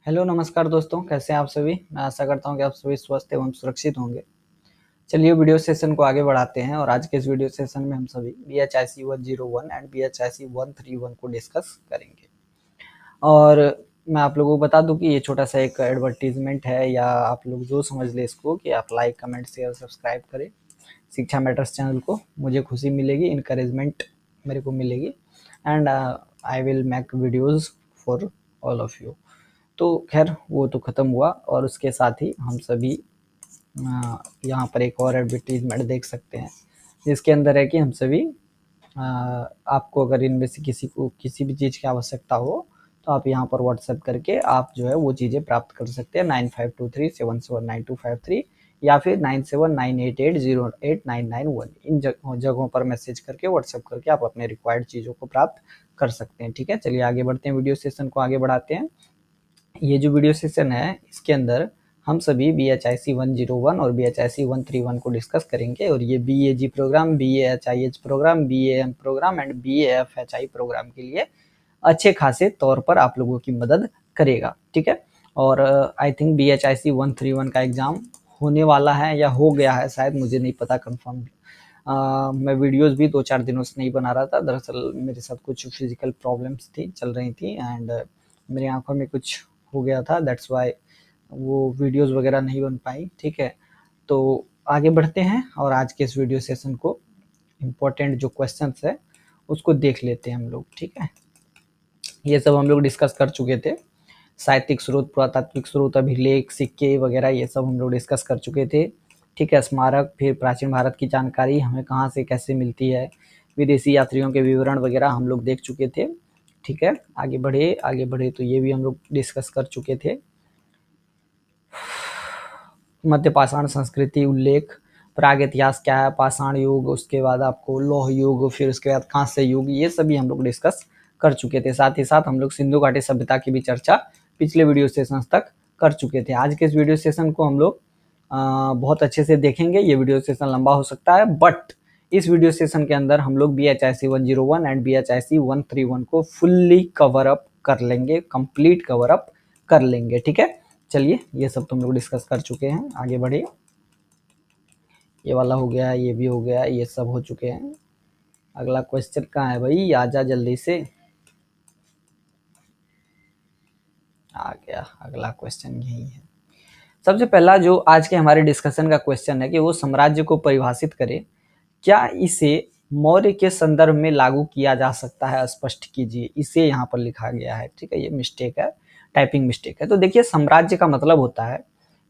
Hello नमस्कार दोस्तों, कैसे हैं आप सभी। मैं आशा करता हूं कि आप सभी स्वस्थ एवं सुरक्षित होंगे। चलिए वीडियो सेशन को आगे बढ़ाते हैं और आज के इस वीडियो सेशन में हम सभी BHIC 101 एंड BHIC 131 को डिस्कस करेंगे। और मैं आप लोगों को बता दूं कि ये छोटा सा एक एडवर्टीजमेंट है, या आप लोग जो समझ ले इसको, कि आप लाइक कमेंट शेयर सब्सक्राइब करें शिक्षा मैटर्स चैनल को। मुझे खुशी मिलेगी, इनकरेजमेंट मेरे को मिलेगी, and I will make videos for all of you. तो खैर वो तो ख़त्म हुआ, और उसके साथ ही हम सभी यहाँ पर एक और एडवर्टीजमेंट देख सकते हैं, जिसके अंदर है कि हम सभी आपको अगर इनमें से किसी को किसी भी चीज़ की आवश्यकता हो तो आप यहाँ पर व्हाट्सएप करके आप जो है वो चीज़ें प्राप्त कर सकते हैं 9523779253 या फिर 9798808991। इन जगहों पर मैसेज करके व्हाट्सएप करके आप अपने रिक्वायर्ड चीज़ों को प्राप्त कर सकते हैं। ठीक है, चलिए आगे बढ़ते हैं, वीडियो सेशन को आगे बढ़ाते हैं। ये जो वीडियो सेशन है इसके अंदर हम सभी BHIC 101 और BHIC 131 को डिस्कस करेंगे, और ये BAG programme, BAHIH programme, BAM programme and BAFHI programme के लिए अच्छे खासे तौर पर आप लोगों की मदद करेगा। ठीक है, और आई थिंक BHIC 131 का एग्ज़ाम होने वाला है या हो गया है शायद, मुझे नहीं पता कंफर्म। मैं वीडियोस भी 2-4 दिनों से नहीं बना रहा था, दरअसल मेरे साथ कुछ फिजिकल प्रॉब्लम्स थी चल रही थी, एंड मेरी आंखों में कुछ हो गया था, दैट्स वाई वो वीडियोस वगैरह नहीं बन पाई। ठीक है, तो आगे बढ़ते हैं और आज के इस वीडियो सेशन को इम्पोर्टेंट जो क्वेश्चंस है उसको देख लेते हैं हम लोग। ठीक है, ये सब हम लोग डिस्कस कर चुके थे, साहित्यिक स्रोत, पुरातात्विक स्रोत, अभिलेख, सिक्के वगैरह ये सब हम लोग डिस्कस कर चुके थे। ठीक है, स्मारक, फिर प्राचीन भारत की जानकारी हमें कहाँ से कैसे मिलती है, विदेशी यात्रियों के विवरण वगैरह हम लोग देख चुके थे। ठीक है, आगे बढ़े तो ये भी हम लोग डिस्कस कर चुके थे। मध्य पाषाण संस्कृति उल्लेख, प्राग इतिहास क्या है, पाषाण युग, उसके बाद आपको लौह युग, फिर उसके बाद कांस्य युग, ये सभी हम लोग डिस्कस कर चुके थे। साथ ही साथ हम लोग सिंधु घाटी सभ्यता की भी चर्चा पिछले वीडियो सेशन तक कर चुके थे। आज के इस वीडियो सेशन को हम लोग बहुत अच्छे से देखेंगे। ये वीडियो सेशन लंबा हो सकता है, बट इस वीडियो सेशन के अंदर हम लोग BHIC 101 एंड BHIC 131 को फुल्ली कवर अप कर लेंगे, कंप्लीट कवर अप कर लेंगे। ठीक है, चलिए ये सब तो हम लोग डिस्कस कर चुके हैं, आगे बढ़े। ये वाला हो गया, ये भी हो गया, ये सब हो चुके हैं। अगला क्वेश्चन कहाँ है भाई, आजा जल्दी से। आ गया, अगला क्वेश्चन यही है। सबसे पहला जो आज के हमारे डिस्कशन का क्वेश्चन है कि वो साम्राज्य को परिभाषित करे, क्या इसे मौर्य के संदर्भ में लागू किया जा सकता है, स्पष्ट कीजिए। इसे यहाँ पर लिखा गया है। ठीक है, ये मिस्टेक है, टाइपिंग मिस्टेक है। तो देखिए, साम्राज्य का मतलब होता है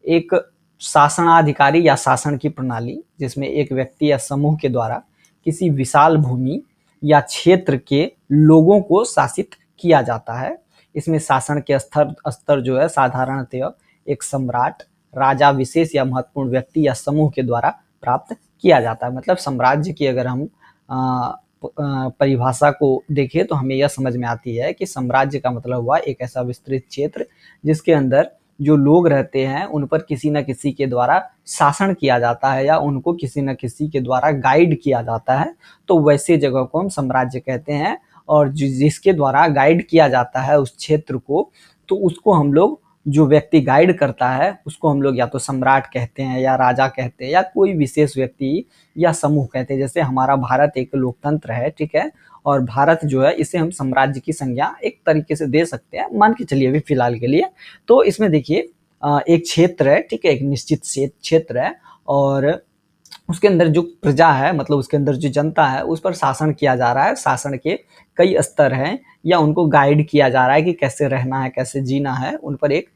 एक शासनाधिकारी या शासन की प्रणाली, जिसमें एक व्यक्ति या समूह के द्वारा किसी विशाल भूमि या क्षेत्र के लोगों को शासित किया जाता है। इसमें शासन के स्तर जो है साधारणतः एक सम्राट, राजा, विशेष या महत्वपूर्ण व्यक्ति या समूह के द्वारा प्राप्त किया जाता है। मतलब साम्राज्य की अगर हम परिभाषा को देखें तो हमें यह समझ में आती है कि साम्राज्य का मतलब हुआ एक ऐसा विस्तृत क्षेत्र जिसके अंदर जो लोग रहते हैं उन पर किसी न किसी के द्वारा शासन किया जाता है, या उनको किसी न किसी के द्वारा गाइड किया जाता है। तो वैसे जगह को हम साम्राज्य कहते हैं, और जिसके द्वारा गाइड किया जाता है उस क्षेत्र को, तो उसको हम लोग, जो व्यक्ति गाइड करता है उसको हम लोग या तो सम्राट कहते हैं, या राजा कहते हैं, या कोई विशेष व्यक्ति या समूह कहते हैं। जैसे हमारा भारत एक लोकतंत्र है, ठीक है, और भारत जो है इसे हम साम्राज्य की संज्ञा एक तरीके से दे सकते हैं, मान के चलिए अभी फिलहाल के लिए। तो इसमें देखिए एक क्षेत्र है, ठीक है, एक निश्चित क्षेत्र है, और उसके अंदर जो प्रजा है, मतलब उसके अंदर जो जनता है, उस पर शासन किया जा रहा है। शासन के कई स्तर हैं, या उनको गाइड किया जा रहा है कि कैसे रहना है, कैसे जीना है। उन पर एक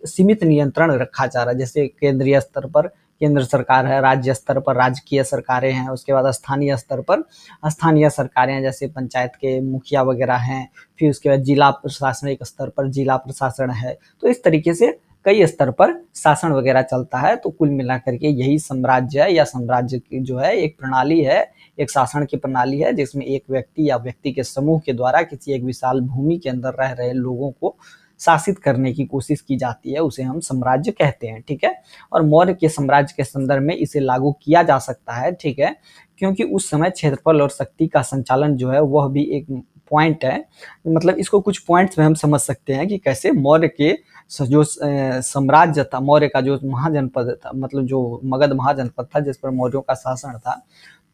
सीमित नियंत्रण रखा जा रहा है। जैसे केंद्रीय स्तर पर केंद्र सरकार है, राज्य स्तर पर राजकीय सरकारें हैं, उसके बाद स्थानीय स्तर पर स्थानीय सरकारें हैं, जैसे पंचायत के मुखिया वगैरह हैं, फिर उसके बाद जिला प्रशासनिक स्तर पर जिला प्रशासन है। तो इस तरीके से कई स्तर पर शासन वगैरह चलता है। तो कुल मिलाकर के यही साम्राज्य है, या साम्राज्य की जो है एक प्रणाली है, एक शासन की प्रणाली है, जिसमें एक व्यक्ति या व्यक्ति के समूह के द्वारा किसी एक विशाल भूमि के अंदर रह रहे लोगों को शासित करने की कोशिश की जाती है, उसे हम साम्राज्य कहते हैं। ठीक है, और मौर्य के साम्राज्य के संदर्भ में इसे लागू किया जा सकता है। ठीक है, क्योंकि उस समय क्षेत्रफल और शक्ति का संचालन जो है वह भी एक पॉइंट है, मतलब इसको कुछ पॉइंट्स में हम समझ सकते हैं कि कैसे मौर्य के जो साम्राज्य था, मौर्य का जो महाजनपद था, मतलब जो मगध महाजनपद था जिस पर मौर्यों का शासन था,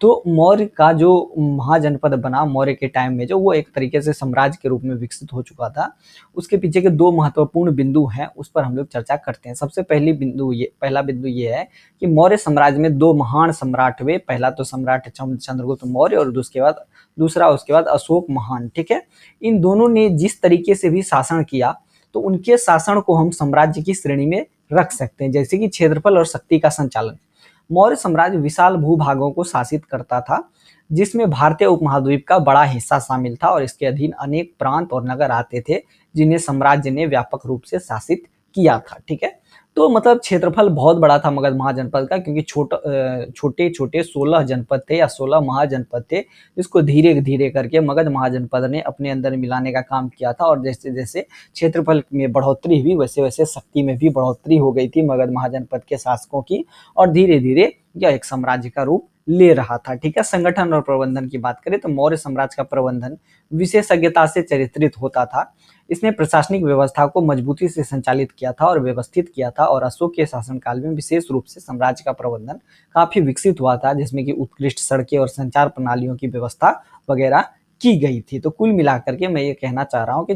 तो मौर्य का जो महाजनपद बना मौर्य के टाइम में, जो वो एक तरीके से साम्राज्य के रूप में विकसित हो चुका था, उसके पीछे के दो महत्वपूर्ण बिंदु हैं, उस पर हम लोग चर्चा करते हैं। सबसे पहला बिंदु ये है कि मौर्य साम्राज्य में दो महान सम्राट हुए। पहला तो सम्राट चंद्रगुप्त मौर्य और उसके बाद अशोक महान, ठीक है। इन दोनों ने जिस तरीके से भी शासन किया, तो उनके शासन को हम साम्राज्य की श्रेणी में रख सकते हैं, जैसे कि क्षेत्रफल और शक्ति का संचालन। मौर्य साम्राज्य विशाल भूभागों को शासित करता था, जिसमें भारतीय उपमहाद्वीप का बड़ा हिस्सा शामिल था, और इसके अधीन अनेक प्रांत और नगर आते थे जिन्हें साम्राज्य ने व्यापक रूप से शासित किया था, ठीक है। तो मतलब क्षेत्रफल बहुत बड़ा था मगध महाजनपद का, क्योंकि छोटे छोटे 16 जनपद थे या 16 महाजनपद थे, जिसको धीरे धीरे करके मगध महाजनपद ने अपने अंदर मिलाने का काम किया था। और जैसे जैसे क्षेत्रफल में बढ़ोतरी हुई, वैसे वैसे शक्ति में भी बढ़ोतरी हो गई थी मगध महाजनपद के शासकों की, और धीरे धीरे यह एक साम्राज्य का रूप ले रहा था, ठीक है। संगठन और प्रबंधन की बात करें तो मौर्य साम्राज्य का प्रबंधन विशेषज्ञता से चरित्रित होता था। इसने प्रशासनिक व्यवस्था को मजबूती से संचालित किया था और व्यवस्थित किया था, और अशोक के शासनकाल में विशेष रूप से साम्राज्य का प्रबंधन काफी विकसित हुआ था, जिसमें कि उत्कृष्ट सड़कें और संचार प्रणालियों की व्यवस्था वगैरह की गई थी। तो कुल मिलाकर के मैं ये कहना चाह रहा हूँ कि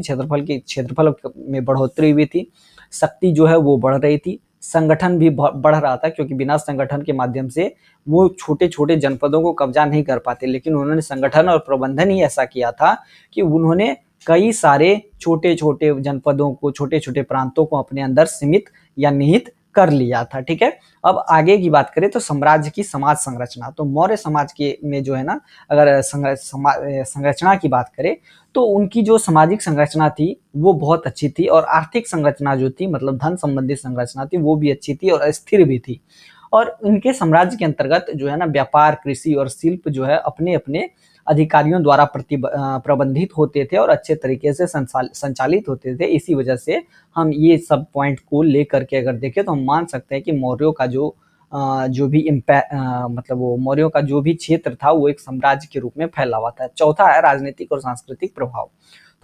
क्षेत्रफल में बढ़ोतरी हुई थी, शक्ति जो है वो बढ़ रही थी, संगठन भी बढ़ रहा था, क्योंकि बिना संगठन के माध्यम से वो छोटे छोटे जनपदों को कब्जा नहीं कर पाते, लेकिन उन्होंने संगठन और प्रबंधन ही ऐसा किया था कि उन्होंने कई सारे छोटे छोटे जनपदों को, छोटे छोटे प्रांतों को अपने अंदर सीमित या निहित कर लिया था, ठीक है। अब आगे की बात करें तो साम्राज्य की समाज संरचना, तो मौर्य समाज के में जो है ना, अगर संरचना की बात करें तो उनकी जो सामाजिक संरचना थी वो बहुत अच्छी थी, और आर्थिक संरचना जो थी, मतलब धन संबंधी संरचना थी, वो भी अच्छी थी और स्थिर भी थी। और उनके साम्राज्य के अंतर्गत जो है ना, व्यापार, कृषि और शिल्प जो है अपने अपने अधिकारियों द्वारा प्रबंधित होते थे और अच्छे तरीके से संचालित होते थे। इसी वजह से हम ये सब पॉइंट को लेकर के अगर देखें तो हम मान सकते हैं कि मौर्यों का जो भी मतलब वो मौर्यों का जो भी क्षेत्र था वो एक साम्राज्य के रूप में फैला हुआ था। चौथा है राजनीतिक और सांस्कृतिक प्रभाव।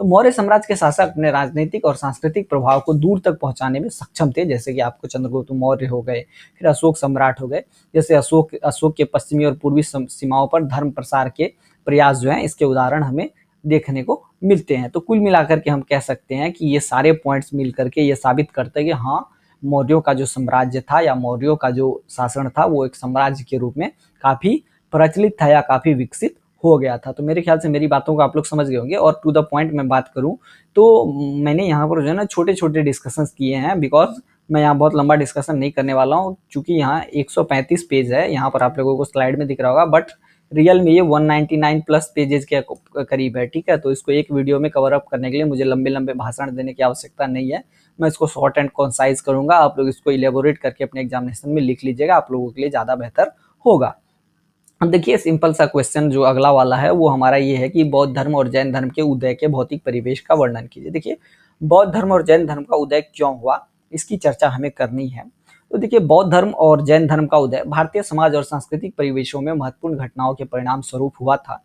तो मौर्य साम्राज्य के शासक अपने राजनीतिक और सांस्कृतिक प्रभाव को दूर तक पहुंचाने में सक्षम थे, जैसे कि आपको चंद्रगुप्त मौर्य हो गए, फिर अशोक सम्राट हो गए। जैसे अशोक के पश्चिमी और पूर्वी सीमाओं पर धर्म प्रसार के प्रयास जो है, इसके उदाहरण हमें देखने को मिलते हैं। तो कुल मिलाकर के हम कह सकते हैं कि ये सारे पॉइंट्स मिलकर के ये साबित करते हैं कि हाँ, मौर्यों का जो साम्राज्य था या मौर्यों का जो शासन था वो एक साम्राज्य के रूप में काफी प्रचलित था या काफी विकसित हो गया था। तो मेरे ख्याल से मेरी बातों को आप लोग समझ गए होंगे। और टू द पॉइंट मैं बात करूं तो मैंने यहाँ पर जो है ना छोटे छोटे डिस्कशंस किए हैं, बिकॉज मैं यहाँ बहुत लंबा डिस्कशन नहीं करने वाला हूँ, चूंकि यहाँ 135 पेज है, यहाँ पर आप लोगों को स्लाइड में दिख रहा होगा, बट रियल में ये 199 प्लस पेजेस के करीब है, ठीक है। तो इसको एक वीडियो में कवर अप करने के लिए मुझे लंबे लंबे भाषण देने की आवश्यकता नहीं है, मैं इसको शॉर्ट एंड कॉन्साइज करूंगा। आप लोग इसको इलेबोरेट करके अपने एग्जामिनेशन में लिख लीजिएगा, आप लोगों के लिए ज़्यादा बेहतर होगा। अब देखिए सिंपल सा क्वेश्चन जो अगला वाला है वो हमारा ये है कि बौद्ध धर्म और जैन धर्म के उदय के भौतिक परिवेश का वर्णन कीजिए। देखिए बौद्ध धर्म और जैन धर्म का उदय क्यों हुआ, इसकी चर्चा हमें करनी है। तो देखिए बौद्ध धर्म और जैन धर्म का उदय भारतीय समाज और सांस्कृतिक परिवेशों में महत्वपूर्ण घटनाओं के परिणाम स्वरूप हुआ था,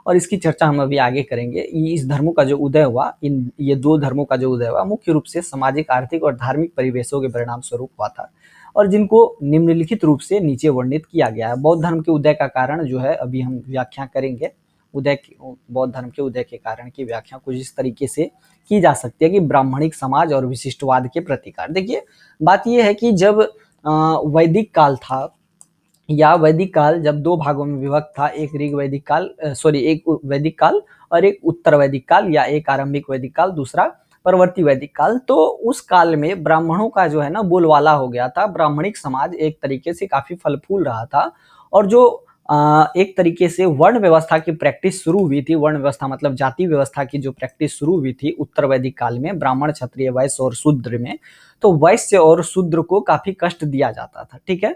और इसकी चर्चा हम अभी आगे करेंगे। इस धर्मों का जो उदय हुआ, ये दो धर्मों का जो उदय हुआ मुख्य रूप से सामाजिक, आर्थिक और धार्मिक परिवेशों के परिणाम स्वरूप हुआ था, और जिनको निम्नलिखित रूप से नीचे वर्णित किया गया है। बौद्ध धर्म के उदय का कारण जो है अभी हम व्याख्या करेंगे। बौद्ध धर्म के उदय के कारण की व्याख्या कुछ इस तरीके से की जा सकती है कि ब्राह्मणिक समाज और विशिष्टवाद के प्रतिकार। देखिए बात यह है कि जब वैदिक काल था, या वैदिक काल जब दो भागों में विभक्त था, एक एक वैदिक काल और एक उत्तर वैदिक काल, या एक आरंभिक वैदिक काल, दूसरा परवर्ती वैदिक काल। तो उस काल में ब्राह्मणों का जो है ना बोलबाला हो गया था, ब्राह्मणिक समाज एक तरीके से काफी फल फूल रहा था, और जो एक तरीके से वर्ण व्यवस्था की प्रैक्टिस शुरू हुई थी, वर्ण व्यवस्था मतलब जाति व्यवस्था की जो प्रैक्टिस शुरू हुई थी उत्तर वैदिक काल में, ब्राह्मण, क्षत्रिय, वैश्य और शूद्र में, तो वैश्य और शूद्र को काफी कष्ट दिया जाता था, ठीक है।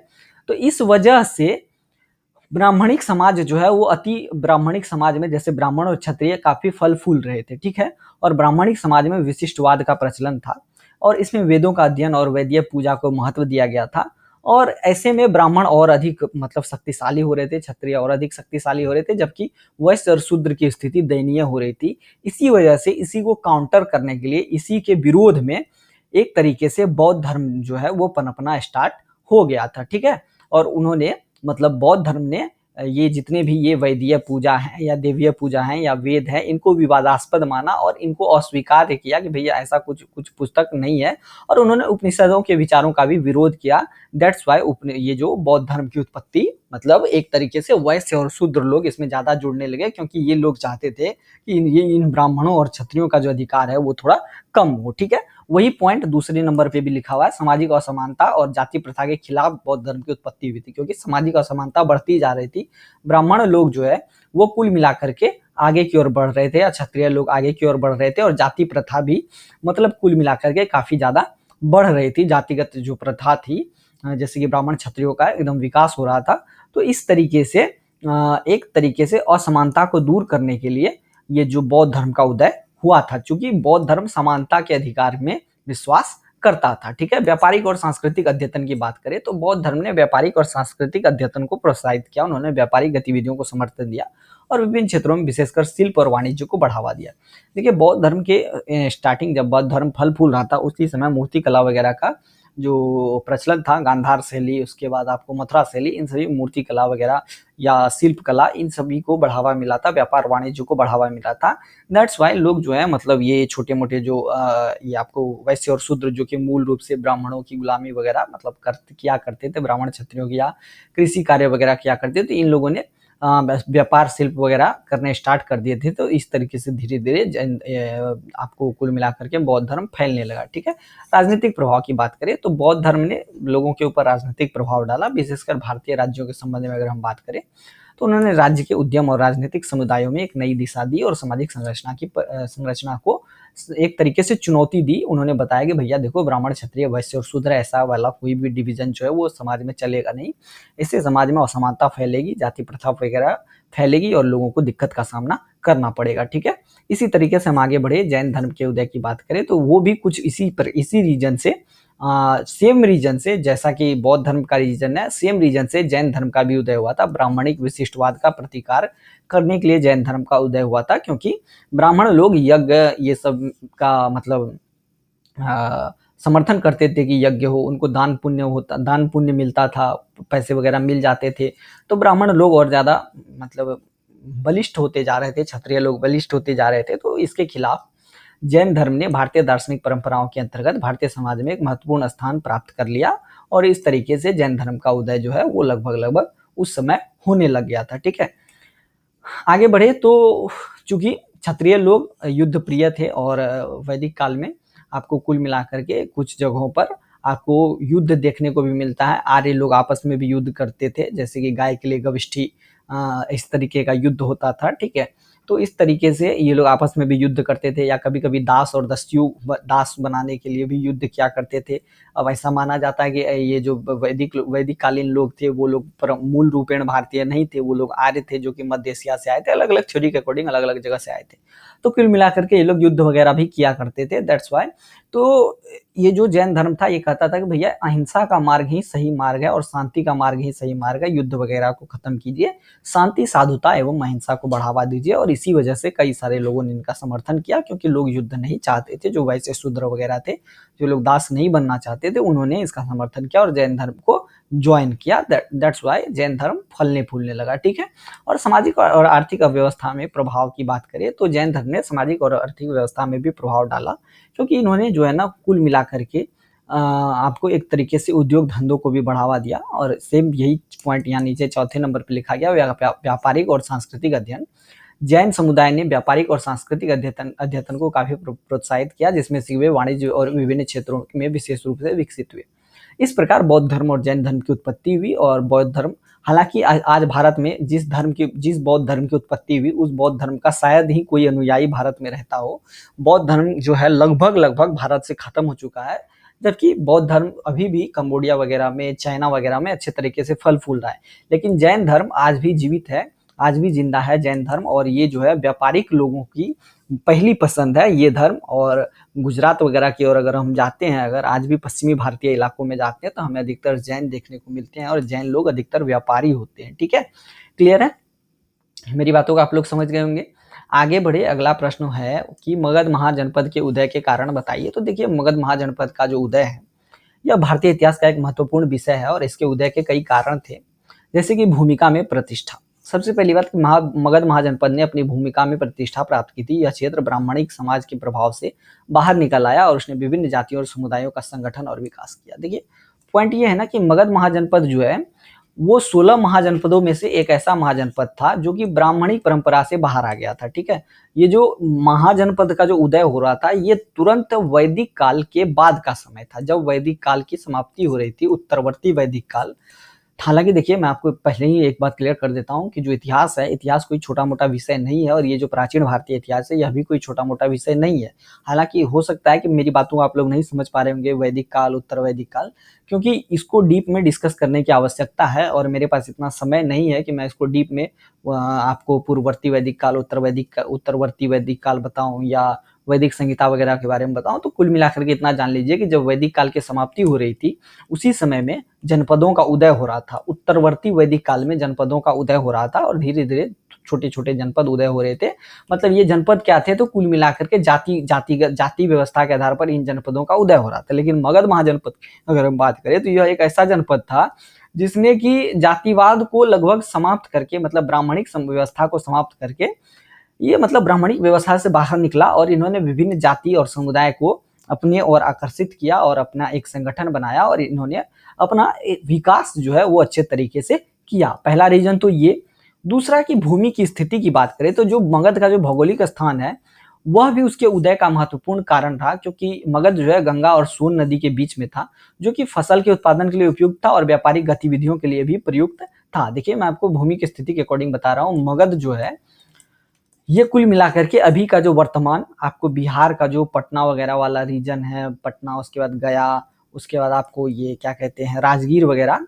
तो इस वजह से ब्राह्मणिक समाज जो है वो अति ब्राह्मणिक समाज में, जैसे ब्राह्मण और क्षत्रिय काफी फल फूल रहे थे, ठीक है। और ब्राह्मणिक समाज में विशिष्टवाद का प्रचलन था, और इसमें वेदों का अध्ययन और वैदिक पूजा को महत्व दिया गया था, और ऐसे में ब्राह्मण और अधिक मतलब शक्तिशाली हो रहे थे, क्षत्रिय और अधिक शक्तिशाली हो रहे थे, जबकि वैश्य और शूद्र की स्थिति दयनीय हो रही थी। इसी वजह से इसी को काउंटर करने के लिए, इसी के विरोध में एक तरीके से बौद्ध धर्म जो है वो पनपना स्टार्ट हो गया था, ठीक है। और उन्होंने मतलब बौद्ध धर्म ने ये जितने भी ये वैदिक पूजा है या देवीय पूजा है या वेद है, इनको विवादास्पद माना और इनको अस्वीकार किया कि भैया ऐसा कुछ कुछ पुस्तक नहीं है, और उन्होंने उपनिषदों के विचारों का भी विरोध किया। दैट्स वाई ये जो बौद्ध धर्म की उत्पत्ति मतलब एक तरीके से वैश्य और शूद्र लोग इसमें ज्यादा जुड़ने लगे, क्योंकि ये लोग चाहते थे कि इन ब्राह्मणों और क्षत्रियों का जो अधिकार है वो थोड़ा कम हो, ठीक है। वही पॉइंट दूसरे नंबर पे भी लिखा हुआ है, सामाजिक असमानता और जाति प्रथा के खिलाफ बौद्ध धर्म की उत्पत्ति हुई थी, क्योंकि सामाजिक असमानता बढ़ती जा रही थी। ब्राह्मण लोग जो है वो कुल मिलाकर के आगे की ओर बढ़ रहे थे, या क्षत्रिय लोग आगे की ओर बढ़ रहे थे, और जाति प्रथा भी मतलब कुल मिलाकर के काफी ज्यादा बढ़ रही थी। जातिगत जो प्रथा थी, जैसे कि ब्राह्मण क्षत्रियों का एकदम विकास हो रहा था। तो इस तरीके से एक तरीके से असमानता को दूर करने के लिए ये जो बौद्ध धर्म का उदय हुआ था, क्योंकि बौद्ध धर्म समानता के अधिकार में विश्वास करता था, ठीक है। व्यापारिक और सांस्कृतिक अध्ययन की बात करें तो बौद्ध धर्म ने व्यापारिक और सांस्कृतिक अध्ययन को प्रोत्साहित किया। उन्होंने व्यापारिक गतिविधियों को समर्थन दिया और विभिन्न क्षेत्रों में विशेषकर शिल्प और वाणिज्य को बढ़ावा दिया। देखिए, बौद्ध धर्म के स्टार्टिंग जब बौद्ध धर्म फल फूल रहा था उसी समय मूर्ति कला वगैरह का जो प्रचलन था, गांधार शैली, उसके बाद आपको मथुरा शैली, इन सभी मूर्ति कला वगैरह या शिल्प कला, इन सभी को बढ़ावा मिला था, व्यापार वाणिज्य को बढ़ावा मिला था। दैट्स वाई लोग जो है मतलब ये छोटे मोटे जो ये आपको वैश्य और शूद्र जो कि मूल रूप से ब्राह्मणों की गुलामी वगैरह मतलब किया करते थे, ब्राह्मण क्षत्रियों की या कृषि कार्य वगैरह किया करते थे, इन लोगों ने व्यापार शिल्प वगैरह करने स्टार्ट कर दिए थे। तो इस तरीके से धीरे धीरे आपको कुल मिलाकर के बौद्ध धर्म फैलने लगा, ठीक है। राजनीतिक प्रभाव की बात करें तो बौद्ध धर्म ने लोगों के ऊपर राजनीतिक प्रभाव डाला, विशेषकर भारतीय राज्यों के संबंध में अगर हम बात करें तो उन्होंने राज्य के उद्यम और राजनीतिक समुदायों में एक नई दिशा दी और सामाजिक संरचना को एक तरीके से चुनौती दी। उन्होंने बताया कि भैया देखो, ब्राह्मण क्षत्रिय वैश्य और शूद्र ऐसा वाला कोई भी डिवीजन जो है वो समाज में चलेगा नहीं। इससे समाज में असमानता फैलेगी, जाति प्रथा वगैरह फैलेगी और लोगों को दिक्कत का सामना करना पड़ेगा, ठीक है। इसी तरीके से हम आगे बढ़े, जैन धर्म के उदय की बात करें तो वो भी कुछ इसी रीजन से सेम रीजन से, जैसा कि बौद्ध धर्म का रीजन है, सेम रीजन से जैन धर्म का भी उदय हुआ था। ब्राह्मणिक विशिष्टवाद का प्रतिकार करने के लिए जैन धर्म का उदय हुआ था, क्योंकि ब्राह्मण लोग यज्ञ ये सब का मतलब समर्थन करते थे कि यज्ञ हो, उनको दान पुण्य मिलता था, पैसे वगैरह मिल जाते थे। तो ब्राह्मण लोग और ज्यादा मतलब बलिष्ठ होते जा रहे थे, क्षत्रिय लोग बलिष्ठ होते जा रहे थे। तो इसके खिलाफ जैन धर्म ने भारतीय दार्शनिक परंपराओं के अंतर्गत भारतीय समाज में एक महत्वपूर्ण स्थान प्राप्त कर लिया, और इस तरीके से जैन धर्म का उदय जो है वो लगभग उस समय होने लग गया था, ठीक है। आगे बढ़े तो चूंकि क्षत्रिय लोग युद्ध प्रिय थे और वैदिक काल में आपको कुल मिलाकर के कुछ जगहों पर आपको युद्ध देखने को भी मिलता है। आर्य लोग आपस में भी युद्ध करते थे, जैसे कि गाय के लिए गविष्ठी, इस तरीके का युद्ध होता था, ठीक है। तो इस तरीके से ये लोग आपस में भी युद्ध करते थे, या कभी कभी दास और दास बनाने के लिए भी युद्ध किया करते थे। अब ऐसा माना जाता है कि ये जो वैदिक कालीन लोग थे वो लोग मूल रूपेण भारतीय नहीं थे, वो लोग आर्य थे जो कि मध्य एशिया से आए थे, अलग अलग थ्योरी के अकॉर्डिंग अलग अलग जगह से आए थे। तो कुल मिलाकर के ये लोग युद्ध वगैरह भी किया करते थे, दैट्स वाई। तो ये जो जैन धर्म था ये कहता था कि भैया अहिंसा का मार्ग ही सही मार्ग है और शांति का मार्ग ही सही मार्ग है, युद्ध वगैरह को खत्म कीजिए, शांति साधुता एवं अहिंसा को बढ़ावा दीजिए। और इसी वजह से कई सारे लोगों ने इनका समर्थन किया, क्योंकि लोग युद्ध नहीं चाहते थे, जो वैसे शूद्र वगैरह थे, जो लोग दास नहीं बनना चाहते थे, उन्होंने इसका समर्थन किया और जैन धर्म को ज्वाइन किया। दैट्स वाई जैन धर्म फलने फूलने लगा, ठीक है। और सामाजिक और आर्थिक व्यवस्था में प्रभाव की बात करें तो जैन धर्म ने सामाजिक और आर्थिक व्यवस्था में भी प्रभाव डाला, क्योंकि इन्होंने जो है ना कुल मिलाकर के आपको एक तरीके से उद्योग धंधों को भी बढ़ावा दिया। और सेम यही पॉइंट यहाँ नीचे चौथे नंबर पर लिखा गया, व्यापारिक और सांस्कृतिक अध्ययन। जैन समुदाय ने व्यापारिक और सांस्कृतिक अध्ययन को काफी प्रोत्साहित किया, जिसमें से वे वाणिज्य और विभिन्न क्षेत्रों में विशेष रूप से विकसित हुए। इस प्रकार बौद्ध धर्म और जैन धर्म की उत्पत्ति हुई। और बौद्ध धर्म, हालांकि आज भारत में जिस बौद्ध धर्म की उत्पत्ति हुई उस बौद्ध धर्म का शायद ही कोई अनुयायी भारत में रहता हो। बौद्ध धर्म जो है लगभग भारत से खत्म हो चुका है, जबकि बौद्ध धर्म अभी भी कंबोडिया वगैरह में, चाइना वगैरह में अच्छे तरीके से फल फूल रहा है। लेकिन जैन धर्म आज भी जीवित है, आज भी जिंदा है जैन धर्म। और ये जो है व्यापारिक लोगों की पहली पसंद है ये धर्म। और गुजरात वगैरह की ओर अगर हम जाते हैं, अगर आज भी पश्चिमी भारतीय इलाकों में जाते हैं, तो हमें अधिकतर जैन देखने को मिलते हैं और जैन लोग अधिकतर व्यापारी होते हैं। ठीक है, क्लियर है? मेरी बातों को आप लोग समझ गए होंगे। आगे बढ़े, अगला प्रश्न है कि मगध महाजनपद के उदय के कारण बताइए। तो देखिए, मगध महाजनपद का जो उदय है यह भारतीय इतिहास का एक महत्वपूर्ण विषय है और इसके उदय के कई कारण थे, जैसे कि भूमिका में प्रतिष्ठा। सबसे पहली बात, मगध महाजनपद ने अपनी भूमिका में प्रतिष्ठा प्राप्त की थी। यह क्षेत्र ब्राह्मणिक समाज के प्रभाव से बाहर निकल आया और उसने विभिन्न जातियों और समुदायों का संगठन और विकास किया। देखिए, पॉइंट ये है ना कि मगध महाजनपद जो है वो 16 महाजनपदों में से एक ऐसा महाजनपद था जो कि ब्राह्मणिक परंपरा से बाहर आ गया था। ठीक है, ये जो महाजनपद का जो उदय हो रहा था ये तुरंत वैदिक काल के बाद का समय था, जब वैदिक काल की समाप्ति हो रही थी, उत्तरवर्ती वैदिक काल। हालांकि देखिए, मैं आपको पहले ही एक बात क्लियर कर देता हूँ कि जो इतिहास है, इतिहास कोई छोटा मोटा विषय नहीं है और ये जो प्राचीन भारतीय इतिहास है यह भी कोई छोटा मोटा विषय नहीं है। हालांकि हो सकता है कि मेरी बातों को आप लोग नहीं समझ पा रहे होंगे, वैदिक काल, उत्तर वैदिक काल, क्योंकि इसको डीप में डिस्कस करने की आवश्यकता है और मेरे पास इतना समय नहीं है कि मैं इसको डीप में आपको पूर्ववर्ती वैदिक काल, उत्तरवर्ती वैदिक काल बताऊं या वैदिक संहिता वगैरह के बारे में बताऊं। तो कुल मिलाकर के इतना जान लीजिए कि जब वैदिक काल की समाप्ति हो रही थी उसी समय में जनपदों का उदय हो रहा था। उत्तरवर्ती वैदिक काल में जनपदों का उदय हो रहा था और धीरे धीरे छोटे छोटे जनपद उदय हो रहे थे। मतलब ये जनपद क्या थे, तो कुल मिलाकर के जाति व्यवस्था के आधार पर इन जनपदों का उदय हो रहा था। लेकिन मगध महाजनपद अगर हम बात करें तो यह एक ऐसा जनपद था जिसने कि जातिवाद को लगभग समाप्त करके, मतलब ब्राह्मणिक व्यवस्था को समाप्त करके, ये मतलब ब्राह्मणिक व्यवस्था से बाहर निकला और इन्होंने विभिन्न जाति और समुदाय को अपने ओर आकर्षित किया और अपना एक संगठन बनाया और इन्होंने अपना विकास जो है वो अच्छे तरीके से किया। पहला रीजन तो ये। दूसरा कि भूमि की स्थिति की बात करें तो जो मगध का जो भौगोलिक स्थान है वह भी उसके उदय का महत्वपूर्ण कारण था, क्योंकि मगध जो है गंगा और सोन नदी के बीच में था, जो कि फसल के उत्पादन के लिए उपयुक्त था और व्यापारिक गतिविधियों के लिए भी प्रयुक्त था। देखिए, मैं आपको भूमि की स्थिति के अकॉर्डिंग बता रहा हूँ। मगध जो है ये कुल मिलाकर के अभी का जो वर्तमान आपको बिहार का जो पटना वगैरह वाला रीजन है, पटना, उसके बाद गया, उसके बाद आपको ये क्या कहते हैं राजगीर वगैरह,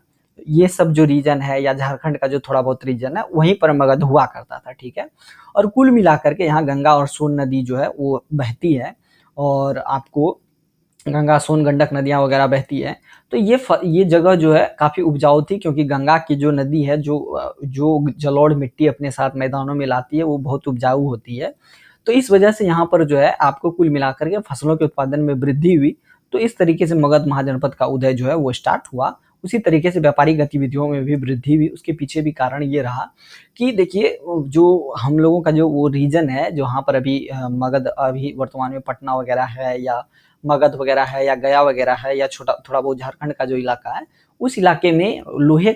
ये सब जो रीजन है, या झारखंड का जो थोड़ा बहुत रीजन है, वहीं पर मगध हुआ करता था। ठीक है, और कुल मिलाकर के यहाँ गंगा और सोन नदी जो है वो बहती है और आपको गंगा, सोन, गंडक नदियां वगैरह बहती है। तो ये जगह जो है काफी उपजाऊ थी, क्योंकि गंगा की जो नदी है जो जलोढ़ मिट्टी अपने साथ मैदानों में लाती है वो बहुत उपजाऊ होती है। तो इस वजह से यहाँ पर जो है आपको कुल मिलाकर के फसलों के उत्पादन में वृद्धि हुई। तो इस तरीके से मगध महाजनपद का उदय जो है वो स्टार्ट हुआ। उसी तरीके से व्यापारिक गतिविधियों में भी वृद्धि हुई। उसके पीछे भी कारण ये रहा कि देखिए, जो हम लोगों का जो वो रीजन है, जो यहाँ पर अभी मगध अभी वर्तमान में पटना वगैरह है या मगध वगैरह है या गया वगैरह है या छोटा थोड़ा बहुत झारखंड का जो इलाका है, उस इलाके में लोहे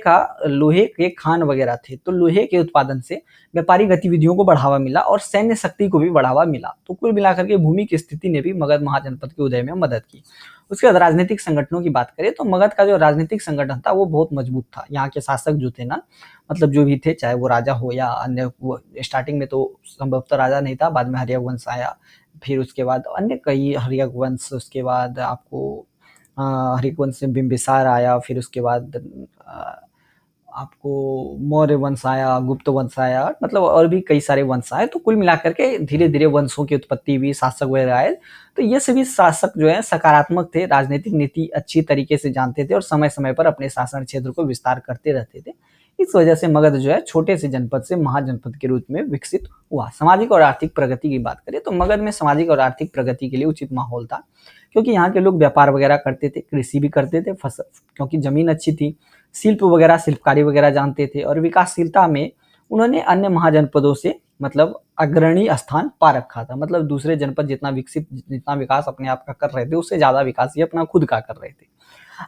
के खान वगैरह थे। तो लोहे के उत्पादन से व्यापारिक गतिविधियों को बढ़ावा मिला और सैन्य शक्ति को भी बढ़ावा मिला। तो कुल मिलाकर के भूमि की स्थिति ने भी मगध महाजनपद के उदय में मदद की। उसके बाद राजनीतिक संगठनों की बात करें तो मगध का जो राजनीतिक संगठन था वो बहुत मजबूत था। यहाँ के शासक जो थे ना, मतलब जो भी थे, चाहे वो राजा हो या अन्य, वो स्टार्टिंग में तो संभवतः राजा नहीं था, बाद में हर्यक वंश आया, फिर उसके बाद अन्य कई हर्यक वंश, उसके बाद आपको हर्यक वंश से बिंबिसार आया, फिर उसके बाद आपको मौर्य वंश आया, गुप्त वंश आया, मतलब और भी कई सारे वंश आए। तो कुल मिलाकर के धीरे धीरे वंशों की उत्पत्ति हुई, शासक वगैरह आए। तो ये सभी शासक जो है सकारात्मक थे, राजनीतिक नीति अच्छी तरीके से जानते थे और समय समय पर अपने शासन क्षेत्र को विस्तार करते रहते थे। इस वजह से मगध जो है छोटे से जनपद से महाजनपद के रूप में विकसित हुआ। सामाजिक और आर्थिक प्रगति की बात करें तो मगध में सामाजिक और आर्थिक प्रगति के लिए उचित माहौल था, क्योंकि यहाँ के लोग व्यापार वगैरह करते थे, कृषि भी करते थे, फसल, क्योंकि जमीन अच्छी थी, शिल्प वगैरह, शिल्पकारी वगैरह जानते थे और विकासशीलता में उन्होंने अन्य महाजनपदों से मतलब अग्रणी स्थान पा रखा था। मतलब दूसरे जनपद जितना विकास अपने आप का कर रहे थे उससे ज्यादा विकास ये अपना खुद का कर रहे थे।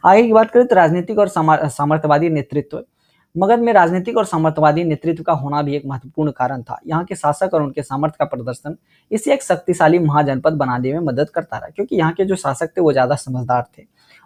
आगे की बात करें तो राजनीतिक और सामर्थ्यवादी नेतृत्व। मगध में राजनीतिक और सामर्थ्यवादी नेतृत्व का होना भी एक महत्वपूर्ण कारण था। यहाँ के शासक और उनके सामर्थ्य का प्रदर्शन इसे एक शक्तिशाली महाजनपद बनाने में मदद करता रहा, क्योंकि यहाँ के जो शासक थे वो ज्यादा समझदार थे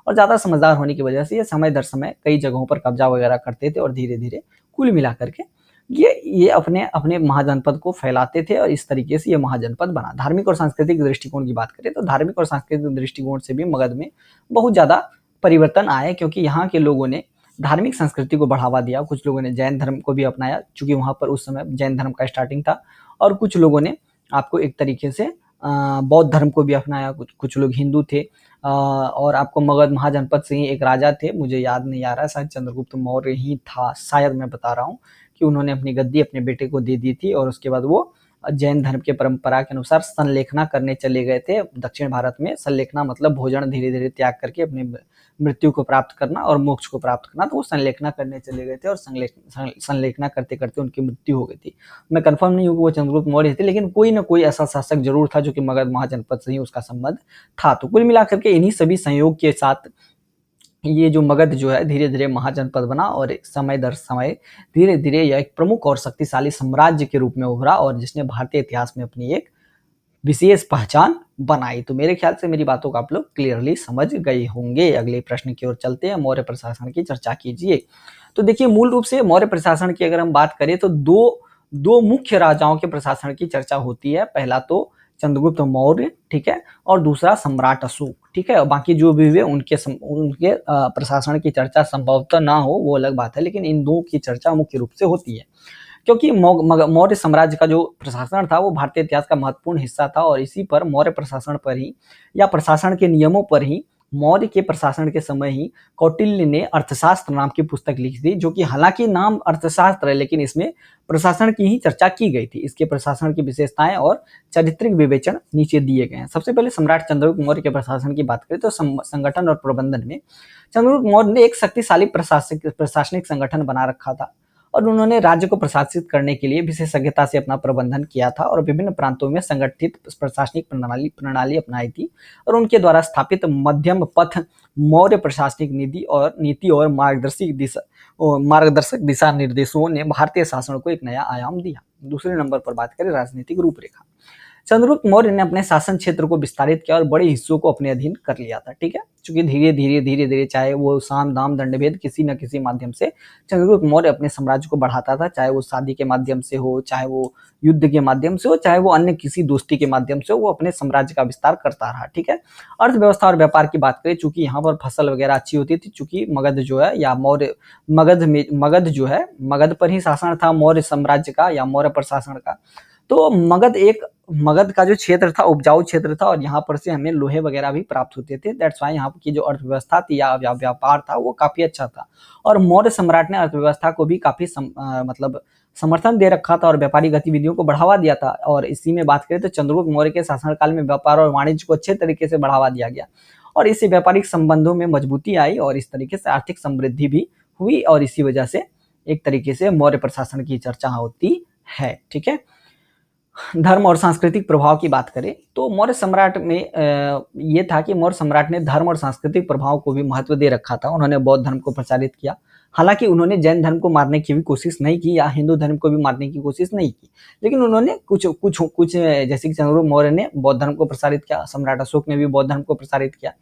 और ज्यादा समझदार होने की वजह से ये समय दर समय कई जगहों पर कब्जा वगैरह करते थे और धीरे धीरे कुल मिला करके ये अपने अपने महाजनपद को फैलाते थे और इस तरीके से ये महाजनपद बना। धार्मिक और सांस्कृतिक दृष्टिकोण की बात करें तो धार्मिक और सांस्कृतिक दृष्टिकोण से भी मगध में बहुत ज्यादा परिवर्तन आए, क्योंकि यहाँ के लोगों ने धार्मिक संस्कृति को बढ़ावा दिया। कुछ लोगों ने जैन धर्म को भी अपनाया, चूंकि वहां पर उस समय जैन धर्म का स्टार्टिंग था, और कुछ लोगों ने आपको एक तरीके से बौद्ध धर्म को भी अपनाया, कुछ लोग हिंदू थे, और आपको मगध महाजनपद से ही एक राजा थे, मुझे याद नहीं आ रहा, शायद चंद्रगुप्त मौर्य ही था, शायद मैं बता रहा हूँ, कि उन्होंने अपनी गद्दी अपने बेटे को दे दी थी, और उसके बाद वो जैन धर्म के परंपरा के अनुसार संलेखना करने चले गए थे दक्षिण भारत में। संलेखना मतलब भोजन धीरे धीरे त्याग करके अपने मृत्यु को प्राप्त करना और मोक्ष को प्राप्त करना, तो वो संलेखना करने चले गए थे, और संलेखना करते करते उनकी मृत्यु हो गई थी। मैं कंफर्म नहीं हूँ कि वो चंद्रगुप्त मौर्य थे, लेकिन कोई ना कोई ऐसा शासक जरूर था जो कि मगध महाजनपद से ही उसका संबंध था। तो कुल मिलाकर के इन्हीं सभी संयोग के साथ ये जो मगध जो है धीरे धीरे महाजनपद बना, और समय दर समय धीरे धीरे यह एक प्रमुख और शक्तिशाली साम्राज्य के रूप में उभरा, और जिसने भारतीय इतिहास में अपनी एक विशेष पहचान बनाई। तो मेरे ख्याल से मेरी बातों को आप लोग क्लियरली समझ गए होंगे। अगले प्रश्न की ओर चलते हैं, मौर्य प्रशासन की चर्चा कीजिए। तो देखिए, मूल रूप से मौर्य प्रशासन की अगर हम बात करें तो दो मुख्य राजाओं के प्रशासन की चर्चा होती है। पहला तो चंद्रगुप्त मौर्य, ठीक है, और दूसरा सम्राट अशोक, ठीक है। और बाकी जो भी हुए उनके प्रशासन की चर्चा संभवतः ना हो, वो अलग बात है, लेकिन इन दो की चर्चा मुख्य रूप से होती है, क्योंकि मौर्य साम्राज्य का जो प्रशासन था वो भारतीय इतिहास का महत्वपूर्ण हिस्सा था, और इसी पर मौर्य प्रशासन पर ही या प्रशासन के नियमों पर ही मौर्य के प्रशासन के समय ही कौटिल्य ने अर्थशास्त्र नाम की पुस्तक लिखी थी, जो कि हालांकि नाम अर्थशास्त्र है, लेकिन इसमें प्रशासन की ही चर्चा की गई थी। इसके प्रशासन की विशेषताएं और चारित्रिक विवेचन नीचे दिए गए हैं। सबसे पहले सम्राट चंद्रगुप्त मौर्य के प्रशासन की बात करें तो संगठन और प्रबंधन में चंद्रगुप्त मौर्य ने एक शक्तिशाली प्रशासनिक संगठन बना रखा था, और उन्होंने राज्य को प्रशासित करने के लिए विशेषज्ञता से अपना प्रबंधन किया था, और विभिन्न प्रांतों में संगठित प्रशासनिक प्रणाली अपनाई थी, और उनके द्वारा स्थापित मध्यम पथ मौर्य प्रशासनिक नीति और मार्गदर्शक दिशा निर्देशों ने भारतीय शासन को एक नया आयाम दिया। दूसरे नंबर पर बात करें राजनीतिक रूपरेखा। चंद्रगुप्त मौर्य ने अपने शासन क्षेत्र को विस्तारित किया और बड़े हिस्सों को अपने अधीन कर लिया था, ठीक है। क्योंकि धीरे धीरे चाहे वो साम दाम दंडभेद किसी न किसी माध्यम से चंद्रगुप्त मौर्य अपने साम्राज्य को बढ़ाता था, चाहे वो शादी के माध्यम से हो, चाहे वो युद्ध के माध्यम से हो, चाहे वो अन्य किसी दोस्ती के माध्यम से हो, वो अपने साम्राज्य का विस्तार करता रहा, ठीक है। अर्थव्यवस्था और व्यापार की बात करें, चूंकि यहाँ पर फसल वगैरह अच्छी होती थी, चूंकि मगध जो है या मगध पर ही शासन था मौर्य साम्राज्य का या मौर्य प्रशासन का। तो मगध का जो क्षेत्र था उपजाऊ क्षेत्र था, और यहाँ पर से हमें लोहे वगैरह भी प्राप्त होते थे। दैट्स वाई यहाँ की जो अर्थव्यवस्था थी या व्यापार था वो काफी अच्छा था, और मौर्य सम्राट ने अर्थव्यवस्था को भी काफी मतलब समर्थन दे रखा था और व्यापारिक गतिविधियों को बढ़ावा दिया था। और इसी में बात करें तो चंद्रगुप्त मौर्य के शासनकाल में व्यापार और वाणिज्य को अच्छे तरीके से बढ़ावा दिया गया, और इससे व्यापारिक संबंधों में मजबूती आई, और इस तरीके से आर्थिक समृद्धि भी हुई, और इसी वजह से एक तरीके से मौर्य प्रशासन की चर्चा होती है, ठीक है। धर्म और सांस्कृतिक प्रभाव की बात करें तो मौर्य सम्राट में ये था कि मौर्य सम्राट ने धर्म और सांस्कृतिक प्रभाव को भी महत्व दे रखा था। उन्होंने बौद्ध धर्म को प्रचारित किया, हालांकि उन्होंने जैन धर्म को मारने की भी कोशिश नहीं की या हिंदू धर्म को भी मारने की कोशिश नहीं की, लेकिन उन्होंने कुछ जैसे कि चंद्रगुप्त मौर्य ने बौद्ध धर्म को प्रसारित किया, सम्राट अशोक ने भी बौद्ध धर्म को प्रसारित किया,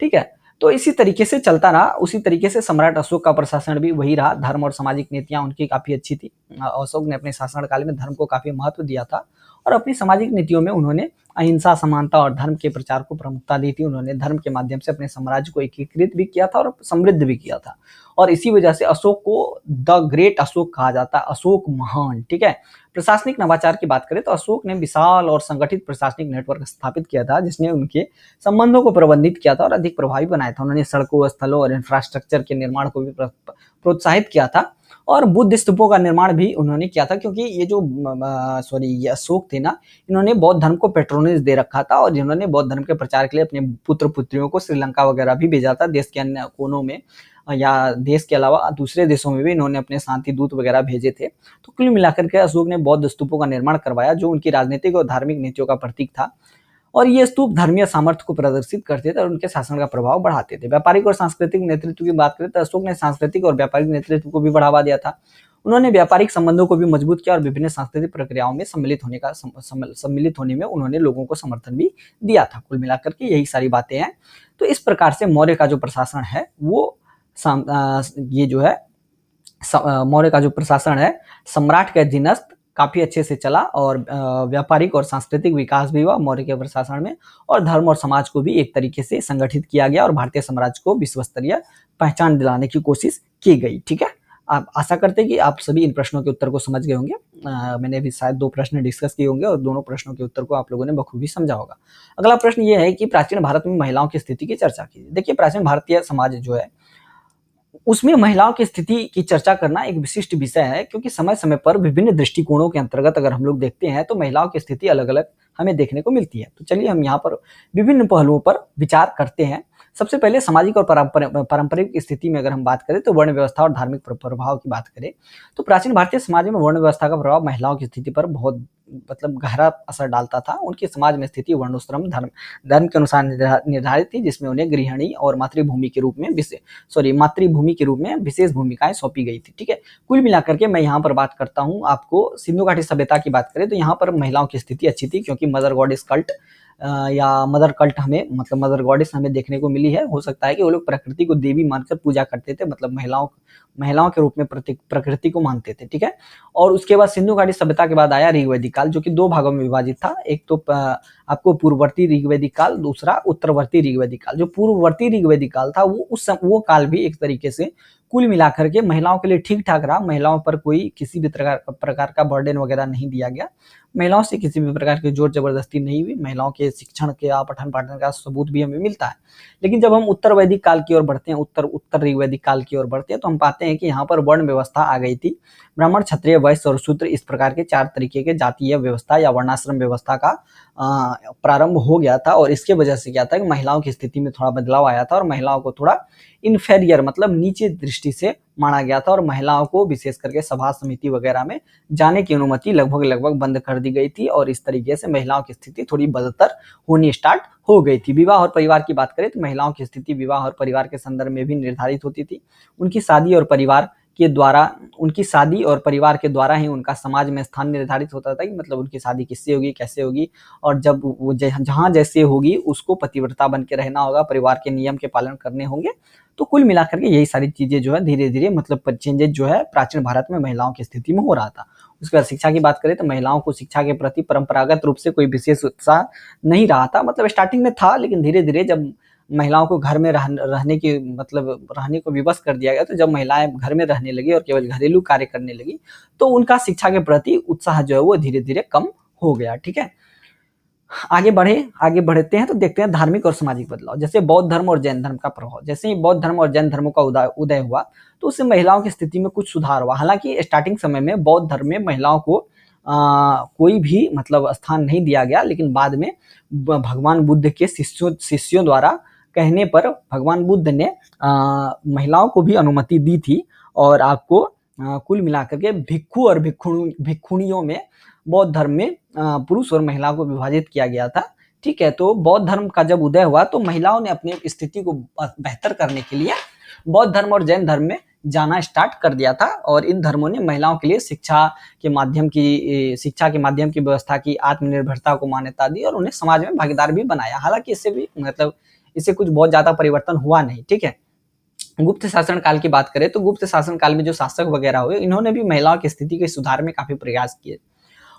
ठीक है। तो इसी तरीके से चलता रहा। उसी तरीके से सम्राट अशोक का प्रशासन भी वही रहा। धर्म और सामाजिक नीतियां उनकी काफी अच्छी थी। अशोक ने अपने शासन काल में धर्म को काफी महत्व दिया था, और अपनी सामाजिक नीतियों में उन्होंने अहिंसा, समानता और धर्म के प्रचार को प्रमुखता दी थी। उन्होंने धर्म के माध्यम से अपने साम्राज्य को एकीकृत भी किया था और समृद्ध भी किया था, और इसी वजह से अशोक को द ग्रेट अशोक कहा जाता है, अशोक महान, ठीक है। प्रशासनिक नवाचार की बात करें तो अशोक ने विशाल और संगठित प्रशासनिक नेटवर्क स्थापित किया था, जिसने उनके संबंधों को प्रबंधित किया था और अधिक प्रभावी बनाया था। उन्होंने सड़कों, स्थलों और इंफ्रास्ट्रक्चर के निर्माण को भी प्रोत्साहित किया था, और बुद्ध स्तूपों का निर्माण भी उन्होंने किया था, क्योंकि ये अशोक थे ना, इन्होंने बौद्ध धर्म को पेट्रोनेज दे रखा था, और जिन्होंने बौद्ध धर्म के प्रचार के लिए अपने पुत्र पुत्रियों को श्रीलंका वगैरह भी भेजा था। देश के अन्य कोनों में या देश के अलावा दूसरे देशों में भी इन्होंने अपने शांति दूत वगैरह भेजे थे। तो कुल मिलाकर के अशोक ने बौद्ध स्तूपों का निर्माण करवाया, जो उनकी राजनीतिक और धार्मिक नीतियों का प्रतीक था, और ये स्तूप धर्मीय सामर्थ्य को प्रदर्शित करते थे और उनके शासन का प्रभाव बढ़ाते थे। व्यापारिक और सांस्कृतिक नेतृत्व की बात करें तो अशोक ने सांस्कृतिक और व्यापारिक नेतृत्व को भी बढ़ावा दिया था। उन्होंने व्यापारिक संबंधों को भी मजबूत किया, और विभिन्न सांस्कृतिक प्रक्रियाओं में सम्मिलित होने में उन्होंने लोगों को समर्थन भी दिया था। कुल मिलाकर के यही सारी बातें हैं। तो इस प्रकार से मौर्य का जो प्रशासन है वो मौर्य का जो प्रशासन है सम्राट के अधीनस्थ काफी अच्छे से चला, और व्यापारिक और सांस्कृतिक विकास भी हुआ मौर्य के प्रशासन में, और धर्म और समाज को भी एक तरीके से संगठित किया गया, और भारतीय साम्राज्य को विश्व स्तरीय पहचान दिलाने की कोशिश की गई, ठीक है। आप आशा करते हैं कि आप सभी इन प्रश्नों के उत्तर को समझ गए होंगे। मैंने अभी शायद 2 प्रश्न डिस्कस किए होंगे और दोनों प्रश्नों के उत्तर को आप लोगों ने बखूबी समझा होगा। अगला प्रश्न ये है कि प्राचीन भारत में महिलाओं की स्थिति की चर्चा कीजिए। देखिए, प्राचीन भारतीय समाज जो है उसमें महिलाओं की स्थिति की चर्चा करना एक विशिष्ट विषय है, क्योंकि समय-समय पर विभिन्न दृष्टिकोणों के अंतर्गत अगर हम लोग देखते हैं तो महिलाओं की स्थिति अलग-अलग हमें देखने को मिलती है। तो चलिए हम यहाँ पर विभिन्न पहलुओं पर विचार करते हैं। सबसे पहले सामाजिक और पारंपरिक स्थिति में अगर हम बात करें तो वर्ण व्यवस्था और धार्मिक प्रभाव की बात करें तो प्राचीन भारतीय समाज में वर्ण व्यवस्था का प्रभाव महिलाओं की स्थिति पर बहुत गहरा असर डालता था। उनकी समाज में स्थिति वर्णाश्रम धर्म के अनुसार निर्धारित थी, जिसमें उन्हें गृहिणी और मातृभूमि के रूप में विशेष भूमिकाएं सौंपी गई थी। ठीक है, कुल मिलाकर के मैं यहाँ पर बात करता हूँ आपको सिंधु घाटी सभ्यता की बात करें तो यहाँ पर महिलाओं की स्थिति अच्छी थी, क्योंकि मदर गॉडेस कल्ट या मदर कल्ट हमें मदर गॉडेस हमें देखने को मिली है। हो सकता है कि वो लोग प्रकृति को देवी मानकर पूजा करते थे, महिलाओं के रूप में प्रकृति को मानते थे। ठीक है, और उसके बाद सिंधु घाटी सभ्यता के बाद आया ऋग्वैदिक काल, जो कि 2 भागों में विभाजित था। एक तो आपको पूर्ववर्ती ऋग्वैदिक काल, दूसरा उत्तरवर्ती ऋग्वैदिक काल। जो पूर्ववर्ती ऋग्वैदिक काल था वो काल भी एक तरीके से कुल मिलाकर के महिलाओं के लिए ठीक ठाक रहा। महिलाओं पर कोई किसी भी प्रकार का बर्डन वगैरह नहीं दिया गया, महिलाओं से किसी भी प्रकार की जोर जबरदस्ती नहीं हुई, महिलाओं के शिक्षण के पठन पाठन का सबूत भी हमें मिलता है। लेकिन जब हम उत्तर वैदिक काल की ओर बढ़ते हैं, उत्तर ऋग्वैदिक काल की ओर बढ़ते हैं, तो हम पाते हैं कि यहाँ पर वर्ण व्यवस्था आ गई थी। ब्राह्मण, क्षत्रिय, वैश्य और शूद्र, इस प्रकार के 4 तरीके के जातीय व्यवस्था या वर्णाश्रम व्यवस्था का प्रारंभ हो गया था। और इसके वजह से क्या था कि महिलाओं की स्थिति में थोड़ा बदलाव आया था और महिलाओं को थोड़ा इन्फेरियर नीचे दृष्टि से माना गया था, और महिलाओं को विशेष करके सभा समिति वगैरह में जाने की अनुमति लगभग बंद कर दी गई थी। और इस तरीके से महिलाओं की स्थिति थोड़ी बदतर होनी स्टार्ट हो गई थी। विवाह और परिवार की बात करें तो महिलाओं की स्थिति विवाह और परिवार के संदर्भ में भी निर्धारित होती थी। उनकी शादी और परिवार के द्वारा ही उनका समाज में स्थान निर्धारित होता था, कि उनकी शादी किससे होगी, कैसे होगी, और जब वो जहां जैसे होगी उसको पतिव्रता बन के रहना होगा, परिवार के नियम के पालन करने होंगे। तो कुल मिलाकर के यही सारी चीजें जो है धीरे धीरे चेंजेस जो है प्राचीन भारत में महिलाओं की स्थिति में हो रहा था। उसके बाद शिक्षा की बात करें तो महिलाओं को शिक्षा के प्रति परंपरागत रूप से कोई विशेष उत्साह नहीं रहा था। स्टार्टिंग में था, लेकिन धीरे धीरे जब महिलाओं को घर में रहने को विवश कर दिया गया, तो जब महिलाएं घर में रहने लगी और केवल घरेलू कार्य करने लगी, तो उनका शिक्षा के प्रति उत्साह जो है वो धीरे धीरे कम हो गया। ठीक है, आगे बढ़ते हैं तो देखते हैं धार्मिक और सामाजिक बदलाव। जैसे बौद्ध धर्म और जैन धर्म का प्रभाव। जैसे ही बौद्ध धर्म और जैन धर्मों का उदय हुआ तो उससे महिलाओं की स्थिति में कुछ सुधार हुआ। हालांकि स्टार्टिंग समय में बौद्ध धर्म में महिलाओं को कोई भी स्थान नहीं दिया गया, लेकिन बाद में भगवान बुद्ध के शिष्यों द्वारा कहने पर भगवान बुद्ध ने महिलाओं को भी अनुमति दी थी, और आपको कुल मिलाकर के भिक्षु और भिक्षुणियों में बौद्ध धर्म में पुरुष और महिला को विभाजित किया गया था। ठीक है, तो बौद्ध धर्म का जब उदय हुआ तो महिलाओं ने अपनी स्थिति को बेहतर करने के लिए बौद्ध धर्म और जैन धर्म में जाना स्टार्ट कर दिया था, और इन धर्मों ने महिलाओं के लिए शिक्षा के माध्यम की व्यवस्था की, आत्मनिर्भरता को मान्यता दी और उन्हें समाज में भागीदार भी बनाया। हालांकि इससे कुछ बहुत ज्यादा परिवर्तन हुआ नहीं। ठीक है, गुप्त शासन काल की बात करें तो गुप्त शासन काल में जो शासक वगैरह हुए, इन्होंने भी महिलाओं की स्थिति के सुधार में काफी प्रयास किए।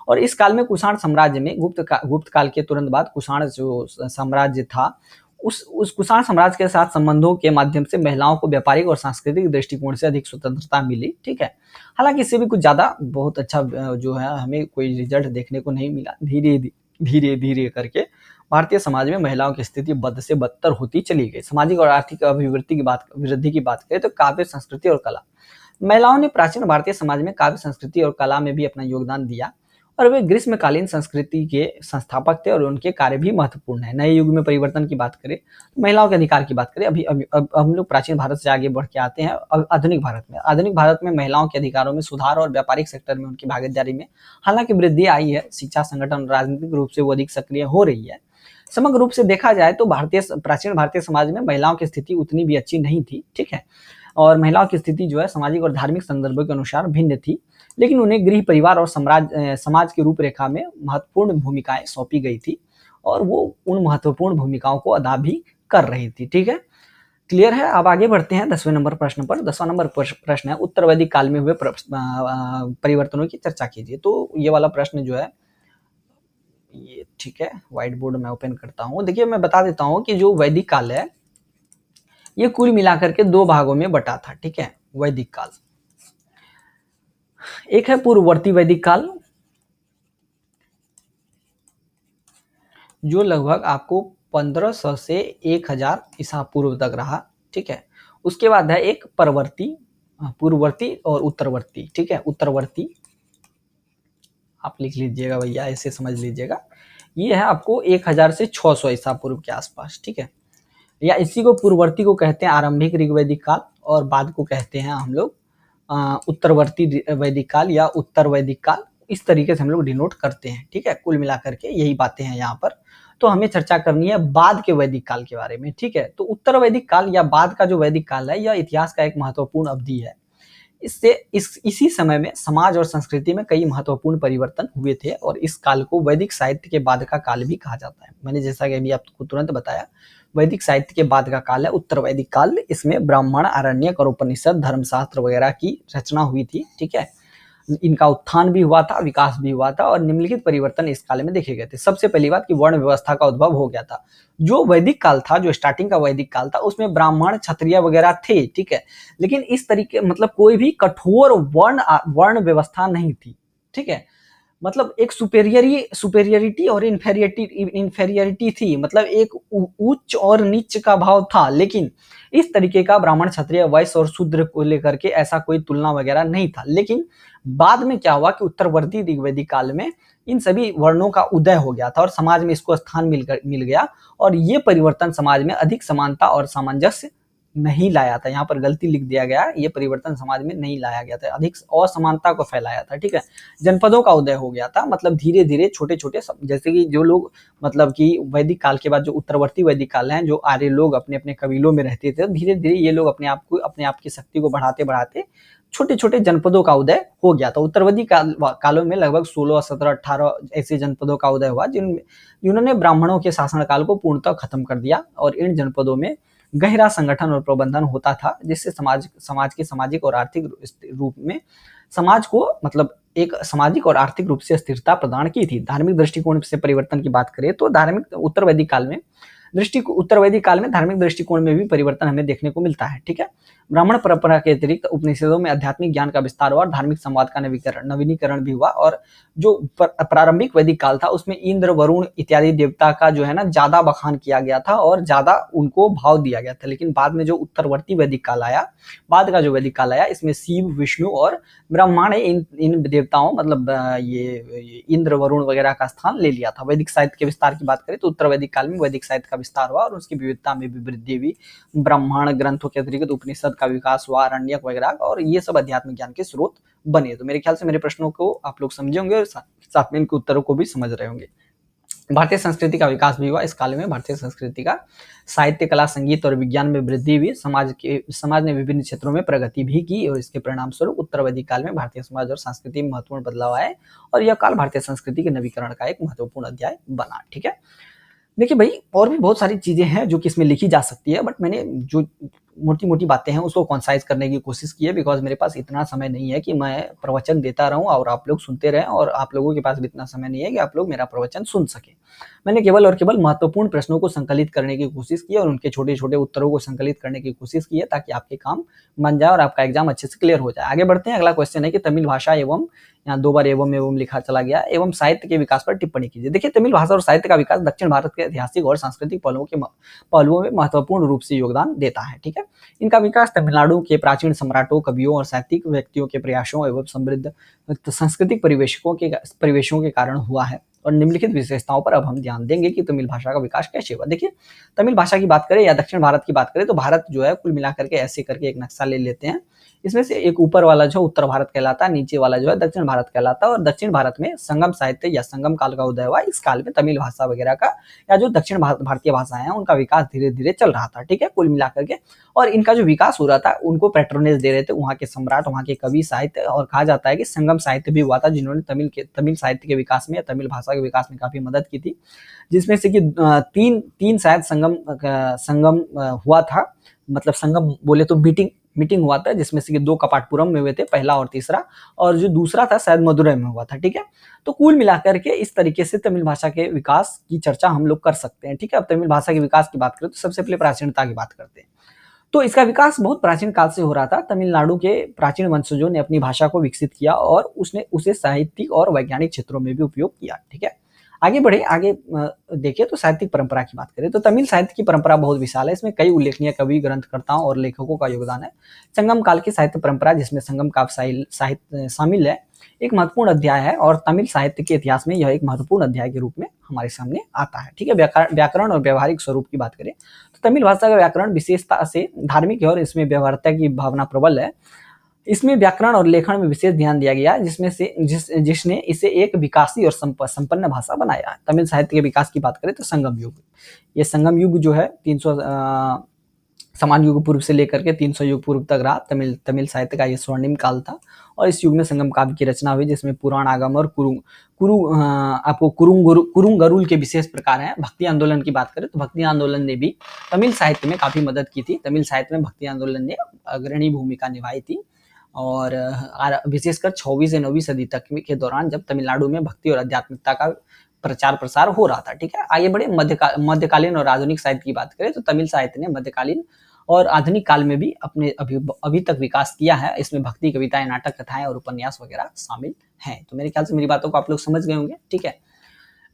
और इस काल में कुषाण साम्राज्य में गुप्त काल के तुरंत बाद कुषाण जो साम्राज्य था, उस कुषाण साम्राज्य के साथ संबंधों के माध्यम से महिलाओं को व्यापारिक और सांस्कृतिक दृष्टिकोण से अधिक स्वतंत्रता मिली। ठीक है, हालांकि इससे भी कुछ ज्यादा बहुत अच्छा जो है हमें कोई रिजल्ट देखने को नहीं मिला। धीरे धीरे करके भारतीय समाज में महिलाओं की स्थिति बद से बदतर होती चली गई। सामाजिक और आर्थिक वृद्धि की बात करें तो काव्य, संस्कृति और कला। महिलाओं ने प्राचीन भारतीय समाज में काव्य, संस्कृति और कला में भी अपना योगदान दिया, और वे ग्रीष्मकालीन संस्कृति के संस्थापक थे, और उनके कार्य भी महत्वपूर्ण है। नए युग में परिवर्तन की बात करें, महिलाओं के अधिकार की बात करें, अब हम लोग प्राचीन भारत से आगे बढ़ के आते हैं आधुनिक भारत में महिलाओं के अधिकारों में सुधार और व्यापारिक सेक्टर में उनकी भागीदारी में हालांकि वृद्धि आई है। शिक्षा, संगठन, राजनीतिक रूप से वो अधिक सक्रिय हो रही है। समग्र रूप से देखा जाए तो प्राचीन भारतीय समाज में महिलाओं की स्थिति उतनी भी अच्छी नहीं थी। ठीक है, और महिलाओं की स्थिति जो है सामाजिक और धार्मिक संदर्भों के अनुसार भिन्न थी, लेकिन उन्हें गृह, परिवार और समाज की रूपरेखा में महत्वपूर्ण भूमिकाएं सौंपी गई थी, और वो उन महत्वपूर्ण भूमिकाओं को अदा भी कर रही थी। ठीक है, क्लियर है। अब आगे बढ़ते हैं 10वें नंबर प्रश्न पर। 10वां नंबर प्रश्न है उत्तर वैदिक काल में हुए परिवर्तनों की चर्चा कीजिए। तो ये वाला प्रश्न जो है ये, ठीक है, व्हाइट बोर्ड में ओपन करता हूँ। देखिए, मैं बता देता हूँ कि जो वैदिक काल है ये कुल मिलाकर के 2 भागों में बटा था। ठीक है, वैदिक काल एक है पूर्ववर्ती वैदिक काल, जो लगभग आपको 1500 से 1000 ईसा पूर्व तक रहा, ठीक है। उसके बाद है एक परवर्ती, पूर्ववर्ती और उत्तरवर्ती, ठीक है। उत्तरवर्ती आप लिख लीजिएगा भैया, ऐसे समझ लीजिएगा। ये है आपको 1000 से 600 ईसा पूर्व के आसपास, ठीक है। या इसी को पूर्ववर्ती को कहते हैं आरंभिक ऋग्वैदिक काल, और बाद को कहते हैं हम लोग उत्तरवर्ती वैदिक काल या उत्तर वैदिक काल। इस तरीके से हम लोग डिनोट करते हैं, ठीक है। कुल मिलाकर के यही बातें हैं यहाँ पर। तो हमें चर्चा करनी है बाद के वैदिक काल के बारे में, ठीक है। तो उत्तर वैदिक काल या बाद का जो वैदिक काल है, यह इतिहास का एक महत्वपूर्ण अवधि है। इससे इसी समय में समाज और संस्कृति में कई महत्वपूर्ण परिवर्तन हुए थे, और इस काल को वैदिक साहित्य के बाद का काल भी कहा जाता है। मैंने जैसा कि अभी आपको तुरंत बताया, वैदिक साहित्य के बाद का काल है उत्तर वैदिक काल। इसमें ब्राह्मण, आरण्यक और उपनिषद, धर्मशास्त्र वगैरह की रचना हुई थी, ठीक है। इनका उत्थान भी हुआ था, विकास भी हुआ था, और निम्नलिखित परिवर्तन इस काल में देखे गए थे। सबसे पहली बात कि वर्ण व्यवस्था का उद्भव हो गया था। जो वैदिक काल था, जो स्टार्टिंग का वैदिक काल था, उसमें ब्राह्मण, क्षत्रिय वगैरह थे, ठीक है। लेकिन इस तरीके मतलब कोई भी कठोर वर्ण व्यवस्था नहीं थी, ठीक है। मतलब एक सुपेरियरिटी और इंफेरियरिटी थी, मतलब एक उच्च और नीच का भाव था। लेकिन इस तरीके का ब्राह्मण, क्षत्रिय, वैश्य और शूद्र को लेकर के ऐसा कोई तुलना वगैरह नहीं था। लेकिन बाद में क्या हुआ कि उत्तरवर्ती ऋग्वैदिक काल में इन सभी वर्णों का उदय हो गया था, और समाज में इसको स्थान मिल गया, और ये परिवर्तन समाज में अधिक समानता और सामंजस्य नहीं लाया था। यहाँ पर गलती लिख दिया गया, ये परिवर्तन समाज में नहीं लाया गया था, अधिक असमानता को फैलाया था, ठीक है। जनपदों का उदय हो गया था, मतलब धीरे धीरे छोटे छोटे, जैसे कि जो लोग मतलब कि वैदिक काल के बाद जो उत्तरवर्ती वैदिक काल है, जो आर्य लोग अपने अपने कबीलों में रहते थे, धीरे धीरे ये लोग अपने आप की शक्ति को बढ़ाते बढ़ाते छोटे छोटे जनपदों का उदय हो गया था। उत्तरवर्ती कालों में लगभग 16, 17, 18 ऐसे जनपदों का उदय हुआ, जिन्होंने ब्राह्मणों के शासनकाल को पूर्णतः खत्म कर दिया, और इन जनपदों में गहरा संगठन और प्रबंधन होता था, जिससे समाज के सामाजिक और आर्थिक रूप में समाज को मतलब एक सामाजिक और आर्थिक रूप से स्थिरता प्रदान की थी। धार्मिक दृष्टिकोण से परिवर्तन की बात करें तो उत्तर वैदिक काल में धार्मिक दृष्टिकोण में भी परिवर्तन हमें देखने को मिलता है, ठीक है। ब्राह्मण परंपरा के अतिरिक्त उपनिषदों में आध्यात्मिक ज्ञान का विस्तार हुआ, और धार्मिक संवाद का नवीनीकरण भी हुआ। और जो प्रारंभिक वैदिक काल था, उसमें इंद्र, वरुण इत्यादि देवता का जो है ना ज्यादा बखान किया गया था, और ज्यादा उनको भाव दिया गया था। लेकिन बाद में जो उत्तरवर्ती वैदिक काल आया, बाद का जो वैदिक काल आया, इसमें शिव, विष्णु और ब्रह्मांड इन देवताओं मतलब ये इंद्र, वरुण वगैरह का स्थान ले लिया था। वैदिक साहित्य के विस्तार की बात करें तो उत्तर वैदिक काल में वैदिक साहित्य का विस्तार हुआ, और उसकी विविधता में भी वृद्धि हुई। ब्राह्मण ग्रंथों के अतिरिक्त उपनिषद का विकास हुआ, आरण्यक वगैरह, और ये सब अध्यात्म ज्ञान के स्रोत बने। तो मेरे ख्याल से मेरे प्रश्नों को आप लोग समझे होंगे, और साथ में इनके उत्तरों को भी समझ रहे होंगे। भारतीय संस्कृति का विकास भी हुआ इस काल में। भारतीय संस्कृति का साहित्य, कला, संगीत और विज्ञान में वृद्धि हुई। समाज ने विभिन्न क्षेत्रों में प्रगति भी की, और इसके परिणाम स्वरूप उत्तर वैदिक काल में भारतीय समाज और संस्कृति में महत्वपूर्ण बदलाव आए, और यह काल भारतीय संस्कृति के नवीकरण का एक महत्वपूर्ण अध्याय बना, ठीक है। देखिए भाई, और भी बहुत सारी चीजें हैं जो कि इसमें लिखी जा सकती है, बट मैंने जो मोटी मोटी बातें हैं उसको कॉन्साइज करने की कोशिश की है, बिकॉज मेरे पास इतना समय नहीं है कि मैं प्रवचन देता रहूं और आप लोग सुनते रहें, और आप लोगों के पास भी इतना समय नहीं है कि आप लोग मेरा प्रवचन सुन सके। मैंने केवल और केवल महत्वपूर्ण प्रश्नों को संकलित करने की कोशिश की, और उनके छोटे छोटे उत्तरों को संकलित करने की कोशिश की है, ताकि आपके काम बन जाए और आपका एग्जाम अच्छे से क्लियर हो जाए। आगे बढ़ते हैं। अगला क्वेश्चन है कि तमिल भाषा एवं, यहाँ 2 बार एवं लिखा चला गया, एवं साहित्य के विकास पर टिप्पणी कीजिए। देखिए, तमिल भाषा और साहित्य का विकास दक्षिण भारत के ऐतिहासिक और सांस्कृतिक पहलुओं में महत्वपूर्ण रूप से योगदान देता है, ठीक है। इनका विकास तमिलनाडु के प्राचीन सम्राटों, कवियों और साहित्यिक व्यक्तियों के प्रयासों एवं समृद्ध सांस्कृतिक परिवेशों के कारण हुआ है, और निम्नलिखित विशेषताओं पर अब हम ध्यान देंगे कि तमिल भाषा का विकास कैसे हुआ। देखिए, तमिल भाषा की बात करें या दक्षिण भारत की बात करें, तो भारत जो है कुल मिलाकर के ऐसे करके एक नक्शा ले लेते हैं। इसमें से एक ऊपर वाला जो उत्तर भारत कहलाता है, नीचे वाला जो है दक्षिण भारत कहलाता है। और दक्षिण भारत में संगम साहित्य या संगम काल का उदय हुआ। इस काल में तमिल भाषा वगैरह का या जो दक्षिण भारतीय भाषाएं हैं उनका विकास धीरे धीरे चल रहा था, ठीक है, कुल मिलाकर के। और इनका जो विकास हो रहा था, उनको पैट्रोनेज दे रहे थे वहाँ के सम्राट, वहाँ के कवि, साहित्य, और कहा जाता है कि संगम साहित्य भी हुआ था, जिन्होंने तमिल साहित्य के विकास में या तमिल भाषा के विकास में काफी मदद की थी। जिसमें से कि तीन शायद संगम हुआ था, मतलब संगम बोले तो मीटिंग हुआ था, जिसमें से कि 2 कपाटपुरम में हुए थे, पहला और तीसरा, और जो दूसरा था शायद मदुरै में हुआ था, ठीक है। तो कुल मिलाकर के इस तरीके से तमिल भाषा के विकास की चर्चा हम लोग कर सकते हैं, ठीक है। अब तमिल भाषा के विकास की बात करें तो सबसे पहले प्राचीनता की बात करते हैं। तो इसका विकास बहुत प्राचीन काल से हो रहा था। तमिलनाडु के प्राचीन वंशजों ने अपनी भाषा को विकसित किया और उसने उसे साहित्यिक और वैज्ञानिक क्षेत्रों में भी उपयोग किया। ठीक है, आगे बढ़े, आगे देखिए तो साहित्यिक परंपरा की बात करें तो तमिल साहित्य की परंपरा बहुत विशाल है। इसमें कई उल्लेखनीय कवि, ग्रंथकर्ताओं और लेखकों का योगदान है। संगम काल की साहित्य परंपरा, जिसमें संगम काव्य साहित्य शामिल है, एक महत्वपूर्ण अध्याय है और तमिल साहित्य के इतिहास में यह एक महत्वपूर्ण अध्याय के रूप में हमारे सामने आता है। ठीक है, व्याकरण और व्यवहारिक स्वरूप की बात करें तो तमिल भाषा का व्याकरण विशेषता से धार्मिक है और इसमें व्यवहार्यता की भावना प्रबल है। इसमें व्याकरण और लेखन में विशेष ध्यान दिया गया, जिसने इसे एक विकासी और संपन्न भाषा बनाया है। तमिल साहित्य के विकास की बात करें तो संगम युग, ये संगम युग जो है 300 समान युग पूर्व से लेकर के 300 युग पूर्व तक रहा। तमिल साहित्य का ये स्वर्णिम काल था और इस युग में संगम काव्य की रचना हुई, जिसमें पुराण, आगम और कुरुंगरुल के विशेष प्रकार हैं। भक्ति आंदोलन की बात करें तो भक्ति आंदोलन ने भी तमिल साहित्य में काफी मदद की थी। तमिल साहित्य में भक्ति आंदोलन ने अग्रणी भूमिका निभाई थी और विशेषकर 6वीं से 9वीं सदी तक के दौरान, जब तमिलनाडु में भक्ति और आध्यात्मिकता का प्रचार प्रसार हो रहा था। ठीक है, आगे बढ़े, मध्यकालीन और आधुनिक साहित्य की बात करें तो तमिल साहित्य ने मध्यकालीन और आधुनिक काल में भी अपने अभी तक विकास किया है। इसमें भक्ति, कविताएं, नाटक, कथाएं और उपन्यास वगैरह शामिल हैं। तो मेरे ख्याल से मेरी बातों को आप लोग समझ गए होंगे। ठीक है,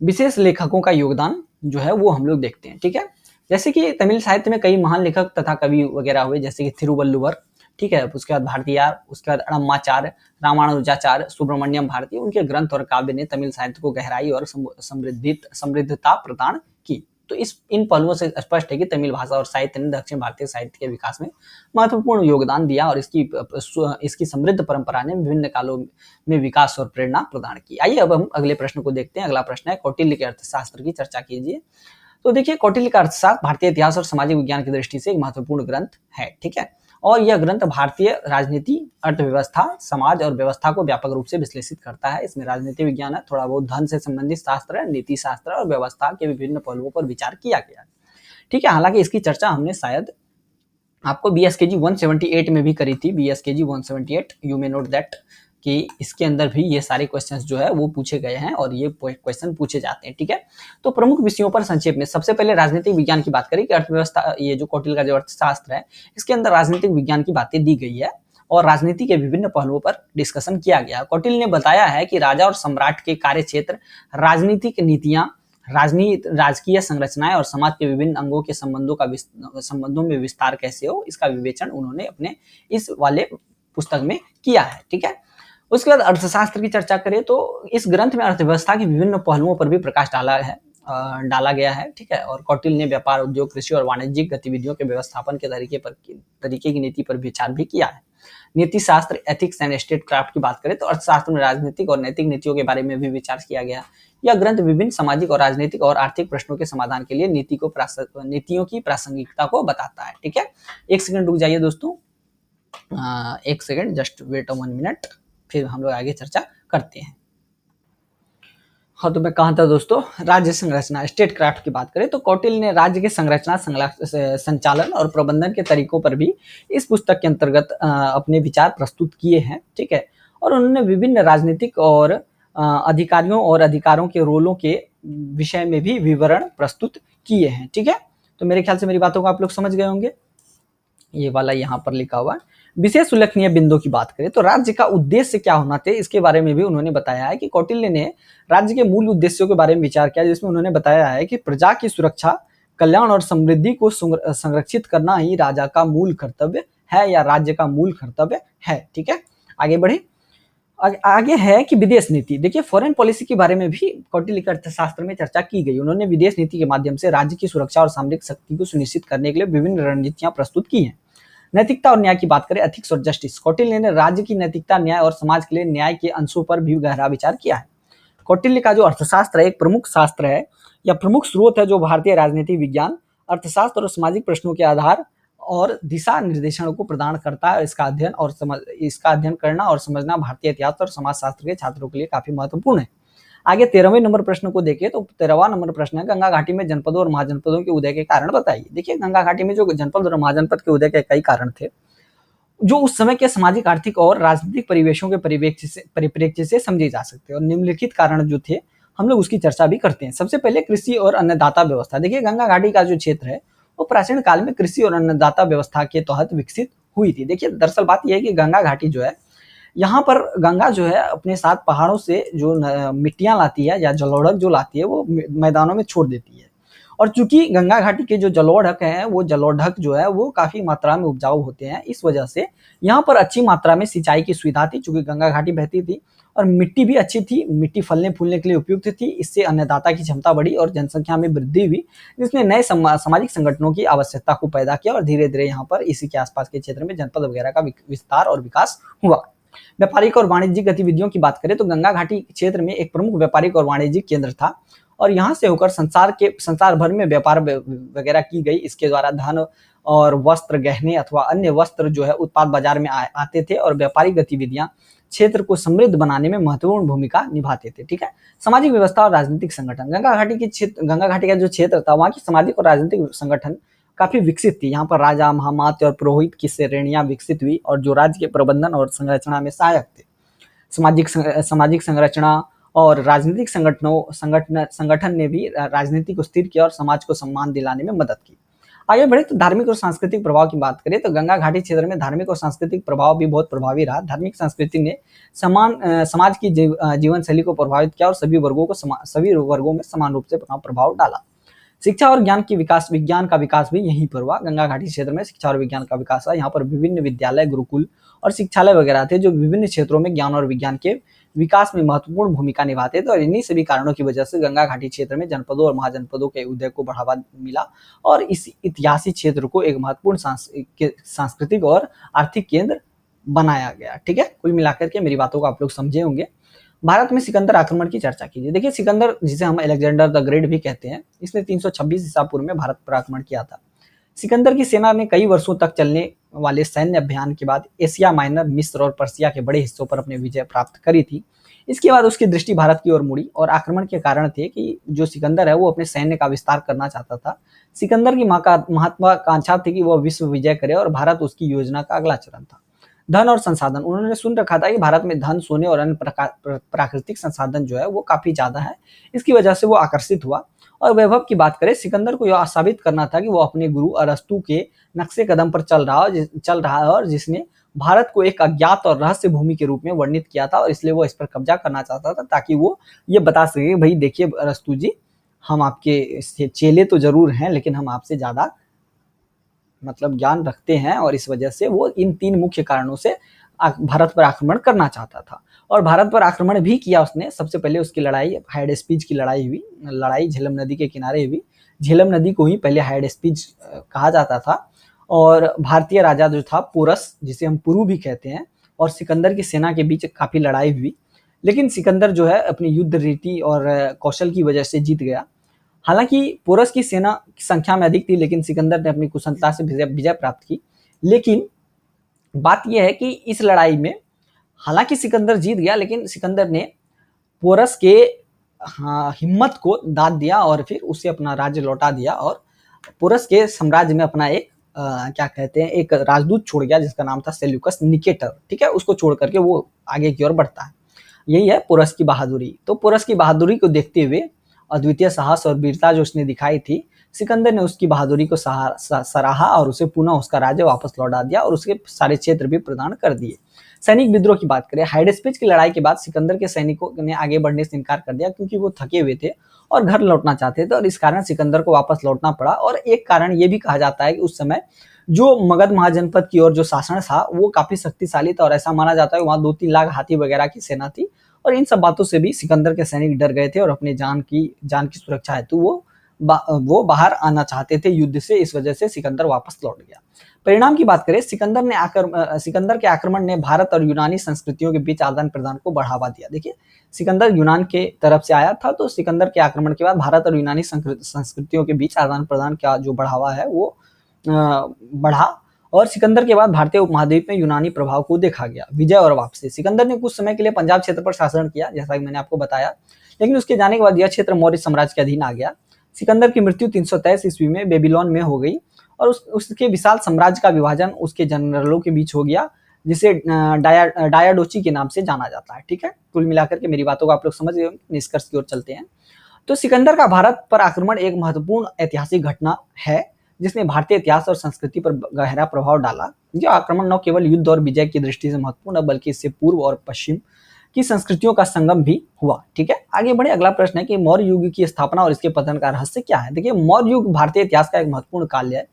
विशेष लेखकों का योगदान जो है वो हम लोग देखते हैं। ठीक है, जैसे कि तमिल साहित्य में कई महान लेखक तथा कवि वगैरह हुए, जैसे कि थिरुवल्लुवर, ठीक है, उसके बाद भारतीयार, उसके बाद अड़म्माचार्य, रामानुजाचार्य, सुब्रमण्यम भारती, उनके ग्रंथ और काव्य ने तमिल साहित्य को गहराई और समृद्धता प्रदान की। तो इन पहलुओं से स्पष्ट है कि तमिल भाषा और साहित्य ने दक्षिण भारतीय साहित्य के विकास में महत्वपूर्ण योगदान दिया और इसकी समृद्ध परंपरा ने विभिन्न कालों में विकास और प्रेरणा प्रदान की। आइए अब हम अगले प्रश्न को देखते हैं। अगला प्रश्न है, कौटिल्य के अर्थशास्त्र की चर्चा कीजिए। तो देखिए, कौटिल्य का अर्थशास्त्र भारतीय इतिहास और सामाजिक विज्ञान की दृष्टि से एक महत्वपूर्ण ग्रंथ है। ठीक है, और यह ग्रंथ भारतीय राजनीति, अर्थव्यवस्था, समाज और व्यवस्था को व्यापक रूप से विश्लेषित करता है। इसमें राजनीति विज्ञान है, थोड़ा बहुत धन से संबंधित शास्त्र है, नीति शास्त्र और व्यवस्था के विभिन्न पहलुओं पर विचार किया गया है। ठीक है, हालांकि इसकी चर्चा हमने शायद आपको BSKG 178 में भी करी थी। BSKG 178, you may note that, कि इसके अंदर भी ये सारे क्वेश्चंस जो है वो पूछे गए हैं और ये क्वेश्चन पूछे जाते हैं। ठीक है, तो प्रमुख विषयों पर संक्षेप में सबसे पहले राजनीतिक विज्ञान की बात करें कि अर्थव्यवस्था, ये जो कौटिल्य का जो अर्थशास्त्र है, इसके अंदर राजनीतिक विज्ञान की बातें दी गई है और राजनीति के विभिन्न पहलुओं पर डिस्कशन किया गया। कौटिल्य ने बताया है कि राजा और सम्राट के कार्य क्षेत्र, राजनीतिक नीतियां, राजकीय संरचनाएं और समाज के विभिन्न अंगों के संबंधों में विस्तार कैसे हो, इसका विवेचन उन्होंने अपने इस वाले पुस्तक में किया है। ठीक है, उसके बाद अर्थशास्त्र की चर्चा करें तो इस ग्रंथ में अर्थव्यवस्था के विभिन्न पहलुओं पर भी प्रकाश डाला गया है। ठीक है, और कौटिल्य ने व्यापार, उद्योग, कृषि और वाणिज्यिक गतिविधियों के व्यवस्थापन के तरीके की नीति पर विचार भी किया है। नीति शास्त्र, एथिक्स एंड स्टेट क्राफ्ट की बात करें तो अर्थशास्त्र में राजनीतिक और नैतिक नीतियों के बारे में भी विचार किया गया। यह ग्रंथ विभिन्न सामाजिक और राजनीतिक और आर्थिक प्रश्नों के समाधान के लिए नीतियों की प्रासंगिकता को बताता है। ठीक है, एक सेकंड रुक जाइए दोस्तों, एक सेकंड, जस्ट वेट 1 मिनट, फिर हम लोग आगे चर्चा करते हैं। हाँ, तो मैं कहा था दोस्तों, राज्य संरचना, स्टेट क्राफ्ट की बात करें तो कौटिल्य ने राज्य के संरचना, संचालन और प्रबंधन के तरीकों पर भी इस पुस्तक के अंतर्गत अपने विचार प्रस्तुत किए हैं। ठीक है, और उन्होंने विभिन्न राजनीतिक और अधिकारियों और अधिकारों के रोलों के विषय में भी विवरण प्रस्तुत किए हैं। ठीक है, तो मेरे ख्याल से मेरी बातों को आप लोग समझ गए होंगे। ये वाला यहाँ पर लिखा हुआ है। विशेष उल्लेखनीय बिंदु की बात करें तो राज्य का उद्देश्य क्या होना चाहिए, इसके बारे में भी उन्होंने बताया है कि कौटिल्य ने राज्य के मूल उद्देश्यों के बारे में विचार किया, जिसमें उन्होंने बताया है कि प्रजा की सुरक्षा, कल्याण और समृद्धि को संरक्षित करना ही राजा का मूल कर्तव्य है या राज्य का मूल कर्तव्य है। ठीक है, आगे बढ़े, आगे है कि विदेश नीति। देखिए, फॉरेन पॉलिसी के बारे में भी कौटिल्य के अर्थशास्त्र में चर्चा की गई। उन्होंने विदेश नीति के माध्यम से राज्य की सुरक्षा और सामरिक शक्ति को सुनिश्चित करने के लिए विभिन्न रणनीतियां प्रस्तुत की हैं। नैतिकता और न्याय की बात करें, एथिक्स और जस्टिस, कौटिल्य ने राज्य की नैतिकता, न्याय और समाज के लिए न्याय के अंशों पर भी गहरा विचार किया है। कौटिल्य का जो अर्थशास्त्र है एक प्रमुख शास्त्र है या प्रमुख स्रोत है जो भारतीय राजनीति विज्ञान, अर्थशास्त्र और सामाजिक प्रश्नों के आधार और दिशा निर्देशन को प्रदान करता है। इसका अध्ययन करना और समझना भारतीय इतिहास और समाजशास्त्र के छात्रों के लिए काफी महत्वपूर्ण है। आगे 13वें नंबर प्रश्न को देखिए तो 13वां नंबर प्रश्न है, गंगा घाटी में जनपदों और महाजनपदों के उदय के कारण बताइए। देखिए, गंगा घाटी में जो जनपद और महाजनपद के उदय के कई कारण थे जो उस समय के सामाजिक, आर्थिक और राजनीतिक परिवेशों के परिप्रेक्ष्य से समझे जा सकते हैं और निम्नलिखित कारण जो थे हम लोग उसकी चर्चा भी करते हैं। सबसे पहले कृषि और अन्नदाता व्यवस्था। देखिए, गंगा घाटी का जो क्षेत्र है वो प्राचीन काल में कृषि और अन्नदाता व्यवस्था के तहत विकसित हुई थी। देखिए दरअसल बात यह है कि गंगा घाटी जो है, यहाँ पर गंगा जो है अपने साथ पहाड़ों से जो मिट्टियां लाती है या जलोढ़क जो लाती है वो मैदानों में छोड़ देती है। और चूंकि गंगा घाटी के जो जलोढ़क हैं वो जलोढ़क जो है वो काफी मात्रा में उपजाऊ होते हैं, इस वजह से यहाँ पर अच्छी मात्रा में सिंचाई की सुविधा थी। चूंकि गंगा घाटी बहती थी और मिट्टी भी अच्छी थी, मिट्टी फलने फूलने के लिए उपयुक्त थी। इससे अन्नदाता की क्षमता बढ़ी और जनसंख्या में वृद्धि हुई, जिसने नए सामाजिक संगठनों की आवश्यकता को पैदा किया और धीरे धीरे यहाँ पर इसी के आसपास के क्षेत्र में जनपद वगैरह का विस्तार और विकास हुआ। व्यापारिक और वाणिज्यिक गतिविधियों की बात करें तो गंगा घाटी क्षेत्र में एक प्रमुख व्यापारिक और वाणिज्यिक केंद्र था और यहाँ से होकर संसार भर में व्यापार वगैरह की गई। इसके द्वारा धन और वस्त्र, गहने अथवा अन्य वस्त्र जो है उत्पाद बाजार में आते थे और व्यापारिक गतिविधियां क्षेत्र को समृद्ध बनाने में महत्वपूर्ण भूमिका निभाते थे। ठीक है, सामाजिक व्यवस्था और राजनीतिक संगठन, गंगा घाटी का जो क्षेत्र था वहाँ की सामाजिक और राजनीतिक संगठन काफी विकसित थी। यहाँ पर राजा, महामात्य और पुरोहित की श्रेणियां विकसित हुई और जो राज्य के प्रबंधन और संरचना में सहायक थे। सामाजिक संरचना और राजनीतिक संगठन ने भी राजनीति को स्थिर किया और समाज को सम्मान दिलाने में मदद की। आगे बढ़े तो धार्मिक और सांस्कृतिक प्रभाव की बात करें तो गंगा घाटी क्षेत्र में धार्मिक और सांस्कृतिक प्रभाव भी बहुत प्रभावी रहा। धार्मिक संस्कृति ने समाज की जीवन शैली को प्रभावित किया और सभी वर्गों में समान रूप से अपना प्रभाव डाला। शिक्षा और विज्ञान का विकास भी यहीं पर हुआ। गंगा घाटी क्षेत्र में शिक्षा और विज्ञान का विकास हुआ। यहाँ पर विभिन्न विद्यालय, गुरुकुल और शिक्षालय वगैरह थे जो विभिन्न क्षेत्रों में ज्ञान और विज्ञान के विकास में महत्वपूर्ण भूमिका निभाते थे और इन्हीं सभी कारणों की वजह से गंगा घाटी क्षेत्र में जनपदों और महाजनपदों के उदय को बढ़ावा मिला और इस ऐतिहासिक क्षेत्र को एक महत्वपूर्ण सांस्कृतिक और आर्थिक केंद्र बनाया गया। ठीक है, कुल मिलाकर के मेरी बातों को आप लोग समझे होंगे। भारत में सिकंदर आक्रमण की चर्चा कीजिए। देखिए सिकंदर, जिसे हम अलेक्जेंडर द ग्रेट भी कहते हैं, इसने 326 ईसा पूर्व में भारत पर आक्रमण किया था। सिकंदर की सेना ने कई वर्षों तक चलने वाले सैन्य अभियान के बाद एशिया माइनर, मिस्र और पर्सिया के बड़े हिस्सों पर अपने विजय प्राप्त करी थी। इसके बाद उसकी दृष्टि भारत की ओर मुड़ी और आक्रमण के कारण थे कि जो सिकंदर है वो अपने सैन्य का विस्तार करना चाहता था। सिकंदर की महत्वाकांक्षा थी कि वह विश्व विजय करे और भारत उसकी योजना का अगला चरण था। धन और संसाधन, उन्होंने सुन रखा था कि भारत में धन, सोने और अन्य प्राकृतिक संसाधन जो है वो काफी ज्यादा है। इसकी वजह से वो आकर्षित हुआ। और वैभव की बात करें, सिकंदर को यह साबित करना था कि वो अपने गुरु अरस्तु के नक्शे कदम पर चल रहा है और जिसने भारत को एक अज्ञात और रहस्य भूमि के रूप में वर्णित किया था और इसलिए वो इस पर कब्जा करना चाहता था ताकि वो ये बता सके भाई देखिए अरस्तु जी, हम आपके चेले तो जरूर हैं लेकिन हम आपसे ज्यादा ज्ञान रखते हैं और इस वजह से वो इन 3 मुख्य कारणों से भारत पर आक्रमण करना चाहता था और भारत पर आक्रमण भी किया उसने। सबसे पहले उसकी लड़ाई हाइडेस्पीज की लड़ाई झेलम नदी के किनारे हुई। झेलम नदी को ही पहले हाइडेस्पीज कहा जाता था और भारतीय राजा जो था पोरस, जिसे हम पुरु भी कहते हैं, और सिकंदर की सेना के बीच काफी लड़ाई हुई, लेकिन सिकंदर जो है अपनी युद्ध रीति और कौशल की वजह से जीत गया। हालांकि पोरस की सेना की संख्या में अधिक थी लेकिन सिकंदर ने अपनी कुशलता से विजय प्राप्त की। लेकिन बात यह है कि इस लड़ाई में हालांकि सिकंदर जीत गया लेकिन सिकंदर ने पोरस के हिम्मत को दाद दिया और फिर उसे अपना राज्य लौटा दिया और पोरस के साम्राज्य में अपना एक राजदूत छोड़ गया जिसका नाम था सेल्यूकस निकेटर। ठीक है, उसको छोड़ करके वो आगे की ओर बढ़ता है। यही है पोरस की बहादुरी। तो पोरस की बहादुरी को देखते हुए, अद्वितीय साहस और वीरता जो उसने दिखाई थी, सिकंदर ने उसकी बहादुरी को सराहा और उसे पुनः उसका राज्य वापस लौटा दिया और उसके सारे क्षेत्र भी प्रदान कर दिए। सैनिक विद्रोह की बात करें, हाइडेस्पीज की लड़ाई के बाद सिकंदर के सैनिकों ने आगे बढ़ने से इनकार कर दिया क्योंकि वो थके हुए थे और घर लौटना चाहते थे और इस कारण सिकंदर को वापस लौटना पड़ा। और एक कारण ये भी कहा जाता है कि उस समय जो मगध महाजनपद की ओर जो शासन था वो काफी शक्तिशाली था और ऐसा माना जाता है वहां 2-3 लाख हाथी वगैरह की सेना थी और इन सब बातों से भी सिकंदर के सैनिक डर गए थे और अपने जान की सुरक्षा हेतु वो बाहर आना चाहते थे युद्ध से। इस वजह से सिकंदर वापस लौट गया। परिणाम की बात करें, सिकंदर के आक्रमण ने भारत और यूनानी संस्कृतियों के बीच आदान प्रदान को बढ़ावा दिया। देखिए सिकंदर यूनान के तरफ से आया था तो सिकंदर के आक्रमण के बाद भारत और यूनानी संस्कृतियों के बीच आदान प्रदान का जो बढ़ावा है वो बढ़ा और सिकंदर के बाद भारतीय उपमहाद्वीप में यूनानी प्रभाव को देखा गया। विजय और वापसी, सिकंदर ने कुछ समय के लिए पंजाब क्षेत्र पर शासन किया जैसा कि मैंने आपको बताया, लेकिन उसके जाने के बाद यह क्षेत्र मौर्य साम्राज्य के अधीन आ गया। सिकंदर की मृत्यु 323 ईस्वी में बेबीलोन में हो गई और उसके विशाल साम्राज्य का विभाजन उसके जनरलों के बीच हो गया जिसे डायाडोची के नाम से जाना जाता है। ठीक है, कुल मिलाकर के मेरी बातों को आप लोग समझ गए, निष्कर्ष की ओर चलते हैं। तो सिकंदर का भारत पर आक्रमण एक महत्वपूर्ण ऐतिहासिक घटना है जिसने भारतीय इतिहास और संस्कृति पर गहरा प्रभाव डाला। यह आक्रमण न केवल युद्ध और विजय की दृष्टि से महत्वपूर्ण है, बल्कि इससे पूर्व और पश्चिम की संस्कृतियों का संगम भी हुआ। ठीक है, आगे बढ़े। अगला प्रश्न है कि मौर्य युग की स्थापना और इसके पतन का रहस्य क्या है। देखिए, मौर्य युग भारतीय इतिहास का एक महत्वपूर्ण काल है,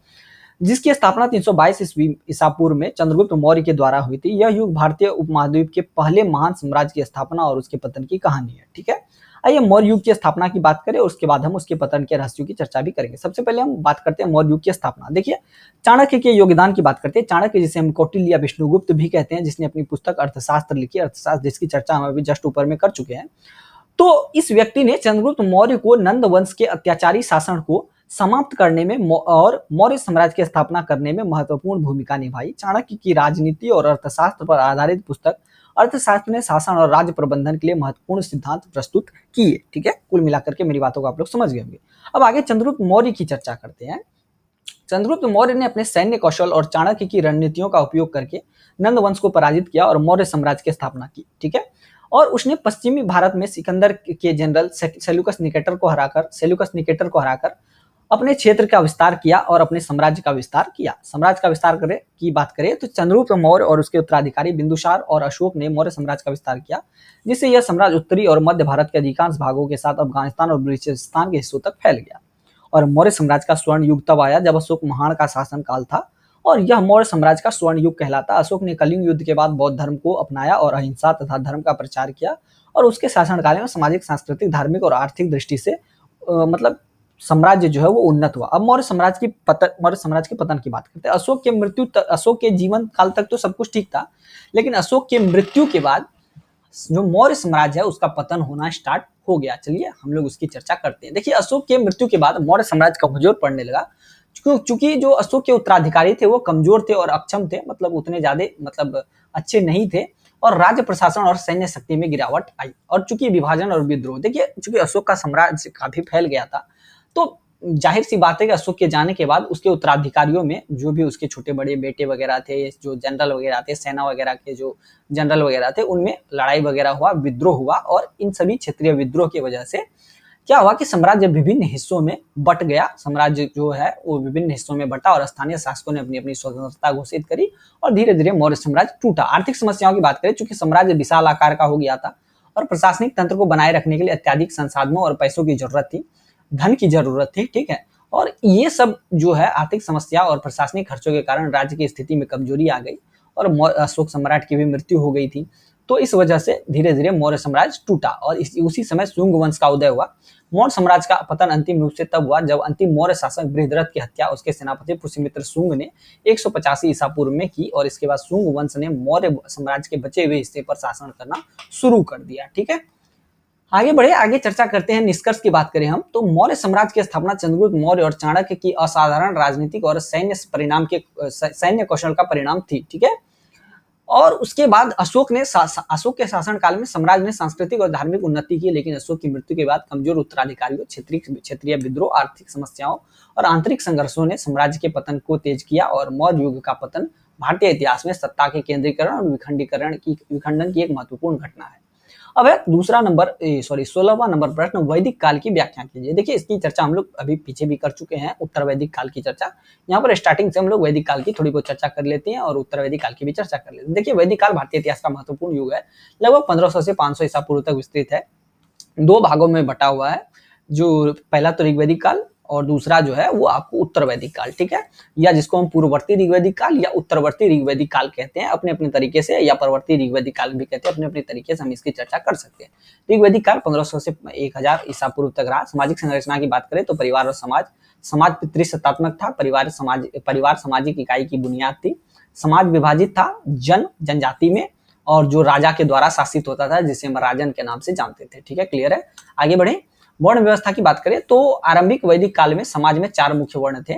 जिसकी स्थापना 322 ईस्वी ईसा पूर्व में चंद्रगुप्त मौर्य के द्वारा हुई थी। यह युग भारतीय उपमहाद्वीप के पहले महान साम्राज्य की स्थापना और उसके पतन की कहानी है। ठीक है, आइए मौर्य युग की स्थापना की बात करें और उसके बाद हम उसके पतन के रहस्यों की चर्चा भी करेंगे। सबसे पहले हम बात करते हैं मौर्य युग की स्थापना। देखिए, चाणक्य के योगदान की बात करते हैं। चाणक्य, जिसे हम कौटिल्य या विष्णुगुप्त भी कहते हैं, जिसने अपनी पुस्तक अर्थशास्त्र लिखी, अर्थशास्त्र जिसकी चर्चा हम अभी जस्ट ऊपर में कर चुके हैं। तो इस व्यक्ति ने चंद्रगुप्त मौर्य को नंद वंश के अत्याचारी शासन को समाप्त करने में और मौर्य साम्राज्य की स्थापना करने में महत्वपूर्ण भूमिका निभाई। चाणक्य की राजनीति और अर्थशास्त्र पर आधारित पुस्तक अर्थशास्त्र ने शासन और राज्य प्रबंधन के लिए महत्वपूर्ण सिद्धांत प्रस्तुत किए। ठीक है, कुल मिलाकर के मेरी बातों को आप लोग समझ गए होंगे। अब आगे चंद्रगुप्त मौर्य की चर्चा करते हैं। चंद्रगुप्त मौर्य ने अपने सैन्य कौशल और चाणक्य की रणनीतियों का उपयोग करके नंद वंश को पराजित किया और मौर्य साम्राज्य की स्थापना की। ठीक है, और उसने पश्चिमी भारत में सिकंदर के जनरल सेल्यूकस निकेटर को हराकर अपने क्षेत्र का विस्तार किया और अपने साम्राज्य का विस्तार किया। साम्राज्य का विस्तार की बात करें तो चंद्रगुप्त मौर्य और उसके उत्तराधिकारी बिंदुसार और अशोक ने मौर्य साम्राज्य का विस्तार किया, जिससे यह साम्राज्य उत्तरी और मध्य भारत के अधिकांश भागों के साथ अफगानिस्तान और बलूचिस्तान के हिस्सों तक फैल गया। और मौर्य साम्राज्य का स्वर्ण युग तब आया जब अशोक महान का शासन काल था, और यह मौर्य साम्राज्य का स्वर्ण युग कहलाता। अशोक ने कलिंग युद्ध के बाद बौद्ध धर्म को अपनाया और अहिंसा तथा धर्म का प्रचार किया, और उसके शासनकाल में सामाजिक, सांस्कृतिक, धार्मिक और आर्थिक दृष्टि से मतलब साम्राज्य जो है वो उन्नत हुआ। अब मौर्य साम्राज्य की पतन की बात करते हैं। अशोक के जीवन काल तक तो सब कुछ ठीक था, लेकिन अशोक के मृत्यु के बाद जो मौर्य साम्राज्य है उसका पतन होना स्टार्ट हो गया। चलिए हम लोग उसकी चर्चा करते हैं। देखिए, अशोक के मृत्यु के बाद मौर्य साम्राज्य कमजोर पड़ने लगा, चूंकि जो अशोक के उत्तराधिकारी थे वो कमजोर थे और अक्षम थे, मतलब उतने ज्यादा अच्छे नहीं थे, और राज्य प्रशासन और सैन्य शक्ति में गिरावट आई। और चूंकि विभाजन और विद्रोह, देखिए चूंकि अशोक का साम्राज्य काफी फैल गया था, तो जाहिर सी बात है कि अशोक के जाने के बाद उसके उत्तराधिकारियों में जो भी उसके छोटे बड़े बेटे वगैरह थे, जो जनरल वगैरह थे, सेना वगैरह के जो जनरल वगैरह थे, उनमें लड़ाई वगैरह हुआ, विद्रोह हुआ, और इन सभी क्षेत्रीय विद्रोह की वजह से क्या हुआ कि साम्राज्य विभिन्न हिस्सों में बट गया। साम्राज्य जो है वो विभिन्न हिस्सों में बटा और स्थानीय शासकों ने अपनी अपनी स्वतंत्रता घोषित करी और धीरे धीरे मौर्य साम्राज्य टूटा। आर्थिक समस्याओं की बात करें, चूंकि साम्राज्य विशाल आकार का हो गया था और प्रशासनिक तंत्र को बनाए रखने के लिए अत्यधिक संसाधनों और पैसों की जरूरत थी, धन की जरूरत थी। ठीक है, और ये सब जो है आर्थिक समस्या और प्रशासनिक खर्चों के कारण राज्य की स्थिति में कमजोरी आ गई और अशोक सम्राट की भी मृत्यु हो गई थी। तो इस वजह से धीरे धीरे मौर्य साम्राज्य टूटा और उसी समय शुंग वंश का उदय हुआ। मौर्य साम्राज्य का पतन अंतिम रूप से तब हुआ जब अंतिम मौर्य शासक बृहद्रथ की हत्या उसके सेनापति पुष्यमित्र शुंग ने 185 ईसा पूर्व में की, और इसके बाद शुंग वंश ने मौर्य साम्राज्य के बचे हुए हिस्से पर शासन करना शुरू कर दिया। ठीक है, आगे बढ़े, आगे चर्चा करते हैं। निष्कर्ष की बात करें हम तो मौर्य साम्राज्य की स्थापना चंद्रगुप्त मौर्य और चाणक्य की असाधारण राजनीतिक और सैन्य कौशल का परिणाम थी। ठीक है, और उसके बाद अशोक के शासन काल में साम्राज्य ने सांस्कृतिक और धार्मिक उन्नति की, लेकिन अशोक की मृत्यु के बाद कमजोर उत्तराधिकारियों, क्षेत्रीय विद्रोह, आर्थिक समस्याओं और आंतरिक संघर्षों ने साम्राज्य के पतन को तेज किया, और मौर्य युग का पतन भारतीय इतिहास में सत्ता के केंद्रीकरण और विखंडन की एक महत्वपूर्ण घटना है। अब है 16वां नंबर प्रश्न, वैदिक काल की व्याख्या कीजिए। देखिए, इसकी चर्चा हम लोग अभी पीछे भी कर चुके हैं, उत्तर वैदिक काल की चर्चा। यहाँ पर स्टार्टिंग से हम लोग वैदिक काल की थोड़ी बहुत चर्चा कर लेते हैं और उत्तर वैदिक काल की भी चर्चा कर लेते हैं। देखिए, वैदिक काल भारतीय इतिहास का महत्वपूर्ण युग है, लगभग 1500 से 500 ईसा पूर्व तक विस्तृत है, 2 भागों में बटा हुआ है। जो पहला तो ऋग्वैदिक काल और दूसरा जो है वो आपको उत्तर वैदिक काल। ठीक है, या जिसको हम पूर्ववर्ती ऋग्वैदिक काल या उत्तरवर्ती ऋग्वैदिक काल कहते हैं अपने अपने तरीके से, या परवर्ती ऋग्वैदिक काल भी कहते हैं अपने अपने तरीके से, हम इसकी चर्चा कर सकते हैं। ऋग्वैदिक काल 1500 से 1000 ईसा पूर्व तक रहा। सामाजिक संरचना की बात करें तो परिवार और समाज पितृसत्तात्मक था। परिवार सामाजिक इकाई की बुनियाद थी। समाज विभाजित था जनजाति में, और जो राजा के द्वारा शासित होता था, जिसे हम राजन के नाम से जानते थे। ठीक है, क्लियर है। आगे बढ़े, वर्ण व्यवस्था की बात करें तो आरंभिक वैदिक काल में समाज में 4 मुख्य वर्ण थे,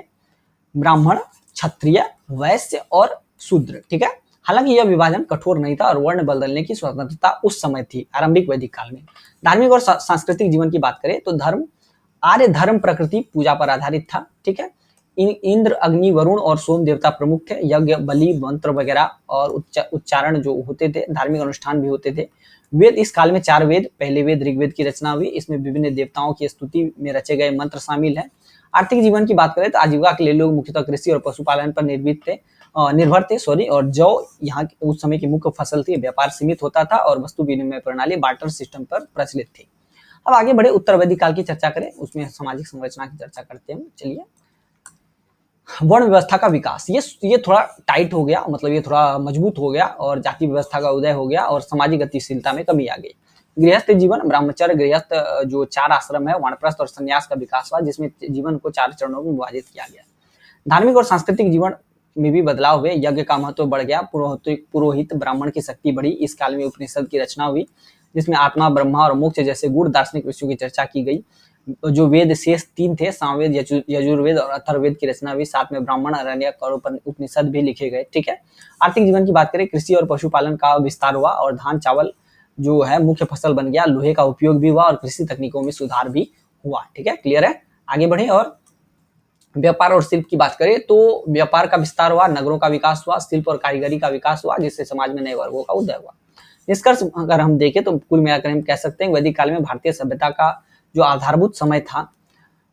ब्राह्मण, क्षत्रिय, वैश्य और शूद्र। ठीक है, हालांकि यह विभाजन कठोर नहीं था और वर्ण बदलने की स्वतंत्रता उस समय थी आरंभिक वैदिक काल में। धार्मिक और सांस्कृतिक जीवन की बात करें तो आर्य धर्म प्रकृति पूजा पर आधारित था। ठीक है, इंद्र, अग्नि, वरुण और सोम देवता प्रमुख थे। यज्ञ, बलि, मंत्र वगैरह और उच्चारण जो होते थे, धार्मिक अनुष्ठान भी होते थे। वेद, इस काल में 4 वेद, पहले वेद ऋग्वेद की रचना हुई। इसमें विभिन्न देवताओं की स्तुति में रचे गए मंत्र शामिल हैं। आर्थिक जीवन की बात करें तो आजीविका के लिए लोग मुख्यतः कृषि और पशुपालन पर निर्भर थे और जौ यहाँ उस समय की मुख्य फसल थी। व्यापार सीमित होता था और वस्तु विनिमय प्रणाली बार्टर सिस्टम पर प्रचलित थी। अब आगे बढ़े उत्तर वैदिक काल की चर्चा करें, उसमें सामाजिक संरचना की चर्चा करते हैं। चलिए, वर्ण व्यवस्था का विकास, ये थोड़ा टाइट हो गया, मतलब ये थोड़ा मजबूत हो गया और जाति व्यवस्था का उदय हो गया और सामाजिक गतिशीलता में कमी आ गई। गृहस्थ जीवन, ब्रह्मचर्य, गृहस्थ जो 4 आश्रम है, वानप्रस्थ और संन्यास का विकास हुआ, जिसमें जीवन को 4 चरणों में विभाजित किया गया। धार्मिक और सांस्कृतिक जीवन में भी बदलाव हुए। यज्ञ का महत्व बढ़ गया, पुरोहित ब्राह्मण की शक्ति बढ़ी। इस काल में उपनिषद की रचना हुई, जिसमें आत्मा, ब्रह्मा और मोक्ष जैसे गूढ़ दार्शनिक विषयों की चर्चा की गई। जो वेद शेष 3 थे, सामवेद, यजुर्वेद और अथर्ववेद की रचना हुई। साथ में ब्राह्मण, आरण्यक और उपनिषद भी लिखे गए। ठीक है। आर्थिक जीवन की बात करें, कृषि और पशुपालन का विस्तार हुआ और धान चावल जो है मुख्य फसल बन गया। लोहे का उपयोग भी हुआ और कृषि तकनीकों में सुधार भी हुआ। ठीक है, क्लियर है। आगे बढ़े और व्यापार और शिल्प की बात करें तो व्यापार का विस्तार हुआ, नगरों का विकास हुआ, शिल्प और कारीगरी का विकास हुआ, जिससे समाज में नए वर्गों का उदय हुआ। निष्कर्ष अगर हम देखें तो कुल मिलाकर हम कह सकते हैं वैदिक काल में भारतीय सभ्यता का जो आधारभूत समय था,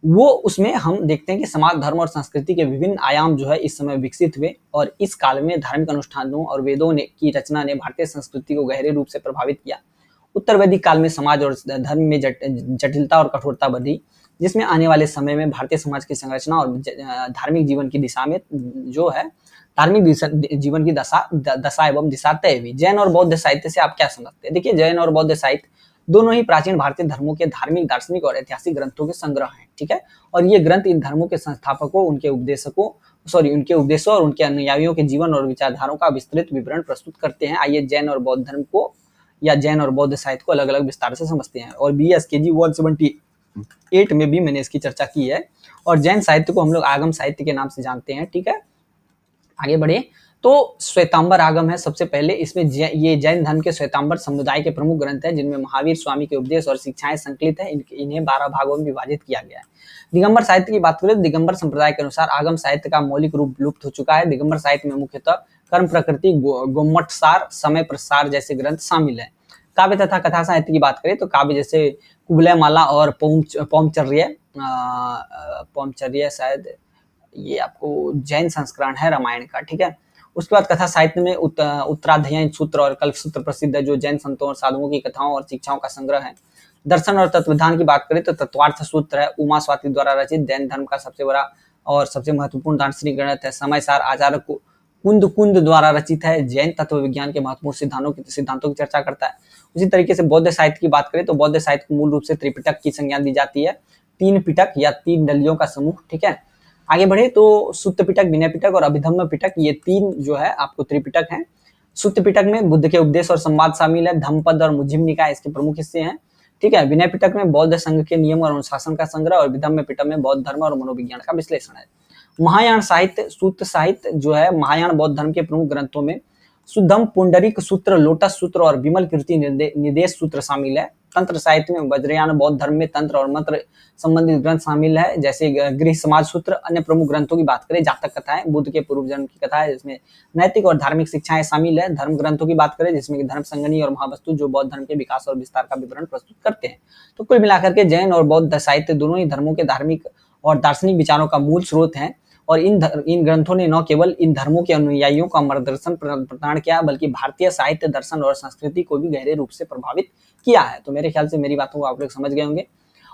वो उसमें हम देखते हैं कि समाज, धर्म और संस्कृति के विभिन्न आयाम जो है इस समय विकसित हुए और इस काल में धार्मिक अनुष्ठानों और वेदों की रचना ने भारतीय संस्कृति को गहरे रूप से प्रभावित किया। उत्तर वैदिक काल में समाज और धर्म में जटिलता और कठोरता बढ़ी, जिसमें आने वाले समय में भारतीय समाज की संरचना और धार्मिक जीवन की दिशा में जो है धार्मिक जीवन की दशा एवं दिशा तय हुई। जैन और बौद्ध साहित्य से आप क्या समझते हैं? देखिए, जैन और बौद्ध साहित्य दोनों ही प्राचीन भारतीय धर्मों के धार्मिक, दार्शनिक और ऐतिहासिक ग्रंथों के संग्रह हैं। ठीक है, और ये ग्रंथ इन धर्मों के संस्थापकों, उनके उपदेशों और उनके अनुयायियों के जीवन और विचारधाराओं का विस्तृत विवरण प्रस्तुत करते हैं। आइए जैन और बौद्ध धर्म को या जैन और बौद्ध साहित्य को अलग अलग विस्तार से समझते हैं। और BSKG 178 में भी मैंने इसकी चर्चा की है। और जैन साहित्य को हम लोग आगम साहित्य के नाम से जानते हैं। ठीक है, आगे बढ़े तो श्वेतांबर आगम है सबसे पहले। इसमें ये जैन धर्म के श्वेतांबर समुदाय के प्रमुख ग्रंथ हैं, जिनमें महावीर स्वामी के उपदेश और शिक्षाएं संकलित है। इन्हें 12 भागों में विभाजित किया गया है। दिगंबर साहित्य की बात करें तो दिगंबर संप्रदाय के अनुसार आगम साहित्य का मौलिक रूप लुप्त हो चुका है। दिगंबर साहित्य में मुख्यतः कर्म प्रकृति, गोमटसार, समय प्रसार जैसे ग्रंथ शामिल है। काव्य तथा कथा साहित्य की बात करें तो काव्य जैसे कुबलय माला और पौमचर्य शायद ये आपको जैन संस्करण है रामायण का। ठीक है, उसके बाद कथा साहित्य में उत्तराध्ययन सूत्र और कल्पसूत्र प्रसिद्ध है, जो जैन संतों और साधुओं की कथाओं और शिक्षाओं का संग्रह है। दर्शन और तत्वविधान की बात करें तो तत्वार्थ सूत्र है, उमा स्वाति द्वारा रचित जैन धर्म का सबसे बड़ा और सबसे महत्वपूर्ण दार्शनिक ग्रंथ है। समय सार आचार्य कुंद द्वारा रचित है, जैन तत्व विज्ञान के महत्वपूर्ण सिद्धांतों की चर्चा करता है। उसी तरीके से बौद्ध साहित्य की बात करें तो बौद्ध साहित्य को मूल रूप से त्रिपिटक की संज्ञा दी जाती है, 3 पिटक या 3 डलियों का समूह। ठीक है, आगे बढ़े तो सुत्त पिटक, विनय पिटक और अभिधम्म पिटक, ये 3 जो है आपको त्रिपिटक हैं। सुत्त पिटक में बुद्ध के उपदेश और संवाद शामिल है। धम्मपद और मध्यम निकाय इसके प्रमुख हिस्से हैं। ठीक है, विनय पिटक में बौद्ध संघ के नियम और अनुशासन का संग्रह और अभिधम्म पिटक में बौद्ध धर्म और मनोविज्ञान का विश्लेषण है। महायान साहित्य, सूत्र साहित्य जो है महायान बौद्ध धर्म के प्रमुख ग्रंथों में सुद्धम, पुंडरीक सूत्र, लोटस सूत्र और विमल कीर्ति निदेश सूत्र शामिल है। तंत्र साहित्य में वज्रयान बौद्ध धर्म में तंत्र और मंत्र संबंधित ग्रंथ शामिल है, जैसे गृह समाज सूत्र। अन्य प्रमुख ग्रंथों की बात करें, जातक कथाएं, बुद्ध के पूर्व जन्म की कथा है, जिसमें नैतिक और धार्मिक शिक्षाएं शामिल है। धर्म ग्रंथों की बात करें, जिसमें धर्म संगनी और महावस्तु, जो बौद्ध धर्म के विकास और विस्तार का विवरण प्रस्तुत करते हैं। तो कुल मिलाकर के जैन और बौद्ध साहित्य दोनों ही धर्मों के धार्मिक और दार्शनिक विचारों का मूल स्रोत है। और इन ग्रंथों ने न केवल इन धर्मों के अनुयायियों का मार्गदर्शन प्रदान किया, बल्कि भारतीय साहित्य, दर्शन और संस्कृति को भी गहरे रूप से प्रभावित किया है। तो मेरे ख्याल से मेरी बातों को आप लोग समझ गए होंगे।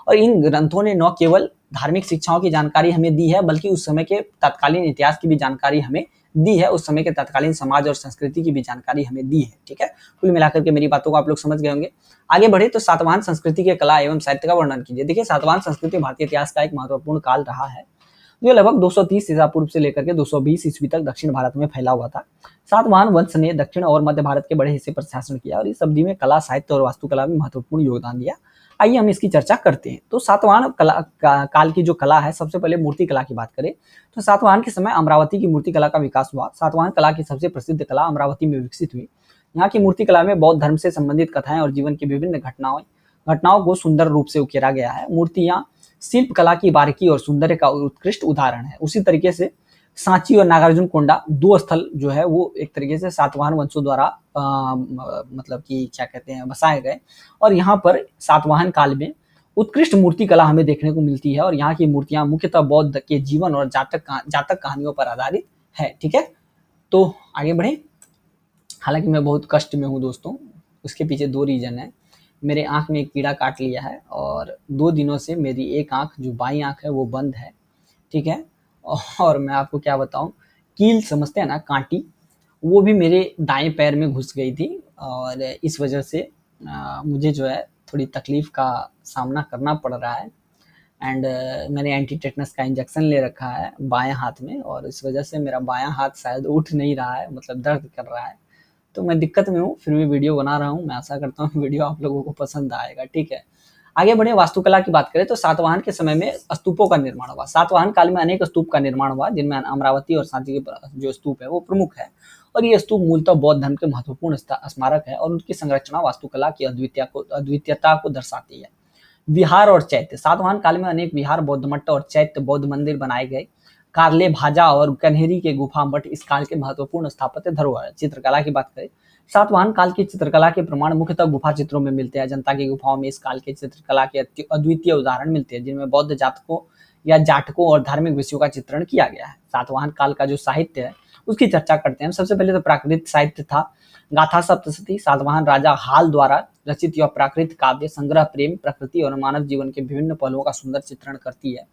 और इन ग्रंथों ने न केवल धार्मिक शिक्षाओं की जानकारी हमें दी है, बल्कि उस समय के तत्कालीन इतिहास की भी जानकारी हमें दी है, उस समय के तत्कालीन समाज और संस्कृति की भी जानकारी हमें दी है। ठीक है, कुल मिलाकर के मेरी बातों को आप लोग समझ गए होंगे। आगे बढ़े तो सातवाहन संस्कृति के कला एवं साहित्य का वर्णन कीजिए। देखिए, सातवाहन संस्कृति भारतीय इतिहास का एक महत्वपूर्ण काल रहा है, जो लगभग 230 ईसा पूर्व से लेकर के 220 ईस्वी तक दक्षिण भारत में फैला हुआ था। सातवाहन वंश ने दक्षिण और मध्य भारत के बड़े हिस्से पर शासन किया और इस अवधि में कला, साहित्य और वास्तुकला में महत्वपूर्ण योगदान दिया। आइए हम इसकी चर्चा करते हैं। तो सातवाहन काल की जो कला है, सबसे पहले मूर्ति कला की बात करें तो सातवाहन के समय अमरावती की मूर्ति कला का विकास हुआ। सातवाहन कला की सबसे प्रसिद्ध कला अमरावती में विकसित हुई। यहाँ की मूर्ति कला में बौद्ध धर्म से संबंधित कथाएं और जीवन की विभिन्न घटनाओं को सुंदर रूप से उकेरा गया है। मूर्तियां शिल्प कला की बारीकी और सौंदर्य का उत्कृष्ट उदाहरण है। उसी तरीके से सांची और नागार्जुन कोंडा 2 स्थल जो है वो एक तरीके से सातवाहन वंशों द्वारा मतलब कि क्या कहते हैं बसाए गए। और यहाँ पर सातवाहन काल में उत्कृष्ट मूर्ति कला हमें देखने को मिलती है और यहाँ की मूर्तियां मुख्यतः बौद्ध के जीवन और जातक कहानियों पर आधारित है। ठीक है, तो आगे बढ़े। हालांकि मैं बहुत कष्ट में हूँ दोस्तों, उसके पीछे 2 रीज़न है। मेरे आँख में एक कीड़ा काट लिया है और 2 दिनों से मेरी एक आँख जो बाईं आँख है वो बंद है। ठीक है, और मैं आपको क्या बताऊँ, कील समझते हैं ना, काँटी, वो भी मेरे दाएँ पैर में घुस गई थी और इस वजह से मुझे जो है थोड़ी तकलीफ़ का सामना करना पड़ रहा है। एंड मैंने एंटी टेटनस का इंजेक्शन ले रखा है बाएँ हाथ में और इस वजह से मेरा बायाँ हाथ शायद उठ नहीं रहा है, मतलब दर्द कर रहा है। तो मैं दिक्कत में हूँ, फिर भी वीडियो बना रहा हूँ। मैं आशा करता हूँ वीडियो आप लोगों को पसंद आएगा। ठीक है, आगे बढ़े। वास्तुकला की बात करें तो सातवाहन के समय में स्तूपों का निर्माण हुआ। सातवाहन काल में अनेक स्तूप का निर्माण हुआ, जिनमें अमरावती और सांची के जो स्तूप है वो प्रमुख है और ये स्तूप मूलतः बौद्ध धर्म के महत्वपूर्ण स्मारक है और उनकी संरचना वास्तुकला की अद्वितीयता को दर्शाती है। विहार और चैत्य। सातवाहन काल में अनेक विहार, बौद्ध मठ और चैत्य बौद्ध मंदिर बनाए गए। कार्ले, भाजा और कन्हेरी के गुफा मठ इस काल के महत्वपूर्ण स्थापत्य धरोहर है। चित्रकला की बात करें, सातवाहन काल की चित्रकला के प्रमाण मुख्यतः गुफा चित्रों में मिलते हैं। जनता की गुफाओं में इस काल के चित्रकला के अद्वितीय उदाहरण मिलते हैं, जिनमें बौद्ध जातकों या जाटकों और धार्मिक विषयों का चित्रण किया गया है। सातवाहन काल का जो साहित्य है उसकी चर्चा करते हैं। सबसे पहले तो प्राकृत साहित्य था। गाथा सप्तशती सातवाहन राजा हाल द्वारा रचित यह प्राकृत काव्य संग्रह प्रेम, प्रकृति और मानव जीवन के विभिन्न पहलुओं का सुंदर चित्रण करती है।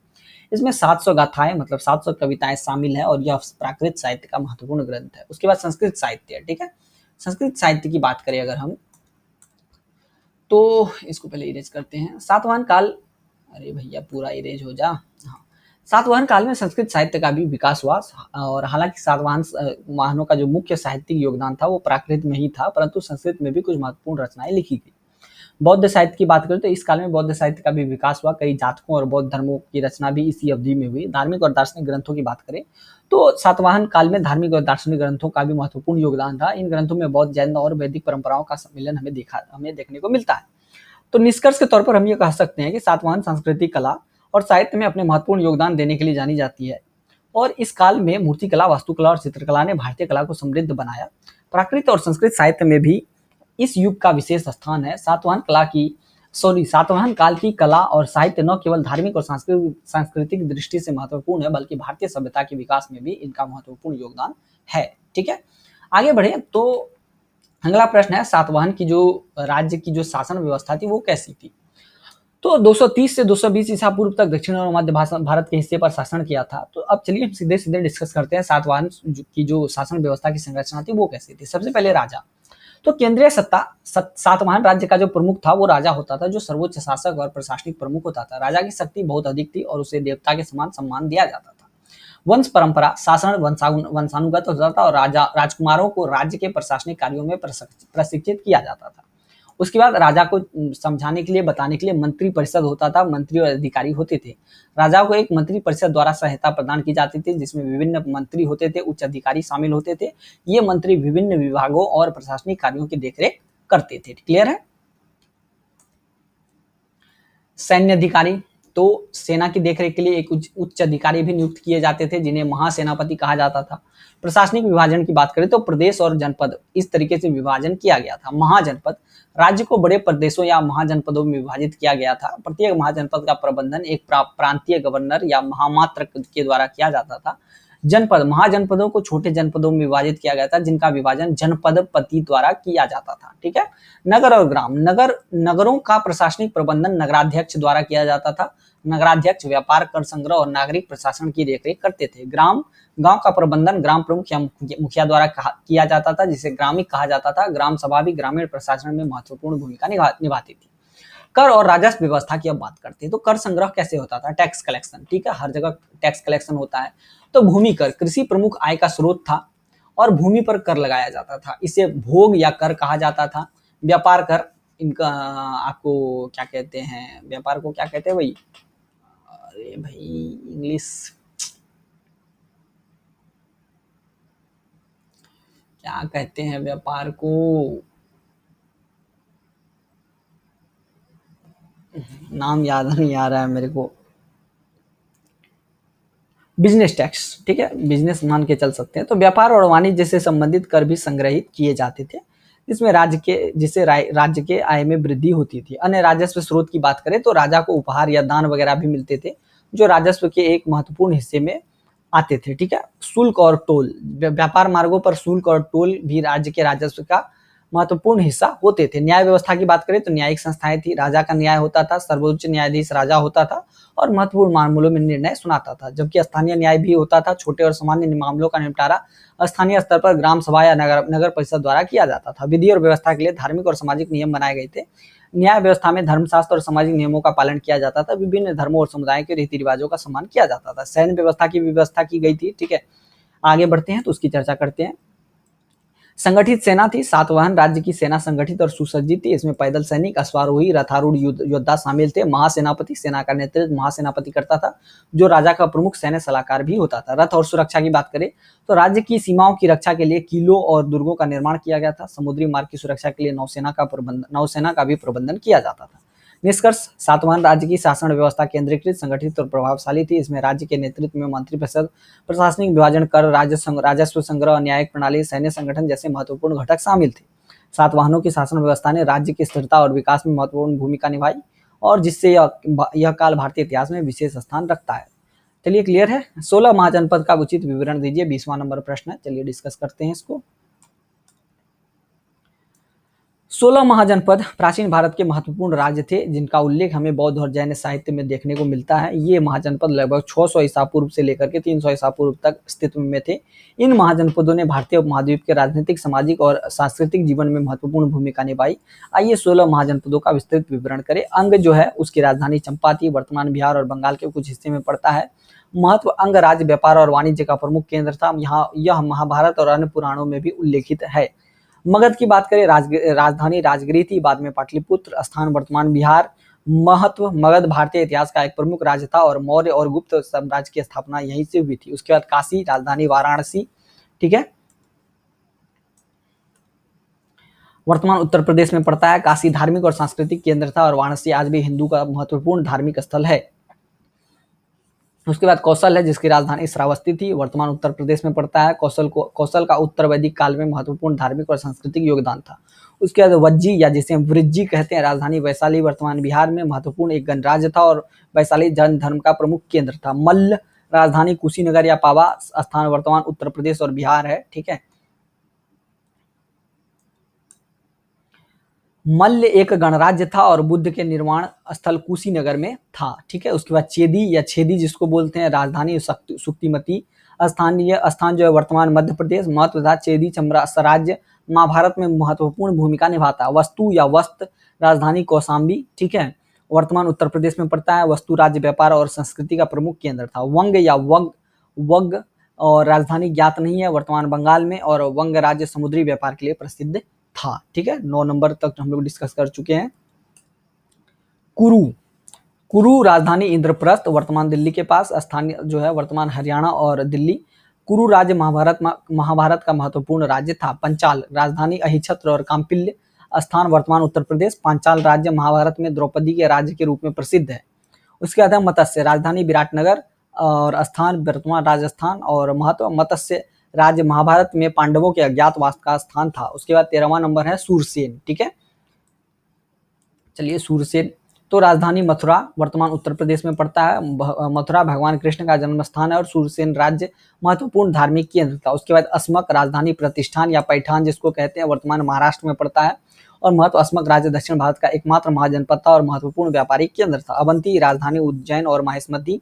इसमें 700 गाथाएं मतलब 700 कविताएं शामिल है और यह प्राकृत साहित्य का महत्वपूर्ण ग्रंथ है। उसके बाद संस्कृत साहित्य है। ठीक है, संस्कृत साहित्य की बात करें अगर हम, तो इसको पहले इरेज करते हैं। सातवाहन काल, अरे भैया पूरा इरेज हो जा। हाँ, सातवाहन काल में संस्कृत साहित्य का भी विकास हुआ और हालांकि सातवाहन वाहनों का जो मुख्य साहित्यिक योगदान था वो प्राकृत में ही था, परंतु संस्कृत में भी कुछ महत्वपूर्ण रचनाएं लिखी गई। बौद्ध साहित्य की बात करें तो इस काल में बौद्ध साहित्य का भी विकास हुआ। कई जातकों और बौद्ध धर्मों की रचना भी इसी अवधि में हुई। धार्मिक और दार्शनिक ग्रंथों की बात करें तो सातवाहन काल में धार्मिक और दार्शनिक ग्रंथों का भी महत्वपूर्ण योगदान था। इन ग्रंथों में बौद्ध, जैन और वैदिक परंपराओं का सम्मिलन हमें देखने को मिलता है। तो निष्कर्ष के तौर पर हम ये कह सकते हैं कि सातवाहन संस्कृति, कला और साहित्य में अपने महत्वपूर्ण योगदान देने के लिए जानी जाती है और इस काल में मूर्तिकला, वास्तुकला और चित्रकला ने भारतीय कला को समृद्ध बनाया। प्राकृत और संस्कृत साहित्य में भी इस युग का विशेष स्थान है। सातवाहन काल की कला और साहित्य न केवल धार्मिक और सांस्कृतिक दृष्टि से महत्वपूर्ण है, बल्कि भारतीय सभ्यता के विकास में भी इनका महत्वपूर्ण योगदान है। ठीक है, आगे बढ़े तो अगला प्रश्न है, सातवाहन की जो राज्य की जो शासन व्यवस्था थी वो कैसी थी? तो 230 से 220 ईसा पूर्व तक दक्षिण और मध्य भारत के हिस्से पर शासन किया था। तो अब चलिए हम सीधे सीधे डिस्कस करते हैं सातवाहन की जो शासन व्यवस्था की संरचना थी वो कैसी थी। सबसे पहले राजा। तो केंद्रीय सत्ता, सातवाहन राज्य का जो प्रमुख था वो राजा होता था, जो सर्वोच्च शासक और प्रशासनिक प्रमुख होता था। राजा की शक्ति बहुत अधिक थी और उसे देवता के समान सम्मान दिया जाता था। वंश परंपरा, शासन वंशानुगत होता था और राजकुमारों को राज्य के प्रशासनिक कार्यों में प्रशिक्षित किया जाता था। उसके बाद राजा को समझाने के लिए, बताने के लिए मंत्री परिषद होता था। मंत्री और अधिकारी होते थे। राजा को एक मंत्री परिषद द्वारा सहायता प्रदान की जाती थी, जिसमें विभिन्न मंत्री होते थे, उच्च अधिकारी शामिल होते थे। ये मंत्री विभिन्न विभागों और प्रशासनिक कार्यों की देखरेख करते थे। क्लियर है? सैन्य अधिकारी, तो सेना की देखरेख के लिए एक उच्च अधिकारी भी नियुक्त किए जाते थे, जिन्हें महासेनापति कहा जाता था। प्रशासनिक विभाजन की बात करें तो प्रदेश और जनपद इस तरीके से विभाजन किया गया था। महाजनपद, राज्य को बड़े प्रदेशों या महाजनपदों में विभाजित किया गया था। प्रत्येक महाजनपद का प्रबंधन एक प्रांतीय गवर्नर या महामात्र के द्वारा किया जाता था। जनपद, महाजनपदों को छोटे जनपदों में विभाजित किया गया था, जिनका विभाजन जनपदपति द्वारा किया जाता था। ठीक है, नगर और ग्राम, नगरों का प्रशासनिक प्रबंधन नगराध्यक्ष द्वारा किया जाता था। नगराध्यक्ष व्यापार, कर संग्रह और नागरिक प्रशासन की देखरेख करते थे। गांव का प्रबंधन ग्राम प्रमुख या मुखिया द्वारा किया जाता था, जिसे ग्रामीण कहा जाता था। ग्राम सभा भी ग्रामीण प्रशासन में महत्वपूर्ण भूमिका निभाती थी। कर और राजस्व व्यवस्था की अब बात करते हैं। तो कर संग्रह कैसे होता था? Tax collection. ठीक है, हर जगह टैक्स कलेक्शन होता है। तो भूमि कर, कृषि प्रमुख आय का स्रोत था और भूमि पर कर लगाया जाता था। इसे भोग या कर कहा जाता था। व्यापार कर, इनका आपको क्या कहते हैं, व्यापार को क्या कहते हैं भाई? अरे भाई इंग्लिश क्या कहते हैं व्यापार को? नाम याद नहीं आ रहा है मेरे को। Business tax. ठीक है, बिजनेस मान के चल सकते हैं। तो व्यापार और वाणिज्य से संबंधित कर भी संग्रहित किए जाते थे। जिसमें राज्य के आय में वृद्धि होती थी। अन्य राजस्व स्रोत की बात करें तो राजा को उपहार या दान वगैरह भी मिलते थे, जो राजस्व के एक महत्वपूर्ण हिस्से में आते थे। ठीक है, शुल्क और टोल, व्यापार मार्गों पर शुल्क और टोल भी राज्य के राजस्व का महत्वपूर्ण हिस्सा होते थे। न्याय व्यवस्था की बात करें तो न्यायिक संस्थाएं थी, राजा का न्याय होता था, सर्वोच्च न्यायाधीश राजा होता था और महत्वपूर्ण मामलों में निर्णय सुनाता था। जबकि स्थानीय न्याय भी होता था, छोटे और सामान्य मामलों का निपटारा स्थानीय स्तर पर ग्राम सभा या नगर परिषद द्वारा किया जाता था। विधि और व्यवस्था के लिए धार्मिक और सामाजिक नियम बनाए गए थे। न्याय व्यवस्था में धर्मशास्त्र और सामाजिक नियमों का पालन किया जाता था। विभिन्न धर्मों और समुदायों के रीति रिवाजों का सम्मान किया जाता था। सैन्य व्यवस्था की व्यवस्था की गई थी। ठीक है, आगे बढ़ते हैं तो उसकी चर्चा करते हैं। संगठित सेना थी, सातवाहन राज्य की सेना संगठित और सुसज्जित थी। इसमें पैदल सैनिक, अश्वारोही, रथारूढ़ योद्धा शामिल थे। महासेनापति सेना का नेतृत्व महासेनापति करता था, जो राजा का प्रमुख सैन्य सलाहकार भी होता था। रथ और सुरक्षा की बात करें तो राज्य की सीमाओं की रक्षा के लिए किलों और दुर्गों का निर्माण किया गया था। समुद्री मार्ग की सुरक्षा के लिए नौसेना का भी प्रबंधन किया जाता था। निष्कर्ष, सातवाहन राज्य की शासन व्यवस्था केंद्रीकृत, संगठित और प्रभावशाली थी। इसमें राज्य के नेतृत्व में मंत्रिपरिषद, प्रशासनिक विभाजन, कर, राजस्व संग्रह, न्यायिक प्रणाली, सैन्य संगठन जैसे महत्वपूर्ण घटक शामिल थे। सातवाहनों की शासन व्यवस्था ने राज्य की स्थिरता और विकास में महत्वपूर्ण भूमिका निभाई और जिससे यह काल भारतीय इतिहास में विशेष स्थान रखता है। चलिए, क्लियर है। 16 महाजनपद का उचित विवरण दीजिए, 20वां नंबर प्रश्न है। चलिए डिस्कस करते हैं इसको। 16 महाजनपद प्राचीन भारत के महत्वपूर्ण राज्य थे, जिनका उल्लेख हमें बौद्ध और जैन साहित्य में देखने को मिलता है। ये महाजनपद लगभग 600 ईसा पूर्व से लेकर के 300 ईसा पूर्व तक अस्तित्व में थे। इन महाजनपदों ने भारतीय उपमहाद्वीप के राजनीतिक, सामाजिक और सांस्कृतिक जीवन में महत्वपूर्ण भूमिका निभाई। आइए 16 महाजनपदों का विस्तृत विवरण करें। अंग जो है उसकी राजधानी चंपा थी, वर्तमान बिहार और बंगाल के कुछ हिस्से में पड़ता है। महत्व, अंग राज्य, व्यापार और वाणिज्य का प्रमुख केंद्र था। यहाँ यह महाभारत और अन्य पुराणों में भी उल्लेखित है। मगध की बात करें, राजधानी राजगिरी थी, बाद में पाटलिपुत्र, स्थान वर्तमान बिहार। महत्व, मगध भारतीय इतिहास का एक प्रमुख राज्य था और मौर्य और गुप्त साम्राज्य की स्थापना यहीं से हुई थी। उसके बाद काशी, राजधानी वाराणसी। ठीक है, वर्तमान उत्तर प्रदेश में पड़ता है। काशी धार्मिक और सांस्कृतिक केंद्र था और वाराणसी आज भी हिंदू का महत्वपूर्ण धार्मिक स्थल है। उसके बाद कौशल है, जिसकी राजधानी श्रावस्ती थी, वर्तमान उत्तर प्रदेश में पड़ता है। कौशल का उत्तर वैदिक काल में महत्वपूर्ण धार्मिक और सांस्कृतिक योगदान था। उसके बाद वज्जी या जिसे हम वृज्जी कहते हैं, राजधानी वैशाली, वर्तमान बिहार में महत्वपूर्ण एक गणराज्य था और वैशाली जैन धर्म का प्रमुख केंद्र था। मल्ल, राजधानी कुशीनगर या पावा, स्थान वर्तमान उत्तर प्रदेश और बिहार है। ठीक है, मल्ल एक गणराज्य था और बुद्ध के निर्माण स्थल कुशीनगर में था। ठीक है, उसके बाद चेदी या छेदी जिसको बोलते हैं, राजधानी सुक्तिमती, स्थान जो है वर्तमान मध्य प्रदेश। महत्व था, चेदी स्वराज्य महाभारत में महत्वपूर्ण भूमिका निभाता। वस्तु या वस्त, राजधानी कौशाम्बी। ठीक है, वर्तमान उत्तर प्रदेश में पड़ता है। वस्तु राज्य, व्यापार और संस्कृति का प्रमुख केंद्र था। वंग या वग और राजधानी ज्ञात नहीं है, वर्तमान बंगाल में, और वंग राज्य समुद्री व्यापार के लिए प्रसिद्ध था। ठीक है, 9 नंबर तक हम लोग डिस्कस कर चुके हैं। कुरु राजधानी इंद्रप्रस्थ, वर्तमान दिल्ली के पास, स्थानीय जो है वर्तमान हरियाणा और दिल्ली। कुरु राज्य महाभारत का महत्वपूर्ण राज्य था। पंचाल, राजधानी अहिछत्र और काम्पिल्य, स्थान वर्तमान उत्तर प्रदेश। पांचाल राज्य महाभारत में द्रौपदी के राज्य के रूप में प्रसिद्ध है। उसके बाद है मत्स्य, राजधानी विराटनगर और स्थान वर्तमान राजस्थान। और महत्व, मत्स्य राज्य महाभारत में पांडवों के अज्ञातवास का स्थान था। उसके बाद 13वां नंबर है सूरसेन। ठीक है, चलिए सूरसेन तो राजधानी मथुरा, वर्तमान उत्तर प्रदेश में पड़ता है। मथुरा भगवान कृष्ण का जन्म स्थान है और सूरसेन राज्य महत्वपूर्ण धार्मिक केंद्र था। उसके बाद अस्मक, राजधानी प्रतिष्ठान या पैठान जिसको कहते हैं, वर्तमान महाराष्ट्र में पड़ता है और महत्व, अस्मक राज्य दक्षिण भारत का एकमात्र महाजनपद था और महत्वपूर्ण व्यापारिक केंद्र था। अवंती, राजधानी उज्जैन और माहिष्मती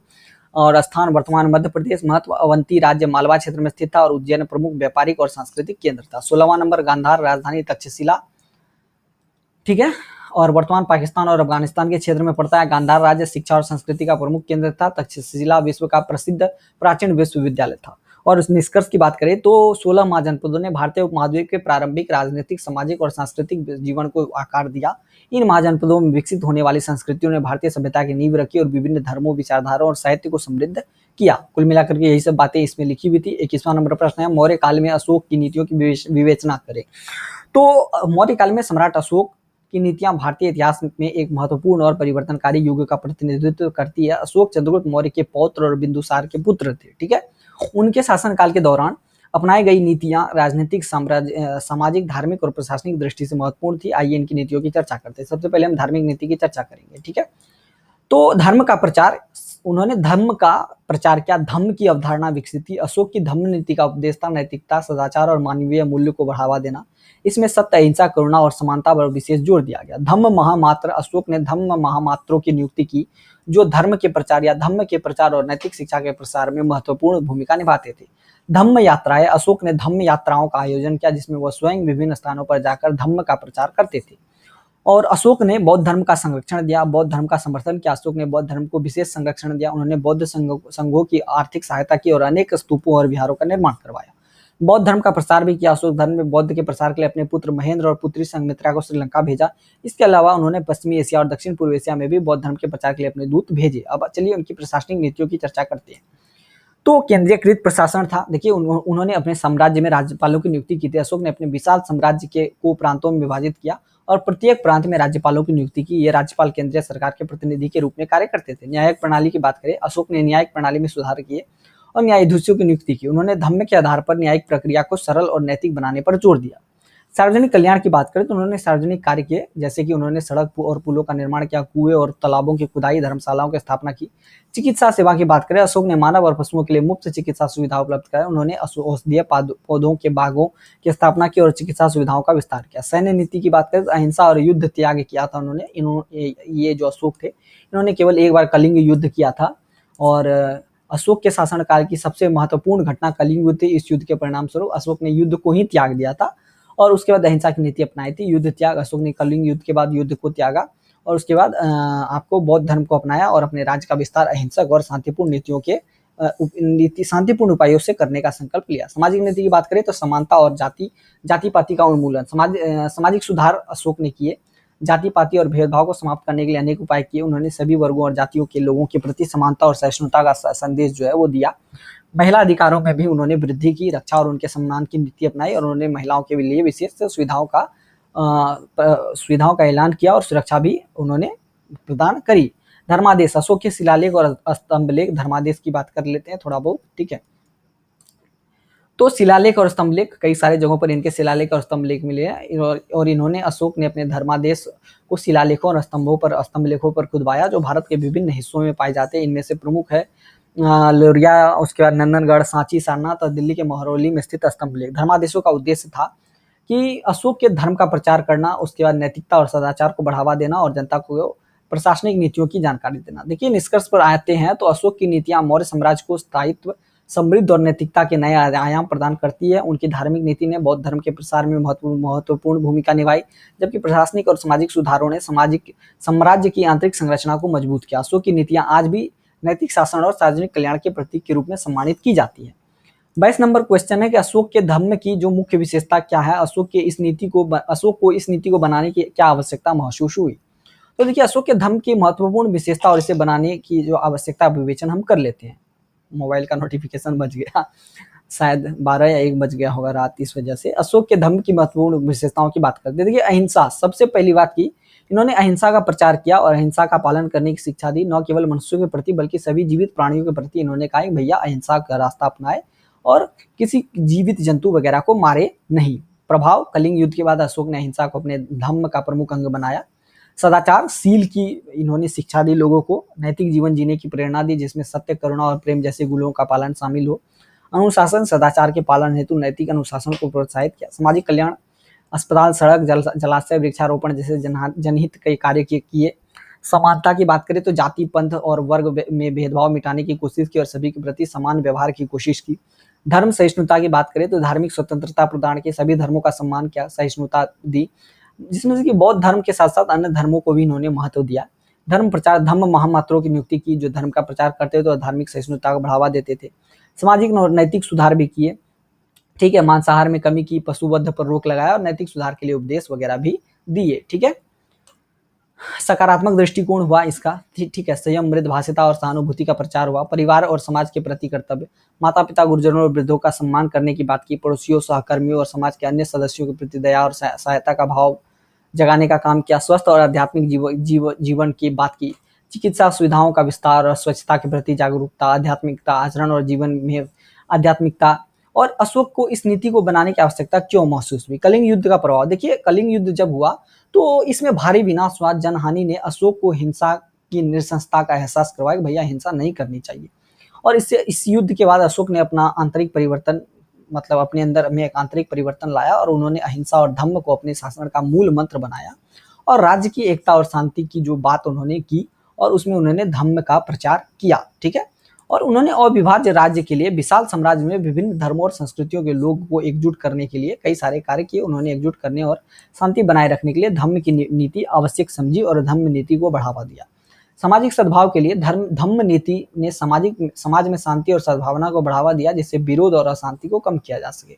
और स्थान वर्तमान मध्य प्रदेश। महत्व, अवंती राज्य मालवा क्षेत्र में स्थित था और उज्जैन प्रमुख व्यापारिक और सांस्कृतिक केंद्र था। 16वां नंबर गांधार, राजधानी तक्षशिला। ठीक है, और वर्तमान पाकिस्तान और अफगानिस्तान के क्षेत्र में पड़ता है। गांधार राज्य शिक्षा और संस्कृति का प्रमुख केंद्र था। तक्षशिला विश्व का प्रसिद्ध प्राचीन विश्वविद्यालय था। और उस निष्कर्ष की बात करें तो 16 महाजनपदों ने भारतीय उपमहाद्वीप के प्रारंभिक राजनीतिक, सामाजिक और सांस्कृतिक जीवन को आकार दिया। इन महाजनपदों में विकसित होने वाली संस्कृतियों ने भारतीय सभ्यता की नींव रखी और विभिन्न धर्मों, विचारधाराओं और साहित्य को समृद्ध किया। कुल मिलाकर के यही सब बातें इसमें लिखी हुई थी। 21वां नंबर प्रश्न है, मौर्य काल में अशोक की नीतियों की विवेचना करें। तो मौर्य काल में सम्राट अशोक की नीतियां भारतीय इतिहास में एक महत्वपूर्ण और परिवर्तनकारी युग का प्रतिनिधित्व करती है। अशोक चंद्रगुप्त मौर्य के पौत्र और बिंदुसार के पुत्र थे। ठीक है, उनके शासनकाल के दौरान अपनाई गई नीतियां राजनीतिक, सामाजिक, धार्मिक और प्रशासनिक दृष्टि से महत्वपूर्ण थी। आइए इनकी नीतियों की चर्चा करते हैं। सबसे पहले हम धार्मिक नीति की चर्चा करेंगे, ठीक है। तो धर्म का प्रचार, उन्होंने धर्म का प्रचार किया, धम्म की अवधारणा विकसित की। अशोक की धम्म नीति का उपदेश था नैतिकता, सदाचार और मानवीय मूल्य को बढ़ावा देना। इसमें सत्य, अहिंसा, करुणा और समानता पर विशेष जोर दिया गया। धम्म महामात्र, अशोक ने धम्म महामात्रों की नियुक्ति की, जो धर्म के प्रचार या धम्म के प्रचार और नैतिक शिक्षा के प्रसार में महत्वपूर्ण भूमिका निभाते थे। धम्म यात्राएं, अशोक ने धम्म यात्राओं का आयोजन किया, जिसमें वह स्वयं विभिन्न स्थानों पर जाकर धम्म का प्रचार करते थे। और अशोक ने बौद्ध धर्म का संरक्षण दिया, बौद्ध धर्म का समर्थन किया। अशोक ने बौद्ध धर्म को विशेष संरक्षण दिया। उन्होंने बौद्ध संघों की आर्थिक सहायता की और अनेक स्तूपों और विहारों का निर्माण करवाया। बौद्ध धर्म का प्रसार भी किया। अशोक धर्म में बौद्ध के प्रसार के लिए अपने पुत्र महेंद्र और पुत्री संघमित्रा को श्रीलंका भेजा। इसके अलावा उन्होंने पश्चिमी एशिया और दक्षिण पूर्व एशिया में भी बौद्ध धर्म के प्रचार के लिए अपने दूत भेजे। अब चलिए उनकी प्रशासनिक नीतियों की चर्चा करते हैं। तो केंद्रीयकृत प्रशासन था। देखिए उन्होंने अपने साम्राज्य में राज्यपालों की नियुक्ति की थी। अशोक ने अपने विशाल साम्राज्य को प्रांतों में विभाजित किया और प्रत्येक प्रांत में राज्यपालों की नियुक्ति की। ये राज्यपाल केंद्रीय सरकार के प्रतिनिधि के रूप में कार्य करते थे। न्यायिक प्रणाली की बात करें, अशोक ने न्यायिक प्रणाली में सुधार किए और न्यायाधीशों की नियुक्ति की। उन्होंने धम्म के आधार पर न्यायिक प्रक्रिया को सरल और नैतिक बनाने पर जोर दिया। सार्वजनिक कल्याण की बात करें तो उन्होंने सार्वजनिक कार्य किए, जैसे कि उन्होंने सड़क और पुलों का निर्माण किया, कुएं और तालाबों की खुदाई, धर्मशालाओं की स्थापना की। चिकित्सा सेवा की बात करें, अशोक ने मानव और पशुओं के लिए मुफ्त चिकित्सा सुविधा उपलब्ध कराई। उन्होंने औषधीय पौधों के बागों की स्थापना की और चिकित्सा सुविधाओं का विस्तार किया। सैन्य नीति की बात करें तो अहिंसा और युद्ध त्याग किया था उन्होंने। ये जो अशोक थे, इन्होंने केवल एक बार कलिंग युद्ध किया था और अशोक के शासनकाल की सबसे महत्वपूर्ण घटना कलिंग युद्ध थी। इस युद्ध के परिणाम स्वरूप अशोक ने युद्ध को ही त्याग दिया था और उसके बाद अहिंसा की नीति अपनाई थी। युद्ध त्याग, अशोक ने कलिंग युद्ध के बाद युद्ध को त्यागा और उसके बाद आपको बौद्ध धर्म को अपनाया और अपने राज्य का विस्तार अहिंसक और शांतिपूर्ण नीतियों के शांतिपूर्ण उपायों से करने का संकल्प लिया। सामाजिक नीति की बात करें तो समानता और जाति पाति का उन्मूलन, सामाजिक सुधार अशोक ने किए। जाति पाति और भेदभाव को समाप्त करने के लिए अनेक उपाय किए। उन्होंने सभी वर्गों और जातियों के लोगों के प्रति समानता और सहिष्णुता का संदेश जो है वो दिया। महिला अधिकारों में भी उन्होंने वृद्धि की, रक्षा और उनके सम्मान की नीति अपनाई और उन्होंने महिलाओं के लिए विशेष सुविधाओं का ऐलान किया और सुरक्षा भी उन्होंने प्रदान करी। धर्मादेश, अशोक के शिलालेख और स्तंभलेख, धर्मादेश की बात कर लेते हैं थोड़ा बहुत, ठीक है। तो शिलालेख और स्तंभलेख, कई सारे जगहों पर इनके शिलालेख और स्तंभलेख मिले हैं और इन्होंने अशोक ने अपने धर्मादेश को शिलालेखों और स्तंभलेखों पर खुदवाया, जो भारत के विभिन्न हिस्सों में पाए जाते हैं। इनमें से प्रमुख है लोरिया, उसके बाद नंदनगढ़, सांची, सारनाथ और दिल्ली के महरौली में स्थित स्तंभलेख। धर्मादेशों का उद्देश्य था कि अशोक के धर्म का प्रचार करना, उसके बाद नैतिकता और सदाचार को बढ़ावा देना और जनता को प्रशासनिक नीतियों की जानकारी देना। देखिए निष्कर्ष पर आते हैं तो अशोक की नीतियां मौर्य साम्राज्य को स्थायित्व, समृद्ध और नैतिकता के नए आयाम प्रदान करती है। उनकी धार्मिक नीति ने बौद्ध धर्म के प्रसार में महत्वपूर्ण भूमिका निभाई, जबकि प्रशासनिक और सामाजिक सुधारों ने साम्राज्य की आंतरिक संरचना को मजबूत किया। अशोक की नीतियां आज भी नैतिक शासन और सार्वजनिक कल्याण के प्रतीक के रूप में सम्मानित की जाती है। 22 नंबर क्वेश्चन है कि अशोक के धर्म की जो मुख्य विशेषता क्या है, अशोक को इस नीति को बनाने की क्या आवश्यकता महसूस हुई। तो देखिए अशोक के धर्म की महत्वपूर्ण विशेषता और इसे बनाने की जो आवश्यकता विवेचन हम कर लेते हैं। मोबाइल का नोटिफिकेशन बज गया, शायद 12 या 1 बज गया होगा रात, इस वजह से। अशोक के धर्म की महत्वपूर्ण विशेषताओं की बात करते हैं। देखिए अहिंसा, सबसे पहली बात की इन्होंने अहिंसा का प्रचार किया और अहिंसा का पालन करने की शिक्षा दी। न केवल मनुष्यों के प्रति बल्कि सभी जीवित प्राणियों के प्रति इन्होंने कहा कि भैया अहिंसा का रास्ता अपनाए और किसी जीवित जंतु वगैरह को मारे नहीं। प्रभाव, कलिंग युद्ध के बाद अशोक ने अहिंसा को अपने धर्म का प्रमुख अंग बनाया। सदाचार, शील की इन्होंने शिक्षा दी लोगों को, नैतिक जीवन जीने की प्रेरणा दी जिसमें सत्य, करुणा और प्रेम जैसे गुणों का पालन शामिल हो। अनुशासन, सदाचार के पालन हेतु नैतिक अनुशासन को प्रोत्साहित किया। सामाजिक कल्याण, अस्पताल, सड़क, जलाशय, वृक्षारोपण जैसे जनहित के कार्य किए। समानता की बात करें तो जाति, पंथ और वर्ग में भेदभाव मिटाने की कोशिश की और सभी के प्रति समान व्यवहार की कोशिश की। धर्म सहिष्णुता की बात करें तो धार्मिक स्वतंत्रता प्रदान की, सभी धर्मों का सम्मान किया, सहिष्णुता दी, जिसमें से कि बौद्ध धर्म के साथ साथ अन्य धर्मों को भी इन्होंने महत्व दिया। धर्म प्रचार, धम्म महामात्रों की नियुक्ति की, जो धर्म का प्रचार करते थे और धार्मिक सहिष्णुता को बढ़ावा देते थे। सामाजिक और नैतिक सुधार भी किए, ठीक है। मांसाहार में कमी की, पशुवध पर रोक लगाया और नैतिक सुधार के लिए उपदेश वगैरह भी दिए, ठीक है। सकारात्मक दृष्टिकोण हुआ इसका, ठीक है। संयम, मृदभाषिता और सहानुभूति का प्रचार हुआ। परिवार और समाज के प्रति कर्तव्य, माता पिता, गुरुजनों और वृद्धों का सम्मान करने की बात की। पड़ोसियों, सहकर्मियों और समाज के अन्य सदस्यों के प्रति दया और सहायता का भाव जगाने का काम किया। स्वस्थ और आध्यात्मिक जीवन की बात की। चिकित्सा सुविधाओं का विस्तार और स्वच्छता के प्रति जागरूकता, आध्यात्मिकता, आचरण और जीवन में आध्यात्मिकता और अशोक को इस नीति को बनाने की आवश्यकता क्यों महसूस हुई? कलिंग युद्ध का प्रभाव। देखिए, कलिंग युद्ध जब हुआ तो इसमें भारी विनाश हुआ, जनहानि ने अशोक को हिंसा की नृशंसता का एहसास करवाया कि भैया हिंसा नहीं करनी चाहिए। और इससे इस युद्ध के बाद अशोक ने अपना आंतरिक परिवर्तन, मतलब अपने अंदर में एक आंतरिक परिवर्तन लाया और उन्होंने अहिंसा और धम्म को अपने शासन का मूल मंत्र बनाया और राज्य की एकता और शांति की जो बात उन्होंने की और उसमें उन्होंने धम्म का प्रचार किया। ठीक है, और उन्होंने अविभाज्य राज्य के लिए विशाल साम्राज्य में विभिन्न धर्मों और संस्कृतियों के लोगों को एकजुट करने के लिए कई सारे कार्य किए। उन्होंने एकजुट करने और शांति बनाए रखने के लिए धम्म की नीति आवश्यक समझी और धम्म नीति को बढ़ावा दिया। सामाजिक सद्भाव के लिए धम्म नीति ने समाज में शांति और सद्भावना को बढ़ावा दिया, जिससे विरोध और अशांति को कम किया जा सके।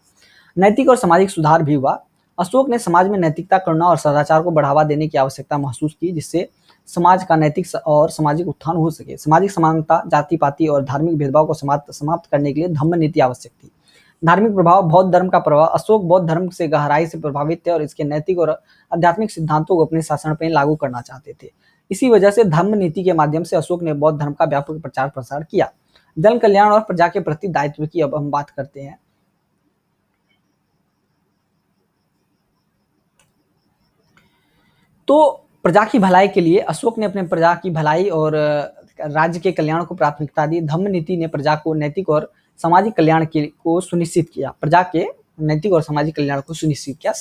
नैतिक और सामाजिक सुधार भी हुआ। अशोक ने समाज में नैतिकता, करुणा और सदाचार को बढ़ावा देने की आवश्यकता महसूस की, जिससे समाज का नैतिक और सामाजिक उत्थान हो सके। सामाजिक समानता, जाति पाति और धार्मिक भेदभाव को समाप्त करने के लिए धम्म नीति आवश्यक थी। धार्मिक प्रभाव, बौद्ध धर्म का प्रभाव। अशोक बौद्ध धर्म से गहराई से प्रभावित थे और इसके नैतिक और आध्यात्मिक सिद्धांतों को अपने शासन में लागू करना चाहते थे। इसी वजह से धम्म नीति के माध्यम से अशोक ने बौद्ध धर्म का व्यापक प्रचार प्रसार किया। जन कल्याण और प्रजा के प्रति दायित्व की अब हम बात करते हैं। तो प्रजा की भलाई के लिए अशोक ने अपने प्रजा की भलाई और राज्य के कल्याण को प्राथमिकता दी। धम्म नीति ने प्रजा को नैतिक और सामाजिक कल्याण को सुनिश्चित किया। प्रजा के नैतिक और सामाजिक कल्याण को सुनिश्चित किया।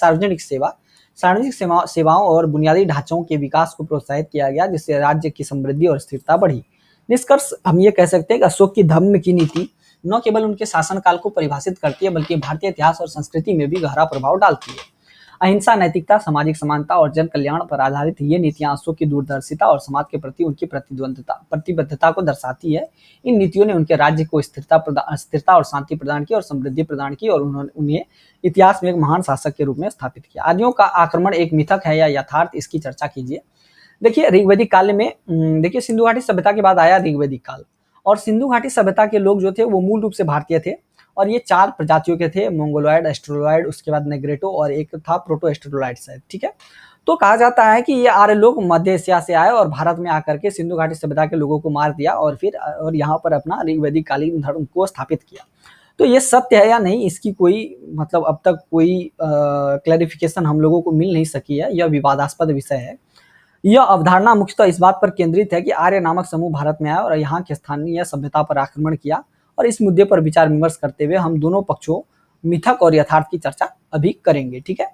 सार्वजनिक सेवाओं और बुनियादी ढांचों के विकास को प्रोत्साहित किया गया, जिससे राज्य की समृद्धि और स्थिरता बढ़ी। निष्कर्ष हम ये कह सकते हैं कि अशोक की धम्म की नीति न केवल उनके शासनकाल को परिभाषित करती है, बल्कि भारतीय इतिहास और संस्कृति में भी गहरा प्रभाव डालती है। अहिंसा, नैतिकता, सामाजिक समानता और जन कल्याण पर आधारित ये नीतियां अशोक की दूरदर्शिता और समाज के प्रति उनकी प्रतिबद्धता को दर्शाती है। इन नीतियों ने उनके राज्य को स्थिरता और शांति प्रदान की और समृद्धि प्रदान की और उन्होंने उन्हें इतिहास में एक महान शासक के रूप में स्थापित किया। आर्यों का आक्रमण एक मिथक है या यथार्थ, इसकी चर्चा कीजिए। देखिए, ऋग्वैदिक काल में देखिए सिंधु घाटी सभ्यता के बाद आया ऋग्वैदिक काल, और सिंधु घाटी सभ्यता के लोग जो थे वो मूल रूप से भारतीय थे और ये 4 प्रजातियों के थे, मंगोलॉयड, एस्ट्रोलॉयड, उसके बाद नेग्रेटो और एक था प्रोटो एस्ट्रोलॉयड शायद। ठीक है, तो कहा जाता है कि ये आर्य लोग मध्य एशिया से आए और भारत में आकर के सिंधु घाटी सभ्यता के लोगों को मार दिया और फिर यहाँ पर अपना ऋग्वैदिक कालीन धर्म को स्थापित किया। तो ये सत्य है या नहीं, इसकी कोई मतलब अब तक कोई क्लैरिफिकेशन हम लोगों को मिल नहीं सकी है। यह विवादास्पद विषय है। यह अवधारणा मुख्यतः इस बात पर केंद्रित है कि आर्य नामक समूह भारत में आया और यहाँ की स्थानीय सभ्यता पर आक्रमण किया, और इस मुद्दे पर विचार विमर्श करते हुए हम दोनों पक्षों, मिथक और यथार्थ की चर्चा अभी करेंगे। ठीक है,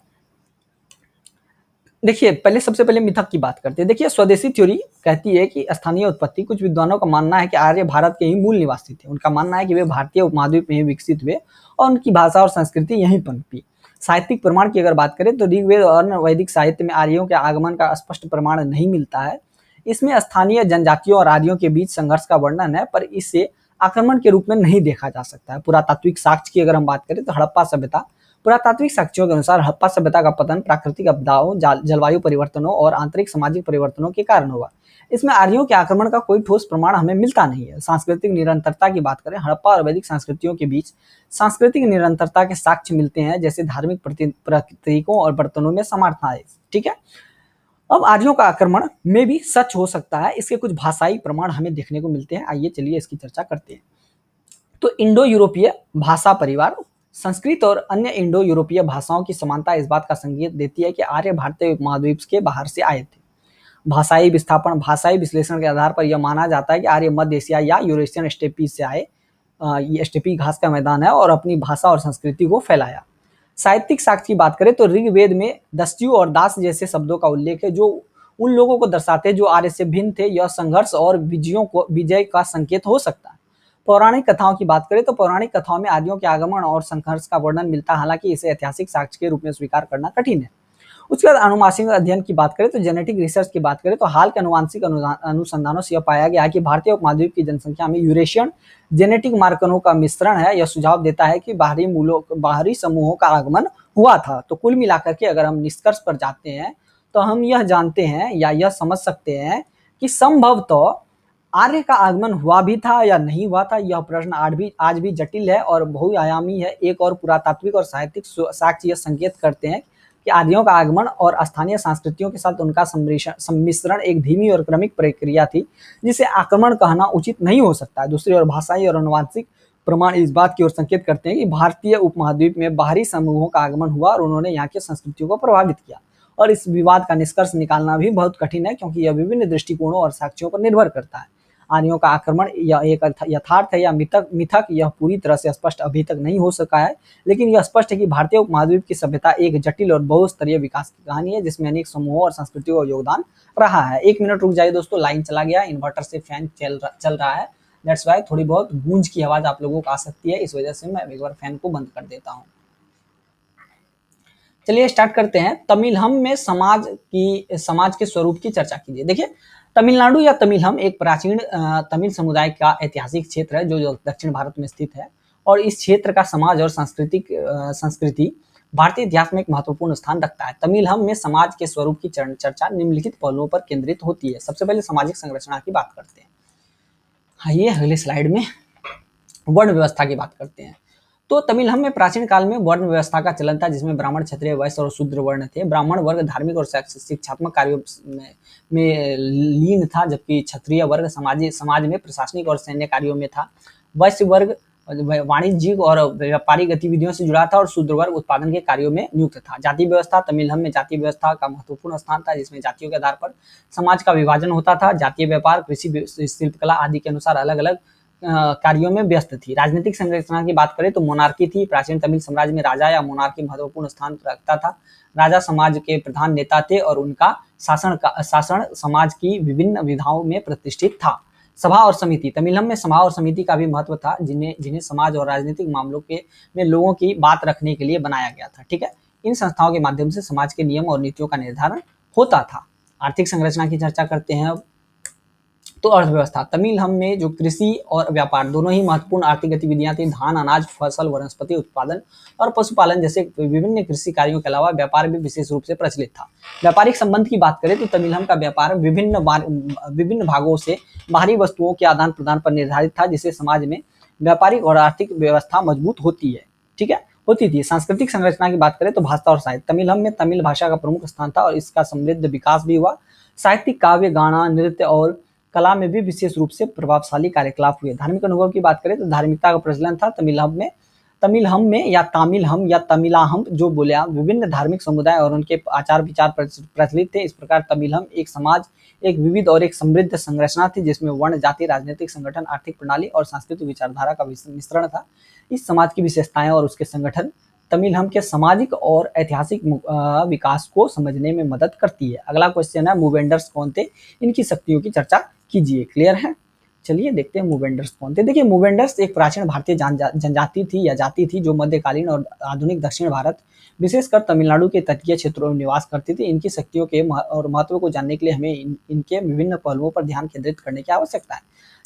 देखिए सबसे पहले मिथक की बात करते हैं। देखिए, स्वदेशी थ्योरी कहती है कि स्थानीय उत्पत्ति। कुछ विद्वानों का मानना है कि आर्य भारत के ही मूल निवासी थे। उनका मानना है कि वे भारतीय उपमहाद्वीप में ही विकसित हुए और उनकी भाषा और संस्कृति यहीं पनपी। साहित्यिक प्रमाण की अगर बात करें तो ऋग्वेद और अन्य वैदिक साहित्य में आर्यों के आगमन का स्पष्ट प्रमाण नहीं मिलता है। इसमें स्थानीय जनजातियों और आर्यों के बीच संघर्ष का वर्णन है, पर इसे आक्रमण के रूप में नहीं देखा जा सकता है। पुरातात्विक साक्ष्य की अगर हम बात करें तो हड़प्पा सभ्यता। पुरातात्विक साक्ष्यों के अनुसार हड़प्पा सभ्यता का पतन प्राकृतिक आपदाओं, जलवायु परिवर्तनों और आंतरिक सामाजिक परिवर्तनों के कारण हुआ। इसमें आर्यों के आक्रमण का कोई ठोस प्रमाण हमें मिलता नहीं है। सांस्कृतिक निरंतरता की बात करें, हड़प्पा और वैदिक संस्कृतियों के बीच सांस्कृतिक निरंतरता के साक्ष्य मिलते हैं, जैसे धार्मिक प्रतीकों और बर्तनों में समानता है। ठीक है, अब आर्यों का आक्रमण में भी सच हो सकता है। इसके कुछ भाषाई प्रमाण हमें देखने को मिलते हैं। आइए चलिए इसकी चर्चा करते हैं। तो इंडो यूरोपीय भाषा परिवार। संस्कृत और अन्य इंडो यूरोपीय भाषाओं की समानता इस बात का संकेत देती है कि आर्य भारतीय उपमहाद्वीप के बाहर से आए थे। भाषाई विस्थापन, भाषाई विश्लेषण के आधार पर यह माना जाता है कि आर्य मध्य एशिया या यूरेशियन स्टेपी से आए। ये स्टेपी घास का मैदान है, और अपनी भाषा और संस्कृति को फैलाया। साहित्यिक साक्ष्य की बात करें तो ऋग्वेद में दस्यु और दास जैसे शब्दों का उल्लेख है, जो उन लोगों को दर्शाते हैं जो आर्य से भिन्न थे। यह संघर्ष और विजय का संकेत हो सकता है। पौराणिक कथाओं की बात करें तो पौराणिक कथाओं में आर्यों के आगमन और संघर्ष का वर्णन मिलता है, हालांकि इसे ऐतिहासिक साक्ष्य के रूप में स्वीकार करना कठिन है। उसके बाद अनुवांशिक अध्ययन की बात करें तो जेनेटिक रिसर्च की बात करें तो हाल के अनुवांशिक अनुसंधानों से यह पाया गया है कि भारतीय उपमहाद्वीप की जनसंख्या में यूरेशियन जेनेटिक मार्करों का मिश्रण है। यह सुझाव देता है कि बाहरी समूहों का आगमन हुआ था। तो कुल मिलाकर के अगर हम निष्कर्ष पर जाते हैं तो हम यह जानते हैं या यह समझ सकते हैं कि संभवतः आर्य का आगमन हुआ भी था या नहीं हुआ था। यह प्रश्न आज भी जटिल है और बहुआयामी है। एक और पुरातात्विक और साहित्यिक साक्ष्य यह संकेत करते हैं कि आर्यों का आगमन और स्थानीय संस्कृतियों के साथ उनका सम्मिश्रण एक धीमी और क्रमिक प्रक्रिया थी, जिसे आक्रमण कहना उचित नहीं हो सकता है। दूसरी ओर भाषाई और अनुवांशिक प्रमाण इस बात की ओर संकेत करते हैं कि भारतीय उपमहाद्वीप में बाहरी समूहों का आगमन हुआ और उन्होंने यहाँ की संस्कृतियों को प्रभावित किया। और इस विवाद का निष्कर्ष निकालना भी बहुत कठिन है, क्योंकि यह विभिन्न दृष्टिकोणों और साक्ष्यों पर निर्भर करता है। आर्यों का आक्रमण यह एक यथार्थ है या मिथक यह पूरी तरह से स्पष्ट अभी तक नहीं हो सका है, लेकिन यह स्पष्ट है कि भारतीय उपमहाद्वीप की सभ्यता एक जटिल और बहुस्तरीय विकास की कहानी है, जिसमें अनेक समूहों और संस्कृतियों का योगदान रहा है। 1 मिनट रुक जाइए दोस्तों, लाइन चला गया, इन्वर्टर से फैन चल रहा है, दैट्स वाई थोड़ी बहुत गूंज की आवाज आप लोगों को आ सकती है, इस वजह से मैं एक बार फैन को बंद कर देता हूँ। चलिए स्टार्ट करते हैं। तमिलहम में समाज के स्वरूप की चर्चा कीजिए। देखिए, तमिलनाडु या तमिलहम एक प्राचीन तमिल समुदाय का ऐतिहासिक क्षेत्र है जो दक्षिण भारत में स्थित है, और इस क्षेत्र का समाज और संस्कृति भारतीय इतिहास में एक महत्वपूर्ण स्थान रखता है। तमिलहम में समाज के स्वरूप की चर्चा निम्नलिखित पहलुओं पर केंद्रित होती है। सबसे पहले सामाजिक संरचना की बात करते हैं। आइए अगले स्लाइड में वर्ण व्यवस्था की बात करते हैं। तो तमिलहम में प्राचीन काल में वर्ण व्यवस्था का चलन था, जिसमें ब्राह्मण, क्षत्रिय, वैश्य और शूद्र वर्ण थे। ब्राह्मण वर्ग धार्मिक और शिक्षात्मक कार्यों में लीन था, जबकि क्षत्रिय वर्ग समाज में प्रशासनिक और सैन्य कार्यों में था। वैश्य वर्ग वाणिज्यिक और व्यापारिक गतिविधियों से जुड़ा था और शूद्र वर्ग उत्पादन के कार्यों में नियुक्त था। जाति व्यवस्था, तमिलहम में जाति व्यवस्था का महत्वपूर्ण स्थान था, जिसमें जातियों के आधार पर समाज का विभाजन होता था। जातीय व्यापार, कृषि, शिल्पकला आदि के अनुसार अलग अलग कार्यों में व्यस्त थी। राजनीतिक संरचना की बात करें तो मोनार्की थी। प्राचीन तमिल साम्राज्य में राजा या मोनार्की महत्वपूर्ण स्थान रखता था। राजा समाज के प्रधान नेता थे और उनका शासन समाज की विभिन्न विधाओं में प्रतिष्ठित था। सभा और समिति, तमिलहम में सभा और समिति का भी महत्व था, जिन्हें समाज और राजनीतिक मामलों में लोगों की बात रखने के लिए बनाया गया था। ठीक है, इन संस्थाओं के माध्यम से समाज के नियम और नीतियों का निर्धारण होता था। आर्थिक संरचना की चर्चा करते हैं अब। तो अर्थव्यवस्था, तमिलहम में जो कृषि और व्यापार दोनों ही महत्वपूर्ण आर्थिक गतिविधियां थी। धान, अनाज, फसल, वनस्पति उत्पादन और पशुपालन जैसे विभिन्न कृषि कार्यों के अलावा व्यापार भी विशेष रूप से प्रचलित था। व्यापारिक संबंध की बात करें तो तमिलहम का व्यापार विभिन्न भागों से बाहरी वस्तुओं के आदान प्रदान पर निर्धारित था, जिससे समाज में व्यापारिक और आर्थिक व्यवस्था मजबूत होती है। ठीक है, होती थी। सांस्कृतिक संरचना की बात करें तो भाषा और साहित्य, तमिलहम में तमिल भाषा का प्रमुख स्थान था और इसका समृद्ध विकास भी हुआ। साहित्यिक काव्य, गाना, नृत्य और कला में भी विशेष रूप से प्रभावशाली कार्यकलाप हुए। धार्मिक अनुभव की बात करें तो धार्मिकता का प्रचलन था। तमिलहम में या तमिलाहम जो बोले विभिन्न धार्मिक समुदाय और उनके आचार विचार प्रचलित थे। इस प्रकार तमिलहम एक विविध और एक समृद्ध संरचना थी, जिसमें वर्ण, जाति, राजनीतिक संगठन, आर्थिक प्रणाली और सांस्कृतिक विचारधारा का मिश्रण था। इस समाज की विशेषताएं और उसके संगठन तमिलहम के सामाजिक और ऐतिहासिक विकास को समझने में मदद करती है। अगला क्वेश्चन है, मूवेंडर्स कौन थे, इनकी शक्तियों की चर्चा कीजिए। क्लियर है, चलिए देखते हैं मूवेंडर्स कौन थे। देखिए, मूवेंडर्स एक प्राचीन भारतीय जनजाति थी या जाति थी जो मध्यकालीन और आधुनिक दक्षिण भारत, विशेषकर तमिलनाडु के तटीय क्षेत्रों में निवास करती थी। इनकी शक्तियों के और महत्व को जानने के लिए हमें इनके विभिन्न पहलुओं पर ध्यान केंद्रित करने की आवश्यकता है।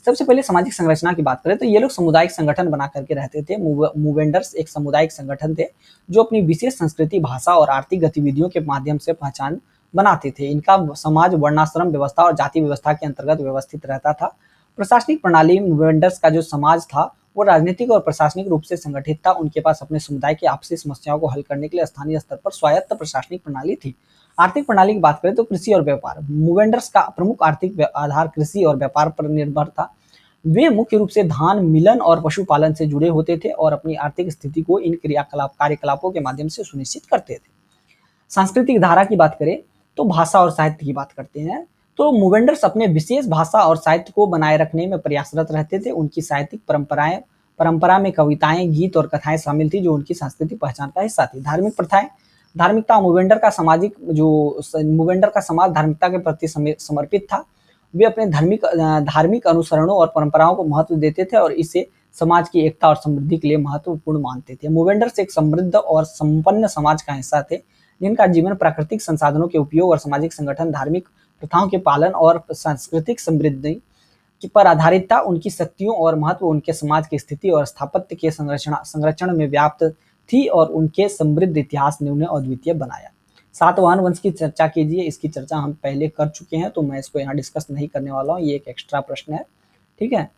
सबसे पहले सामाजिक संरचना की बात करें तो ये लोग सामुदायिक संगठन बना करके रहते थे। मूवेंडर्स एक सामुदायिक संगठन थे जो अपनी विशेष संस्कृति, भाषा और आर्थिक गतिविधियों के माध्यम से पहचान बनाते थे। इनका समाज वर्णाश्रम व्यवस्था और जाति व्यवस्था के अंतर्गत व्यवस्थित रहता था। प्रशासनिक प्रणाली, मूवेंडर्स का जो समाज था वो राजनीतिक और प्रशासनिक रूप से संगठित था। उनके पास अपने समुदाय की आपसी समस्याओं को हल करने के लिए स्थानीय स्तर पर स्वायत्त प्रशासनिक प्रणाली थी। आर्थिक प्रणाली की बात करें तो कृषि और व्यापार, मूवेंडर्स का प्रमुख आर्थिक आधार कृषि और व्यापार पर निर्भर था। वे मुख्य रूप से धान मिलन और पशुपालन से जुड़े होते थे और अपनी आर्थिक स्थिति को इन कार्यकलापों के माध्यम से सुनिश्चित करते थे। सांस्कृतिक धारा की बात करें तो भाषा और साहित्य की बात करते हैं। तो मूवेंडर्स अपने विशेष भाषा और साहित्य को बनाए रखने में प्रयासरत रहते थे। उनकी साहित्यिक परंपरा में कविताएं, गीत और कथाएं शामिल थी जो उनकी सांस्कृतिक पहचान का हिस्सा थी। धार्मिक प्रथाएं, धार्मिकता, मूवेंडर का समाज धार्मिकता के प्रति समर्पित था। वे अपने धार्मिक अनुसरणों और परंपराओं को महत्व देते थे और इसे समाज की एकता और समृद्धि के लिए महत्वपूर्ण मानते थे। मूवेंडर्स एक समृद्ध और संपन्न समाज का हिस्सा थे, जिनका जीवन प्राकृतिक संसाधनों के उपयोग और सामाजिक संगठन, धार्मिक प्रथाओं के पालन और सांस्कृतिक समृद्धि पर आधारित था। उनकी शक्तियों और महत्व उनके समाज की स्थिति और स्थापत्य के संरक्षण में व्याप्त थी और उनके समृद्ध इतिहास ने उन्हें अद्वितीय बनाया। सातवाहन वंश की चर्चा कीजिए। इसकी चर्चा हम पहले कर चुके हैं तो मैं इसको यहाँ डिस्कस नहीं करने वाला हूँ, ये एक एक्स्ट्रा प्रश्न है। ठीक है,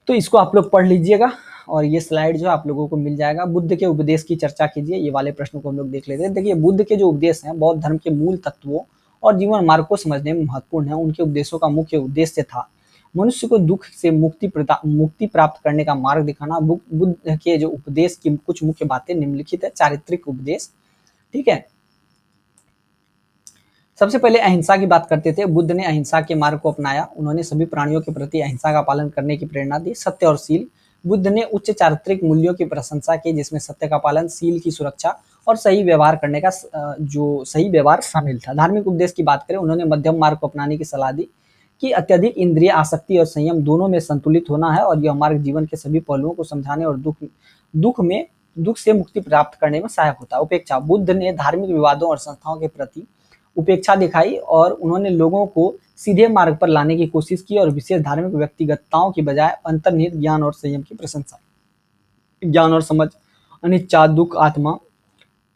तो इसको आप लोग पढ़ लीजिएगा और ये स्लाइड जो आप लोगों को मिल जाएगा। बुद्ध के उपदेश की चर्चा कीजिए। ये वाले प्रश्नों को हम लोग देख लेते हैं। देखिए, बुद्ध के जो उपदेश हैं बौद्ध धर्म के मूल तत्वों और जीवन मार्ग को समझने में महत्वपूर्ण है। उनके उपदेशों का मुख्य उद्देश्य था मनुष्य को दुख से मुक्ति प्राप्त करने का मार्ग दिखाना। बुद्ध के जो उपदेश की कुछ मुख्य बातें निम्नलिखित है। चारित्रिक उपदेश, ठीक है। सबसे पहले अहिंसा की बात करते थे। बुद्ध ने अहिंसा के मार्ग को अपनाया। उन्होंने सभी प्राणियों के प्रति अहिंसा का पालन करने की प्रेरणा दी। सत्य और शील, बुद्ध ने उच्च चारित्रिक मूल्यों की प्रशंसा की, जिसमें सत्य का पालन, शील की सुरक्षा और सही व्यवहार करने का जो सही व्यवहार शामिल था। धार्मिक उपदेश की बात करें, उन्होंने मध्यम मार्ग को अपनाने की सलाह दी कि अत्यधिक इंद्रिय आसक्ति और संयम दोनों में संतुलित होना है, और यह मार्ग जीवन के सभी पहलुओं को समझाने और दुख से मुक्ति प्राप्त करने में सहायक होता है। उपेक्षा, बुद्ध ने धार्मिक विवादों और संस्थाओं के प्रति उपेक्षा दिखाई और उन्होंने लोगों को सीधे मार्ग पर लाने की कोशिश की और विशेष धार्मिक व्यक्तिगतताओं की बजाय अंतर्निहित ज्ञान और संयम की प्रशंसा। ज्ञान और समझ, अनिच्छा, दुख, आत्मा,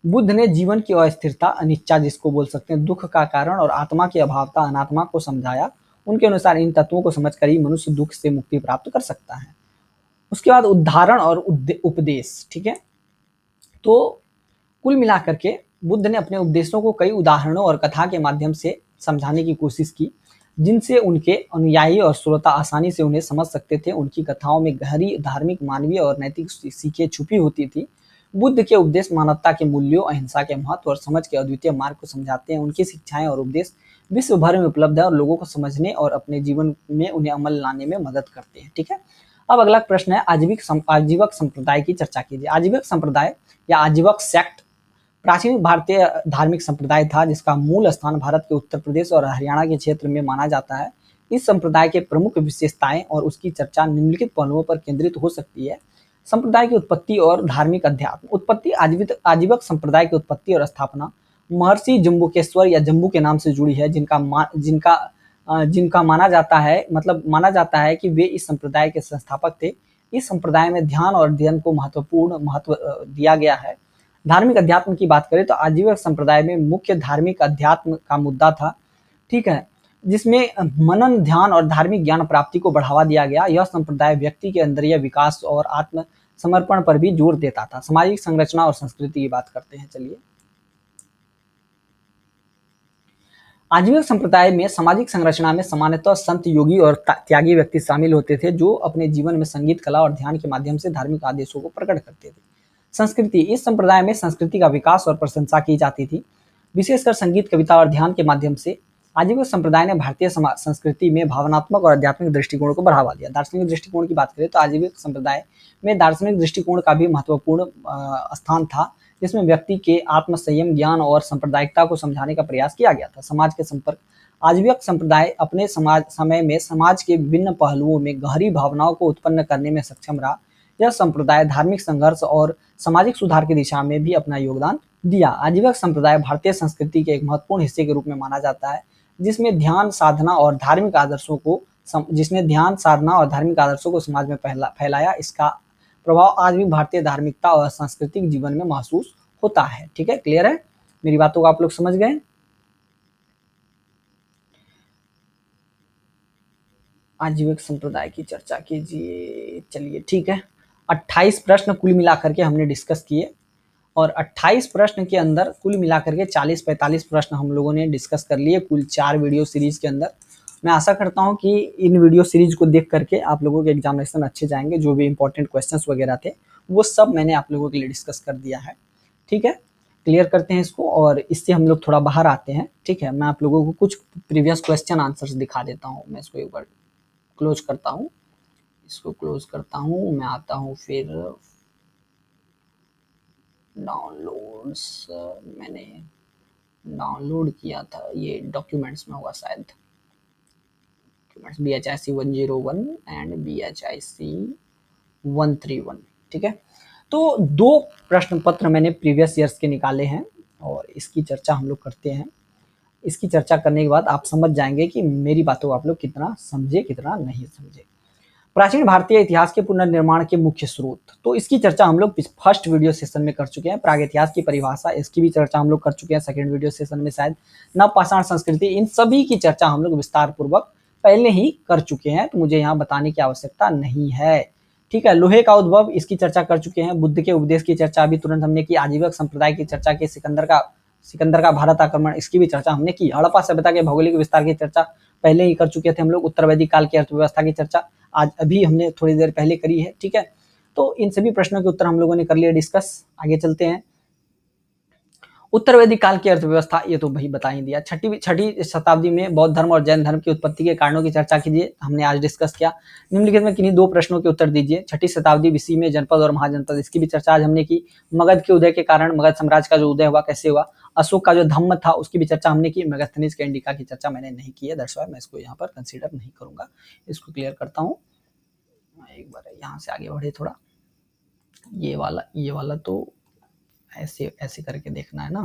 बुद्ध ने जीवन की अस्थिरता, अनिच्छा जिसको बोल सकते हैं, दुख का कारण और आत्मा की अभावता, अनात्मा को समझाया। उनके अनुसार इन तत्वों को समझकर ही मनुष्य दुख से मुक्ति प्राप्त कर सकता है। उसके बाद उदाहरण और उपदेश, ठीक है। तो कुल मिलाकर के बुद्ध ने अपने उपदेशों को कई उदाहरणों और कथा के माध्यम से समझाने की कोशिश की, जिनसे उनके अनुयायी और श्रोता आसानी से उन्हें समझ सकते थे। उनकी कथाओं में गहरी धार्मिक, मानवीय और नैतिक सीखें छुपी होती थी। बुद्ध के उपदेश मानवता के मूल्यों, अहिंसा के महत्व और समझ के अद्वितीय मार्ग को समझाते हैं। उनकी शिक्षाएं और उपदेश विश्व भर में उपलब्ध है और लोगों को समझने और अपने जीवन में उन्हें अमल लाने में मदद करते हैं, ठीक है। अब अगला प्रश्न है, आजीवक संप्रदाय की चर्चा कीजिए। आजीवक संप्रदाय या आजीवक सेक्ट प्राचीन भारतीय धार्मिक संप्रदाय था, जिसका मूल स्थान भारत के उत्तर प्रदेश और हरियाणा के क्षेत्र में माना जाता है। इस संप्रदाय के प्रमुख विशेषताएं और उसकी चर्चा निम्नलिखित पहलुओं पर केंद्रित हो सकती है। संप्रदाय की उत्पत्ति और धार्मिक अध्यात्म। उत्पत्ति, आजीवक संप्रदाय की उत्पत्ति और स्थापना महर्षि जम्बुकेश्वर या जम्बू के नाम से जुड़ी है, जिनका माना जाता है कि वे इस संप्रदाय के संस्थापक थे। इस संप्रदाय में ध्यान और अध्ययन को महत्व दिया गया है। धार्मिक अध्यात्म की बात करें तो आजीवक संप्रदाय में मुख्य धार्मिक अध्यात्म का मुद्दा था, ठीक है, जिसमें मनन, ध्यान और धार्मिक ज्ञान प्राप्ति को बढ़ावा दिया गया। यह संप्रदाय व्यक्ति के अंदर विकास और आत्म समर्पण पर भी जोर देता था। सामाजिक संरचना और संस्कृति की बात करते हैं, चलिए। आजीवक संप्रदाय में सामाजिक संरचना में सामान्यतः संत, योगी और त्यागी व्यक्ति शामिल होते थे, जो अपने जीवन में संगीत, कला और ध्यान के माध्यम से धार्मिक आदेशों को प्रकट करते थे। संस्कृति, इस संप्रदाय में संस्कृति का विकास और प्रशंसा की जाती थी, विशेषकर संगीत, कविता और ध्यान के माध्यम से। आजीवक संप्रदाय ने भारतीय संस्कृति में भावनात्मक और आध्यात्मिक दृष्टिकोण को बढ़ावा दिया। दार्शनिक दृष्टिकोण की बात करें तो आजीवक संप्रदाय में दार्शनिक दृष्टिकोण का भी महत्वपूर्ण स्थान था, जिसमें व्यक्ति के आत्म संयम, ज्ञान और सांप्रदायिकता को समझाने का प्रयास किया गया था। समाज के संपर्क, आजीवक संप्रदाय अपने समय में समाज के विभिन्न पहलुओं में गहरी भावनाओं को उत्पन्न करने में सक्षम रहा। यह संप्रदाय धार्मिक संघर्ष और सामाजिक सुधार की दिशा में भी अपना योगदान दिया। आजीवक संप्रदाय भारतीय संस्कृति के एक महत्वपूर्ण हिस्से के रूप में माना जाता है, जिसमें ध्यान साधना और धार्मिक आदर्शों को समाज में फैलाया। इसका प्रभाव आज भी भारतीय धार्मिकता और सांस्कृतिक जीवन में महसूस होता है, ठीक है। क्लियर है? मेरी बातों को आप लोग समझ गए? आजीवक संप्रदाय की चर्चा कीजिए, चलिए, ठीक है। 28 प्रश्न कुल मिलाकर के हमने डिस्कस किए, और 28 प्रश्न के अंदर कुल मिलाकर के 40-45 प्रश्न हम लोगों ने डिस्कस कर लिए कुल 4 वीडियो सीरीज के अंदर। मैं आशा करता हूं कि इन वीडियो सीरीज को देख करके आप लोगों के एग्जामिनेशन अच्छे जाएंगे। जो भी इंपॉर्टेंट क्वेश्चंस वगैरह थे वो सब मैंने आप लोगों के लिए डिस्कस कर दिया है, ठीक है। क्लियर करते हैं इसको, और इससे हम लोग थोड़ा बाहर आते हैं, ठीक है। मैं आप लोगों को कुछ प्रीवियस क्वेश्चन आंसर्स दिखा देता हूँ। मैं इसको एक बार क्लोज करता हूँ, मैं आता हूँ फिर डाउनलोड्स। मैंने डाउनलोड किया था, ये डॉक्यूमेंट्स में होगा शायद, डॉक्यूमेंट्स BHIC 101 एंड BHIC 131, ठीक है। तो 2 प्रश्न पत्र मैंने प्रीवियस ईयर्स के निकाले हैं, और इसकी चर्चा हम लोग करते हैं। इसकी चर्चा करने के बाद आप समझ जाएंगे कि मेरी बातों को आप लोग कितना समझे, कितना नहीं समझे। प्राचीन भारतीय इतिहास के पुनर्निर्माण के मुख्य स्रोत, तो इसकी चर्चा हम लोग फर्स्ट वीडियो सेशन में कर चुके हैं। प्राग इतिहास की परिभाषा, इसकी भी चर्चा हम लोग कर चुके हैं सेकंड वीडियो सेशन में शायद। नवपाषाण संस्कृति, इन सभी की चर्चा हम लोग विस्तार पूर्वक पहले ही कर चुके हैं, तो मुझे यहाँ बताने की आवश्यकता नहीं है, ठीक है। लोहे का उद्भव, इसकी चर्चा कर चुके हैं। बुद्ध के उपदेश की चर्चा अभी तुरंत हमने की। आजीवक संप्रदाय की चर्चा की, सिकंदर का सिकंदर का भारत आक्रमण, इसकी भी चर्चा हमने की। हड़प्पा सभ्यता के भौगोलिक विस्तार की चर्चा पहले ही कर चुके थे हम लोग। उत्तर वैदिक काल की अर्थव्यवस्था की चर्चा आज अभी हमने थोड़ी देर पहले करी है, ठीक है। तो इन सभी प्रश्नों के उत्तर हम लोगों ने कर लिया डिस्कस। आगे चलते हैं। उत्तर वैदिक काल की अर्थव्यवस्था, ये तो भाई बता ही दिया। छठी शताब्दी में बौद्ध धर्म और जैन धर्म की उत्पत्ति के कारणों की चर्चा कीजिए, हमने आज डिस्कस किया। निम्नलिखित में किन्हीं दो प्रश्नों के उत्तर दीजिए। छठी शताब्दी बीसी में जनपद और महाजनपद, इसकी भी चर्चा आज हमने की। मगध के उदय के कारण, मगध साम्राज्य का जो उदय हुआ कैसे हुआ। अशोक का जो धम्म था उसकी भी चर्चा हमने की। मेगास्थनीज के इंडिका की चर्चा मैंने नहीं की है, दैट्स व्हाई मैं इसको यहाँ पर कंसीडर नहीं करूंगा। इसको क्लियर करता हूँ। एक बार यहाँ से आगे बढ़े थोड़ा। ये वाला तो ऐसे ऐसे करके देखना है ना।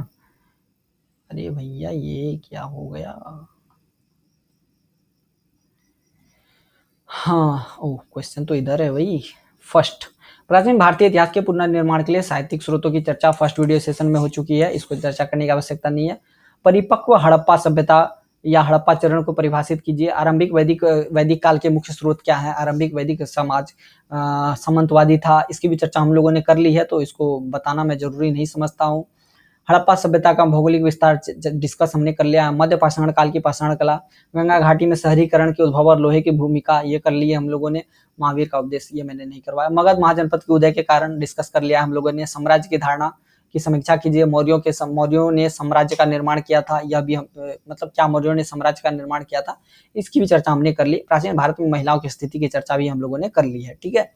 अरे भैया ये क्या हो गया। हाँ, ओह क्वेश्चन तो इधर है भाई। फर्स्ट, प्राचीन भारतीय इतिहास के पुनर्निर्माण के लिए साहित्यिक स्रोतों की चर्चा फर्स्ट वीडियो सेशन में हो चुकी है, इसको चर्चा करने की आवश्यकता नहीं है। परिपक्व हड़प्पा सभ्यता या हड़प्पा चरण को परिभाषित कीजिए। आरंभिक वैदिक काल के मुख्य स्रोत क्या है। आरंभिक वैदिक समाज सामंतवादी था, इसकी भी चर्चा हम लोगों ने कर ली है, तो इसको बताना मैं जरूरी नहीं समझता हूँ। हड़प्पा सभ्यता का भौगोलिक विस्तार डिस्कस हमने कर लिया। मध्य पाषाण काल की पाषाण कला, गंगा घाटी में शहरीकरण के उद्भव और लोहे की भूमिका, ये कर लिए हम लोगों ने। महावीर का उपदेश, ये मैंने नहीं करवाया। मगध महाजनपद के उदय के कारण डिस्कस कर लिया हम लोगों ने। साम्राज्य की धारणा की समीक्षा कीजिए। मौर्यों ने साम्राज्य का निर्माण किया था, यह भी मतलब क्या मौर्यों ने साम्राज्य का निर्माण किया था, इसकी भी चर्चा हमने कर ली। प्राचीन भारत में महिलाओं की स्थिति की चर्चा भी हम लोगों ने कर ली है, ठीक है।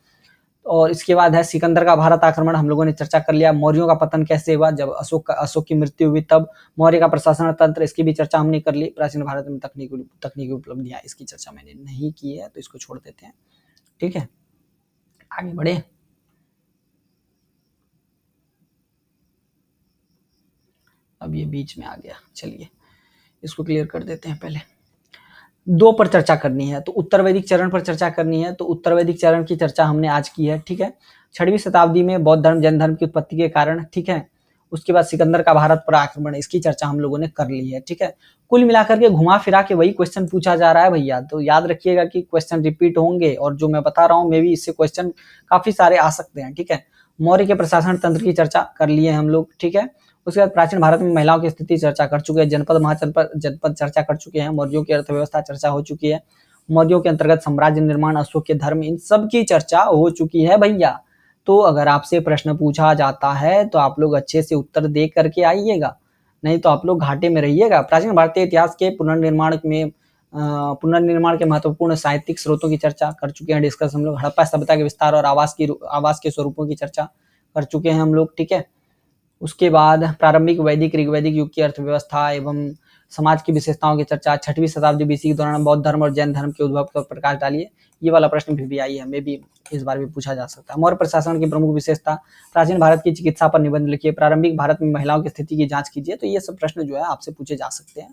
और इसके बाद है सिकंदर का भारत आक्रमण, हम लोगों ने चर्चा कर लिया। मौर्यों का पतन कैसे हुआ, जब अशोक की मृत्यु हुई तब। मौर्य का प्रशासन तंत्र, इसकी भी चर्चा हमने कर ली। प्राचीन भारत में तकनीकी उपलब्धियां, इसकी चर्चा मैंने नहीं की है, तो इसको छोड़ देते हैं, ठीक है। आगे बढ़े। अब ये बीच में आ गया, चलिए इसको क्लियर कर देते हैं। पहले दो पर चर्चा करनी है, तो उत्तर वैदिक चरण पर चर्चा करनी है। तो उत्तर वैदिक चरण की चर्चा हमने आज की है, ठीक है। 6वीं शताब्दी में बौद्ध धर्म जैन धर्म की उत्पत्ति के कारण, ठीक है। उसके बाद सिकंदर का भारत पर आक्रमण, इसकी चर्चा हम लोगों ने कर ली है, ठीक है। कुल मिलाकर के घुमा फिरा के वही क्वेश्चन पूछा जा रहा है भैया, तो याद रखिएगा कि क्वेश्चन रिपीट होंगे, और जो मैं बता रहा हूँ मे भी इससे क्वेश्चन काफी सारे आ सकते हैं, ठीक है। मौर्य के प्रशासन तंत्र की चर्चा कर लिए हम लोग, ठीक है। उसके बाद प्राचीन भारत में महिलाओं की स्थिति चर्चा कर चुके हैं। जनपद जनपद चर्चा कर चुके हैं। मौर्यों की अर्थव्यवस्था चर्चा हो चुकी है। मौर्यों के अंतर्गत साम्राज्य निर्माण, अशोक के धर्म, इन सब की चर्चा हो चुकी है भैया। तो अगर आपसे प्रश्न पूछा जाता है तो आप लोग अच्छे से उत्तर दे करके आइएगा, नहीं तो आप लोग घाटे में रहिएगा। प्राचीन भारतीय इतिहास के पुनर्निर्माण के महत्वपूर्ण साहित्यिक स्रोतों की चर्चा कर चुके हैं, डिस्कस हम लोग। हड़प्पा सभ्यता के विस्तार और आवास के स्वरूपों की चर्चा कर चुके हैं हम लोग, ठीक है। उसके बाद प्रारंभिक वैदिक ऋग्वैदिक युग की अर्थव्यवस्था एवं समाज की विशेषताओं की चर्चा। 6वीं शताब्दी बीसी के दौरान बौद्ध धर्म और जैन धर्म के उद्भव पर प्रकाश डालिए। ये वाला प्रश्न भी आई है, मे भी इस बार भी पूछा जा सकता है। मौर्य प्रशासन की प्रमुख विशेषता। प्राचीन भारत की चिकित्सा पर निबंध लिखिए। प्रारंभिक भारत में महिलाओं की स्थिति की जांच कीजिए। तो ये सब प्रश्न जो है आपसे पूछे जा सकते हैं।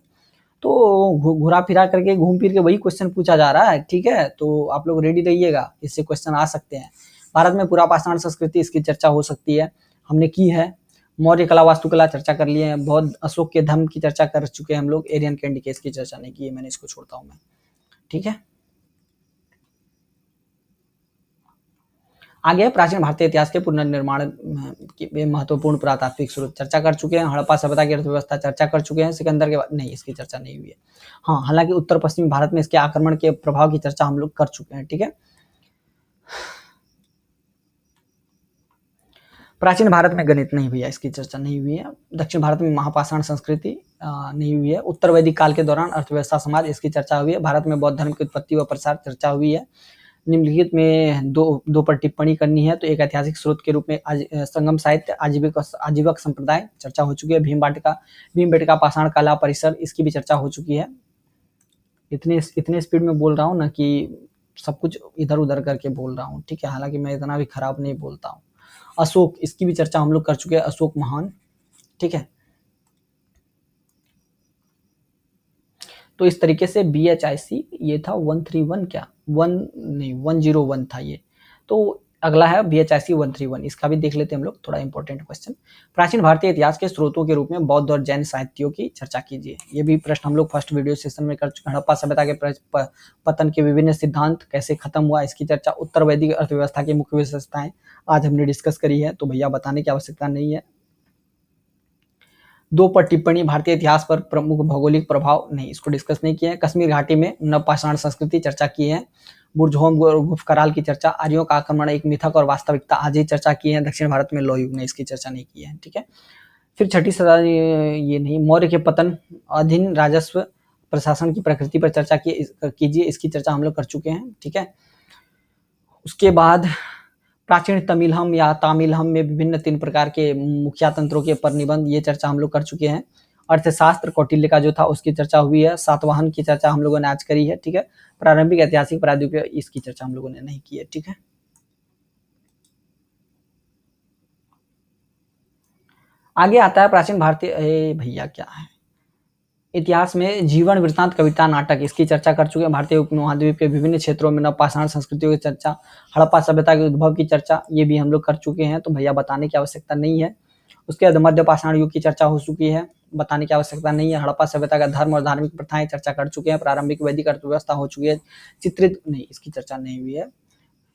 तो घुरा फिरा करके घूम फिर के वही क्वेश्चन पूछा जा रहा है, ठीक है। तो आप लोग रेडी रहिएगा, इससे क्वेश्चन आ सकते हैं। भारत में पुरा पाषाण संस्कृति, इसकी चर्चा हो सकती है, हमने की है। मौर्य कला वास्तुकला चर्चा कर लिए हैं। बौद्ध अशोक के धर्म की चर्चा कर चुके हैं हम लोग। एरियन कैंडी केस की चर्चा नहीं की है मैंने, इसको छोड़ता हूं मैं, ठीक है। आगे प्राचीन भारतीय इतिहास के पुनर्निर्माण के महत्वपूर्ण पुरातात्विक स्रोत चर्चा कर चुके हैं। हड़प्पा सभ्यता की अर्थव्यवस्था चर्चा कर चुके हैं। सिकंदर के बाद नहीं, इसकी चर्चा नहीं हुई है। हाँ, हालांकि उत्तर पश्चिमी भारत में इसके आक्रमण के प्रभाव की चर्चा हम लोग कर चुके हैं, ठीक है। प्राचीन भारत में गणित नहीं भैया, इसकी चर्चा नहीं हुई है। दक्षिण भारत में महापाषाण संस्कृति नहीं हुई है। उत्तर वैदिक काल के दौरान अर्थव्यवस्था समाज, इसकी चर्चा हुई है। भारत में बौद्ध धर्म की उत्पत्ति व प्रसार चर्चा हुई है। निम्नलिखित में दो पर टिप्पणी करनी है। तो एक ऐतिहासिक स्रोत के रूप में संगम साहित्य, आजीवक संप्रदाय चर्चा हो चुकी है। भीमबेटका पाषाण कला परिसर, इसकी भी चर्चा हो चुकी है। इतने स्पीड में बोल रहा हूँ ना कि सब कुछ इधर उधर करके बोल रहा हूँ, ठीक है। हालांकि मैं इतना भी खराब नहीं बोलता हूँ। अशोक, इसकी भी चर्चा हम लोग कर चुके हैं। अशोक महान, ठीक है। तो इस तरीके से BHIC ये था 131, क्या 101 था ये। तो अगला है BHIC 131, इसका भी देख लेते हैं हम लोग, थोड़ा इंपॉर्टेंट क्वेश्चन। प्राचीन भारतीय इतिहास के स्रोतों के रूप में बौद्ध और जैन साहित्यों की चर्चा कीजिए। ये भी प्रश्न हम लोग फर्स्ट वीडियो सेशन में कर चुके हैं। हड़प्पा सभ्यता के पतन के विभिन्न सिद्धांत, कैसे खत्म हुआ, इसकी चर्चा। उत्तर वैदिक अर्थव्यवस्था की मुख्य विशेषताएं आज हमने डिस्कस करी है, तो भैया बताने की आवश्यकता नहीं है। 2 पर टिप्पणी, भारतीय इतिहास पर प्रमुख भौगोलिक प्रभाव, नहीं इसको डिस्कस नहीं किया है। कश्मीर घाटी में नवपाषाण संस्कृति चर्चा की है। बुर्जहोम गुफ कराल की चर्चा, आर्यों का आक्रमण एक मिथक और वास्तविकता आज ही चर्चा की है। दक्षिण भारत में लौह युग ने इसकी चर्चा नहीं की है, ठीक है। फिर छठी शताब्दी, ये नहीं, मौर्य के पतन, अधीन राजस्व प्रशासन की प्रकृति पर चर्चा कीजिए, इसकी चर्चा हम लोग कर चुके हैं, ठीक है। उसके बाद प्राचीन तमिलहम या तामिलहम में विभिन्न 3 प्रकार के मुखिया तंत्रों के पर निबंध, ये चर्चा हम लोग कर चुके हैं। अर्थशास्त्र कौटिल्य का जो था उसकी चर्चा हुई है। सातवाहन की चर्चा हम लोगों ने आज करी है, ठीक है। प्रारंभिक ऐतिहासिक प्रौद्योगिकी, इसकी चर्चा हम लोगों ने नहीं की है, ठीक है। आगे आता है प्राचीन भारतीय, भैया क्या है, इतिहास में जीवन वृत्तांत, कविता, नाटक, इसकी चर्चा कर चुके हैं। भारतीय उपमहाद्वीप के विभिन्न क्षेत्रों में नवपाषाण संस्कृतियों की चर्चा, हड़प्पा सभ्यता के उद्भव की चर्चा, ये भी हम लोग कर चुके हैं, तो भैया बताने की आवश्यकता नहीं है। उसके बाद मध्य पाषाण युग की चर्चा हो चुकी है, बताने की आवश्यकता नहीं है। हड़प्पा सभ्यता का धर्म और धार्मिक प्रथाएं चर्चा कर चुके हैं। प्रारंभिक वैदिक अर्थव्यवस्था हो चुकी है। चित्रित, नहीं इसकी चर्चा नहीं हुई है।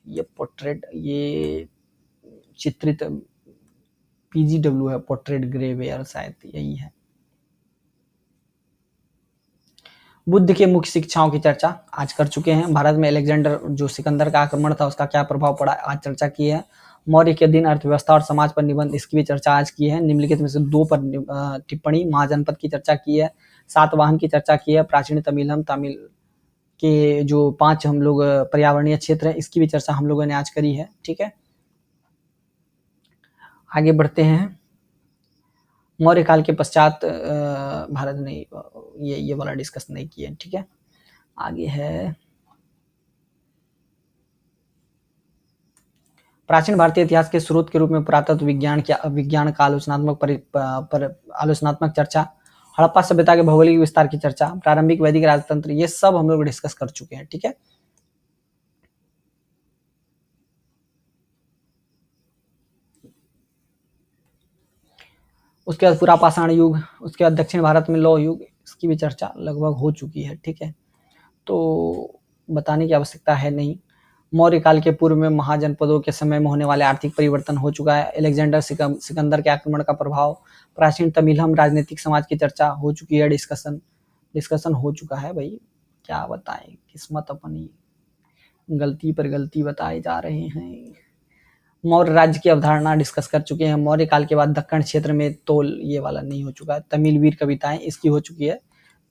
ये पोर्ट्रेट, ये चित्रित पीजीडब्ल्यू है, पोर्ट्रेट ग्रेवेयर शायद यही है। बुद्ध के मुख्य शिक्षाओं की चर्चा आज कर चुके हैं। भारत में अलेक्जेंडर जो सिकंदर का आक्रमण था उसका क्या प्रभाव पड़ा, आज चर्चा की है। मौर्य के दिन अर्थव्यवस्था और समाज पर निबंध, इसकी भी चर्चा आज की है। निम्नलिखित में से 2 पर टिप्पणी, महाजनपद की चर्चा की है। सातवाहन की चर्चा की है। प्राचीन तमिलहम, तमिल के जो 5 हम लोग पर्यावरणीय क्षेत्र है, इसकी भी चर्चा हम लोगों ने आज करी है, ठीक है। आगे बढ़ते हैं। मौर्य काल के पश्चात भारत ने ये वाला डिस्कस नहीं किया, ठीक है। आगे है प्राचीन भारतीय इतिहास के स्रोत के रूप में पुरातत्व विज्ञान का आलोचनात्मक चर्चा, हड़प्पा सभ्यता के भौगोलिक विस्तार की चर्चा, प्रारंभिक वैदिक राजतंत्र, ये सब हम लोग डिस्कस कर चुके हैं, ठीक है। उसके बाद पुरापाषाण युग, उसके बाद दक्षिण भारत में लौह युग, इसकी भी चर्चा लगभग हो चुकी है, ठीक है, तो बताने की आवश्यकता है नहीं। मौर्य काल के पूर्व में महाजनपदों के समय में होने वाले आर्थिक परिवर्तन हो चुका है। अलेक्जेंडर सिकंदर के आक्रमण का प्रभाव, प्राचीन तमिलहम राजनीतिक समाज की चर्चा हो चुकी है। डिस्कशन हो चुका है भाई, क्या बताएं, किस्मत अपनी गलती पर गलती बताए जा रहे हैं। मौर्य राज्य की अवधारणा डिस्कस कर चुके हैं। मौर्य काल के बाद दक्कन क्षेत्र में तोल, ये वाला नहीं हो चुका है। तमिल वीर कविताएं, इसकी हो चुकी है।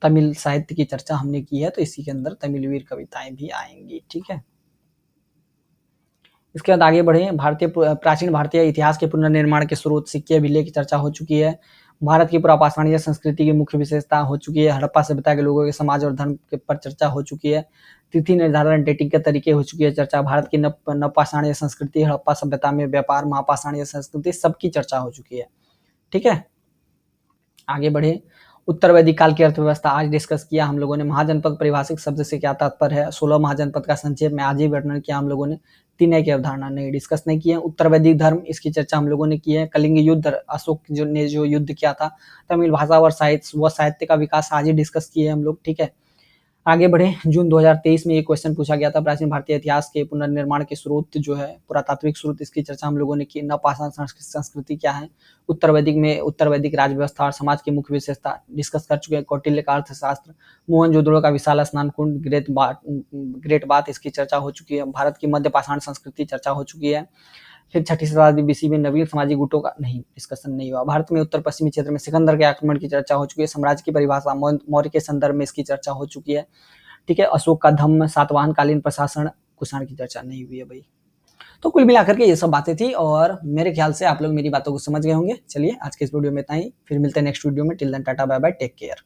तमिल साहित्य की चर्चा हमने की है, तो इसी के अंदर तमिल वीर कविताएं भी आएंगी, ठीक है। इसके बाद आगे बढ़े। प्राचीन भारतीय इतिहास के पुनर्निर्माण के स्रोत, सिक्के, अभिलेख की चर्चा हो चुकी है। भारत की पुरापाषाणीय संस्कृति की मुख्य विशेषता हो चुकी है। हड़प्पा सभ्यता के लोगों के समाज और धर्म के पर चर्चा हो चुकी है। तिथि निर्धारण, डेटिंग के तरीके हो चुकी है चर्चा। भारत की नवपाषाणीय संस्कृति, हड़प्पा सभ्यता में व्यापार, महापाषाणीय संस्कृति, सबकी चर्चा हो चुकी है, ठीक है। आगे बढ़े। उत्तर वैदिक काल की अर्थव्यवस्था आज डिस्कस किया हम लोगों ने। महाजनपद परिभाषिक शब्द से क्या तात्पर्य है, 16 महाजनपद का संक्षेप में आज ही वर्णन किया हम लोगों ने। तीनय की अवधारणा नहीं डिस्कस नहीं की है। उत्तर वैदिक धर्म, इसकी चर्चा हम लोगों ने की है। कलिंग युद्ध, अशोक ने जो युद्ध किया था। तमिल भाषा और साहित्य का विकास आज ही डिस्कस किए हम लोग, ठीक है। आगे बढ़े। जून 2023 में एक क्वेश्चन पूछा गया था, प्राचीन भारतीय इतिहास के पुनर्निर्माण के स्रोत जो है, पुरातात्विक स्रोत, इसकी चर्चा हम लोगों ने की। नवपाषाण संस्कृति क्या है, उत्तर वैदिक राज व्यवस्था और समाज की मुख्य विशेषता डिस्कस कर चुके हैं। कौटिल्य का अर्थशास्त्र, मोहनजोदड़ो का विशाल स्नान कुंड, ग्रेट बाथ, इसकी चर्चा हो चुकी है। भारत की मध्य पाषाण संस्कृति चर्चा हो चुकी है। फिर छठी शताब्दी बीसी में नवीन सामाजिक गुटों का नहीं डिस्कशन नहीं हुआ। भारत में उत्तर पश्चिमी क्षेत्र में सिकंदर के आक्रमण की चर्चा हो चुकी है। साम्राज्य की परिभाषा, मौर्य के संदर्भ में इसकी चर्चा हो चुकी है, ठीक है। अशोक का धम्म, सातवाहन कालीन प्रशासन, कुषाण की चर्चा नहीं हुई है भाई। तो कुल मिलाकर के ये सब बातें थी और मेरे ख्याल से आप लोग मेरी बातों को समझ गए होंगे। चलिए आज के इस वीडियो में इतना ही, फिर मिलते हैं नेक्स्ट वीडियो में। Till then tata bye bye, take care.